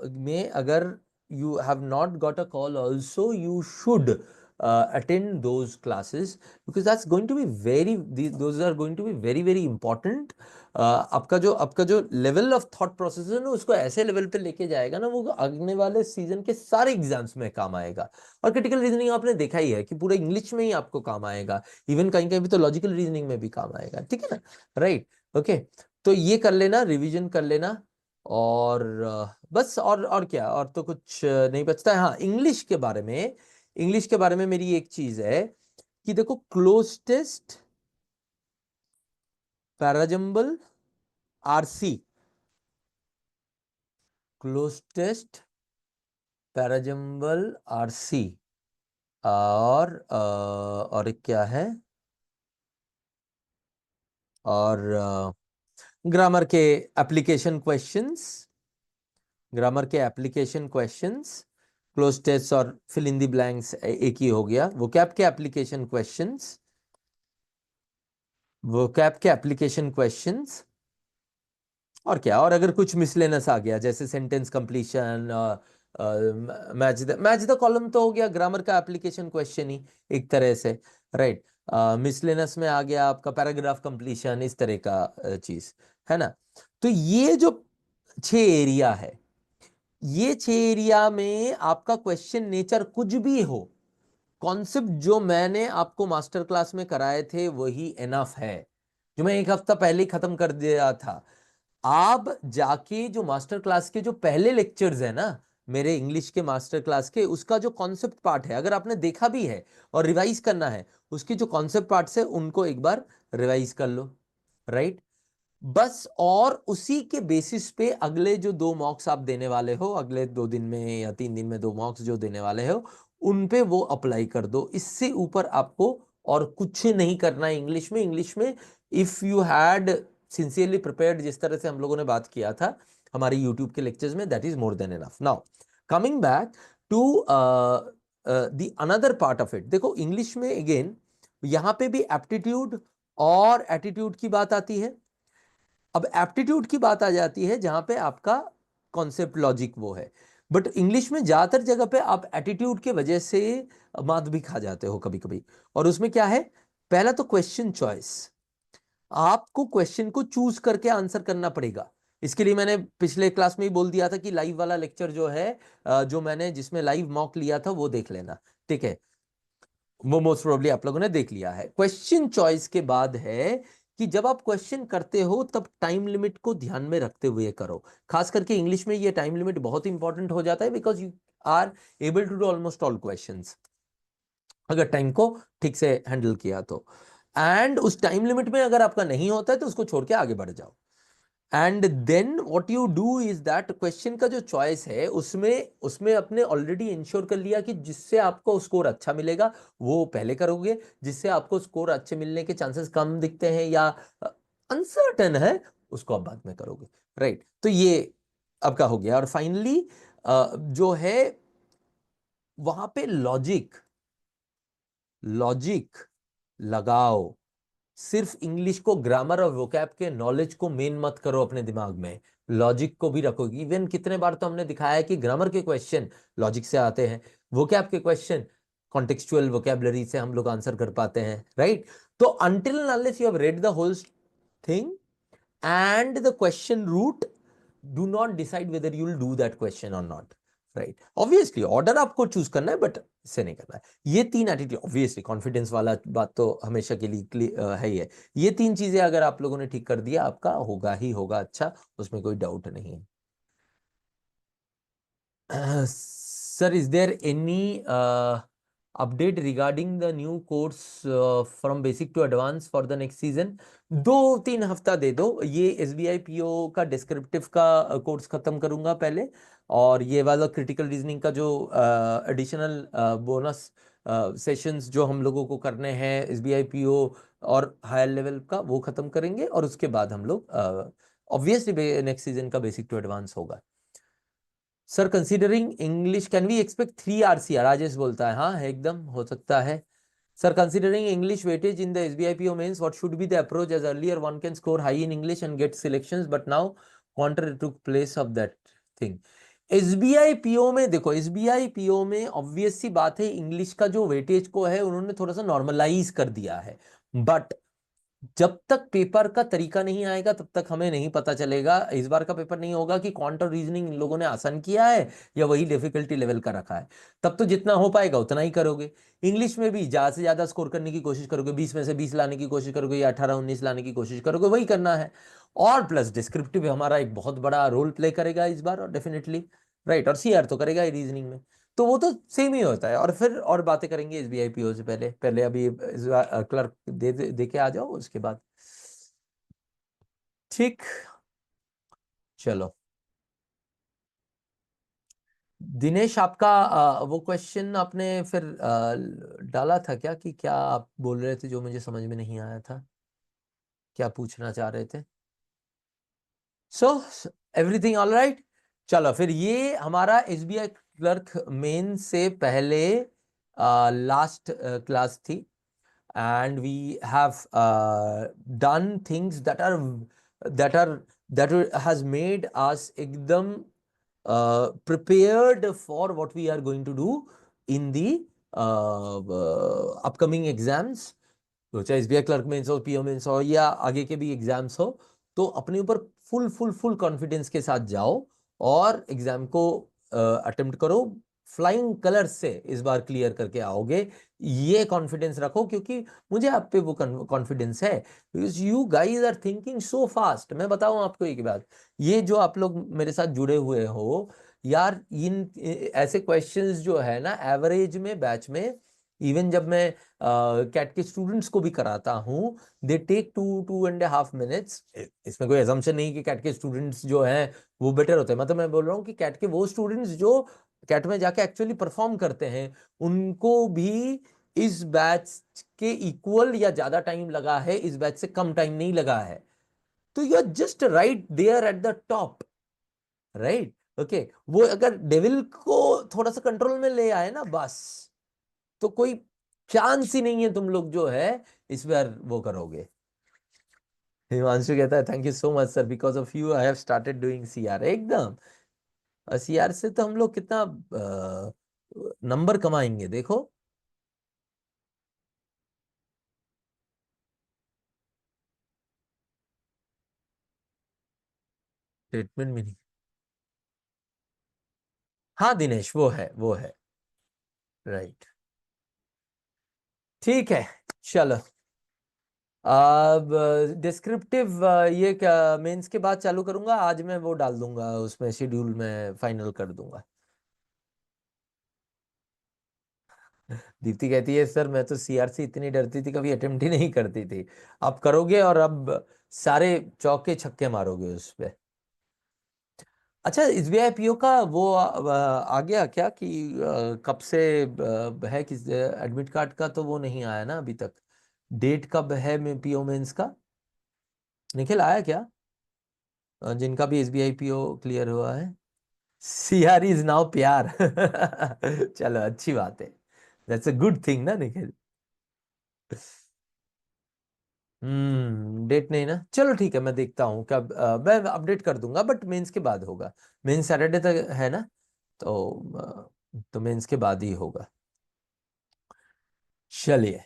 में अगर you have not got a call also, you should attend those classes, because that's going to be very, those are going to be very very important. आपका जो level of thought process है ना, उसको ऐसे level पे लेके जाएगा ना, वो आने वाले सीजन के सारे एग्जाम्स में काम आएगा। और क्रिटिकल रीजनिंग आपने देखा ही है कि पूरे इंग्लिश में ही आपको काम आएगा, इवन कहीं कहीं भी तो लॉजिकल रीजनिंग में भी काम आएगा, ठीक है ना? Right, okay. तो ये कर लेना, रिवीजन कर लेना। और बस, और क्या, और तो कुछ नहीं बचता है। हाँ, इंग्लिश के बारे में, इंग्लिश के बारे में मेरी एक चीज है कि देखो, cloze test, parajumble, RC, cloze test, parajumble, RC, और एक क्या है, और ग्रामर के एप्लीकेशन क्वेश्चंस, ग्रामर के एप्लीकेशन क्वेश्चंस, क्लोज टेस्ट और फिल इन द ब्लैंक्स एक ही हो गया। वोकैब के एप्लीकेशन क्वेश्चंस, वोकैब के एप्लीकेशन क्वेश्चंस, और क्या, और अगर कुछ मिसलेनस आ गया जैसे sentence completion, match the column, तो हो गया ग्रामर का एप्लीकेशन क्वेश्चन ही एक तरह से, राइट। मिसलेनस में आ गया आपका पैराग्राफ कंप्लीशन, इस तरह का चीज, है ना? तो ये जो 6 एरिया है, ये 6 एरिया में आपका क्वेश्चन नेचर कुछ भी हो, कॉन्सेप्ट जो मैंने आपको मास्टर क्लास में कराए थे वही एनफ है, जो मैं एक हफ्ता पहले ही खत्म कर दिया था। आप जाके जो मास्टर क्लास के जो पहले लेक्चर्स है ना, मेरे इंग्लिश के मास्टर क्लास के, उसका जो कॉन्सेप्ट पार्ट है, अगर आपने देखा भी है और रिवाइज करना है, उसके जो कॉन्सेप्ट पार्ट्स है उनको एक बार रिवाइज कर लो, राइट। बस, और उसी के बेसिस पे अगले जो 2 मॉक्स आप देने वाले हो, अगले 2 दिन में या 3 दिन में 2 मॉक्स जो देने वाले हो, उन पे वो अप्लाई कर दो। इससे ऊपर आपको और कुछ नहीं करना है इंग्लिश में। इंग्लिश में if you had sincerely prepared, जिस तरह से हम लोगों ने बात किया था हमारे यूट्यूब के लेक्चर्स में, that is more than enough. Now coming back to the another part of it, देखो इंग्लिश में अगेन यहां पे भी एप्टीट्यूड और एटीट्यूड की बात आती है। अब एप्टीट्यूड की बात आ जाती है जहां पे आपका कॉन्सेप्ट लॉजिक वो है, बट इंग्लिश में ज्यादातर जगह पे आप एटीट्यूड के वजह से मात भी खा जाते हो कभी कभी। और उसमें क्या है, पहला तो क्वेश्चन चॉइस, आपको क्वेश्चन को चूज करके आंसर करना पड़ेगा। इसके लिए मैंने पिछले क्लास में ही बोल दिया था कि लाइव वाला लेक्चर जो है, जो मैंने जिसमें लाइव मॉक लिया था, वो देख लेना, ठीक है। वो मोस्ट प्रोबेबली आप लोगों ने देख लिया है। क्वेश्चन चॉइस के बाद है कि जब आप क्वेश्चन करते हो तब टाइम लिमिट को ध्यान में रखते हुए करो। खास करके इंग्लिश में ये टाइम लिमिट बहुत इंपॉर्टेंट हो जाता है, because you are able to do almost all questions अगर टाइम को ठीक से हैंडल किया तो। एंड उस टाइम लिमिट में अगर आपका नहीं होता है तो उसको छोड़ के आगे बढ़ जाओ। And then what you do is that, question का जो चॉइस है उसमें उसमें अपने ऑलरेडी इंश्योर कर लिया कि जिससे आपको स्कोर अच्छा मिलेगा वो पहले करोगे, जिससे आपको स्कोर अच्छे मिलने के चांसेस कम दिखते हैं या अनसर्टन है, उसको आप बाद में करोगे, राइट। तो ये आपका हो गया। और फाइनली जो है वहां पे लॉजिक, लॉजिक लगाओ। सिर्फ इंग्लिश को, ग्रामर और वोकैब के नॉलेज को मेन मत करो अपने दिमाग में, लॉजिक को भी रखो। इवन कितने बार तो हमने दिखाया है कि ग्रामर के क्वेश्चन लॉजिक से आते हैं, वोकैब के क्वेश्चन कॉन्टेक्चुअल वोकेबलरी से हम लोग आंसर कर पाते हैं, राइट? तो until unless you have read the whole thing and the question root, do not decide whether you will do that question or not, right? Obviously order आपको choose करना है, बट इससे नहीं करना है। ये तीन एटीट्यूड, ऑब्वियसली कॉन्फिडेंस वाला बात तो हमेशा के लिए है ही है। ये तीन चीजें अगर आप लोगों ने ठीक कर दिया, आपका होगा ही होगा अच्छा, उसमें कोई डाउट नहीं है। Sir, is there any update regarding the new course from basic to advanced for the next season? 2-3 हफ्ता दे दो, ये SBI PO का डिस्क्रिप्टिव का कोर्स खत्म करूंगा पहले, और ये वाला क्रिटिकल रीजनिंग का जो एडिशनल बोनस सेशंस जो हम लोगों को करने हैं SBI PO और हायर लेवल का, वो खत्म करेंगे, और उसके बाद हम लोग ऑब्वियसली नेक्स्ट सीजन का बेसिक टू एडवांस होगा। Sir considering English can we expect 3 RCR? Rajesh बोलता है, हाँ है, एकदम हो सकता है। Sir considering English weightage in the SBI PO mains, what should be the approach? As earlier one can score high in English and get selections, but now counter took place of that thing. SBI PO में देखो, SBI PO में obvious सी बात है, English का जो weightage को है उन्होंने थोड़ा सा नॉर्मलाइज कर दिया है, बट जब तक पेपर का तरीका नहीं आएगा तब तक हमें नहीं पता चलेगा। इस बार का पेपर नहीं होगा कि क्वांटम रीजनिंग इन लोगों ने आसान किया है या वही डिफिकल्टी लेवल का रखा है। तब तो जितना हो पाएगा उतना ही करोगे। इंग्लिश में भी ज्यादा से ज्यादा स्कोर करने की कोशिश करोगे, 20 में से 20 लाने की कोशिश करोगे, या 18-19 लाने की कोशिश करोगे, वही करना है। और प्लस डिस्क्रिप्टिव हमारा एक बहुत बड़ा रोल प्ले करेगा इस बार, और डेफिनेटली राइट, और CR तो करेगा ही रीजनिंग में, तो वो तो सेम ही होता है। और फिर और बातें करेंगे SBI PO से पहले, पहले अभी क्लर्क दे के आ जाओ, उसके बाद ठीक। चलो दिनेश, आपका वो क्वेश्चन आपने फिर डाला था क्या, कि क्या आप बोल रहे थे जो मुझे समझ में नहीं आया था, क्या पूछना चाह रहे थे? So everything all right. चलो फिर ये हमारा SBI क्लर्क मेन से पहले लास्ट क्लास थी, and we have done things that are that has made us ekdam prepared for what we are going to do in the upcoming exams, तो चाहे SBI clerk mains हो, PO mains हो, या आगे के भी exams हो, तो अपने ऊपर फुल फुल फुल कॉन्फिडेंस के साथ जाओ और एग्जाम को अटेम्प्ट करो। फ्लाइंग कलर्स से इस बार क्लियर करके आओगे, ये कॉन्फिडेंस रखो, क्योंकि मुझे आप पे वो कॉन्फिडेंस है, because you guys are thinking so fast. मैं बताऊं आपको एक बात, ये जो आप लोग मेरे साथ जुड़े हुए हो यार, इन ऐसे क्वेश्चंस जो है ना, एवरेज में बैच में, इवन जब मैं कैट के स्टूडेंट्स को भी कराता हूँ, दे टेक 2-2.5 मिनट्स। इसमें कोई असम्पशन नहीं कि कैट के स्टूडेंट्स जो हैं वो बेटर होते हैं, मतलब मैं बोल रहा हूँ कि कैट के वो स्टूडेंट्स जो कैट में जाके एक्चुअली परफॉर्म करते हैं, उनको भी इस बैच के इक्वल या ज्यादा टाइम लगा है, इस बैच से कम टाइम नहीं लगा है। तो you are just right there at the top, right? Okay, वो अगर डेविल को थोड़ा सा कंट्रोल में ले आए ना, बस, तो कोई चांस ही नहीं है तुम लोग जो है इस बार वो करोगे। हिमांशु कहता है, thank you so much sir, because of you I have started doing CR। एकदम, CR से तो हम लोग कितना नंबर कमाएंगे देखो। स्टेटमेंट में नहीं। हाँ दिनेश, वो है, वो है, राइट। ठीक है, चलो अब डिस्क्रिप्टिव ये क्या मेंस के बाद चालू करूंगा, आज मैं वो डाल दूंगा उसमें, शेड्यूल में फाइनल कर दूंगा। दीप्ति कहती है, सर मैं तो CR से इतनी डरती थी, कभी अटेम्प्ट ही नहीं करती थी, अब करोगे और अब सारे चौके छक्के मारोगे उस पे। अच्छा, SBI PO का वो आ गया क्या कि कब से है कि एडमिट कार्ड का तो वो नहीं आया ना अभी तक, डेट कब है में PO मेंस का? निखिल आया क्या? जिनका भी SBI PO क्लियर हुआ है, CR इज नाउ प्यार। चलो अच्छी बात है, दैट्स अ गुड थिंग ना निखिल। डेट नहीं ना, चलो ठीक है, मैं देखता हूँ कब, मैं अपडेट कर दूंगा, बट मेंस के बाद होगा। मेंस सैटरडे तक है ना, तो मेंस के बाद ही होगा। चलिए,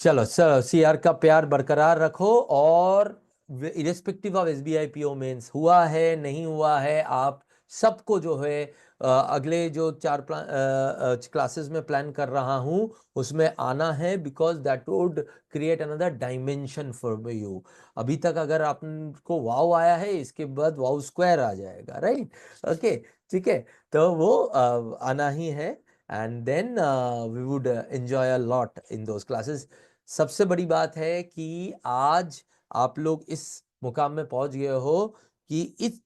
चलो सर, सीआर का प्यार बरकरार रखो। और irrespective of SBI PO mains हुआ है नहीं हुआ है, आप सबको जो है अगले जो 4 क्लासेस में प्लान कर रहा हूं उसमें आना है, because that would create another dimension for you. अभी तक अगर आपको वाव आया है, इसके बाद वाव स्क्वायर आ जाएगा, राइट? ओके, ठीक है। तो वो आना ही है, and then we would enjoy a lot in those classes. सबसे बड़ी बात है कि आज आप लोग इस मुकाम में पहुंच गए हो कि इस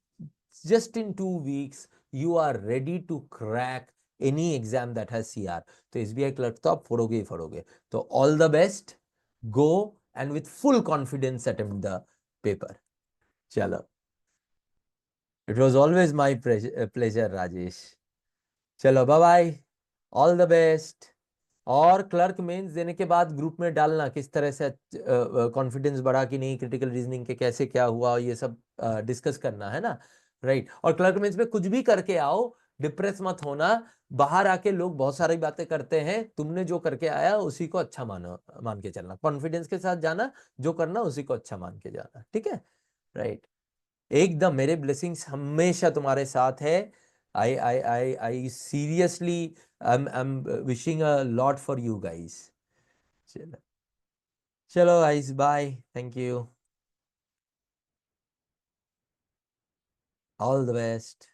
just in 2 weeks you are ready to crack any exam that has CR. तो एसबीआई क्लर्क तो आप फोड़ोगे ही फोड़ोगे। तो all the best, go and with full confidence attempt the paper. चलो, it was always my pleasure Rajesh. चलो, bye bye, all the best. और क्लर्क मेंस देने के बाद ग्रुप में डालना किस तरह से कॉन्फिडेंस बढ़ा कि नहीं, क्रिटिकल रीजनिंग के कैसे क्या हुआ, ये सब डिस्कस करना है ना, राइट? और क्लर्क मेंस में कुछ भी करके आओ, डिप्रेस मत होना। बाहर आके लोग बहुत सारी बातें करते हैं, तुमने जो करके आया उसी को अच्छा मानो, मान के चलना, कॉन्फिडेंस के साथ जाना, जो करना उसी को अच्छा मान के जाना, ठीक है? राइट, एकदम मेरे ब्लेसिंग्स हमेशा तुम्हारे साथ है। I seriously, I'm wishing a lot for you guys. चलो, चलो guys, bye. Thank you. All the best.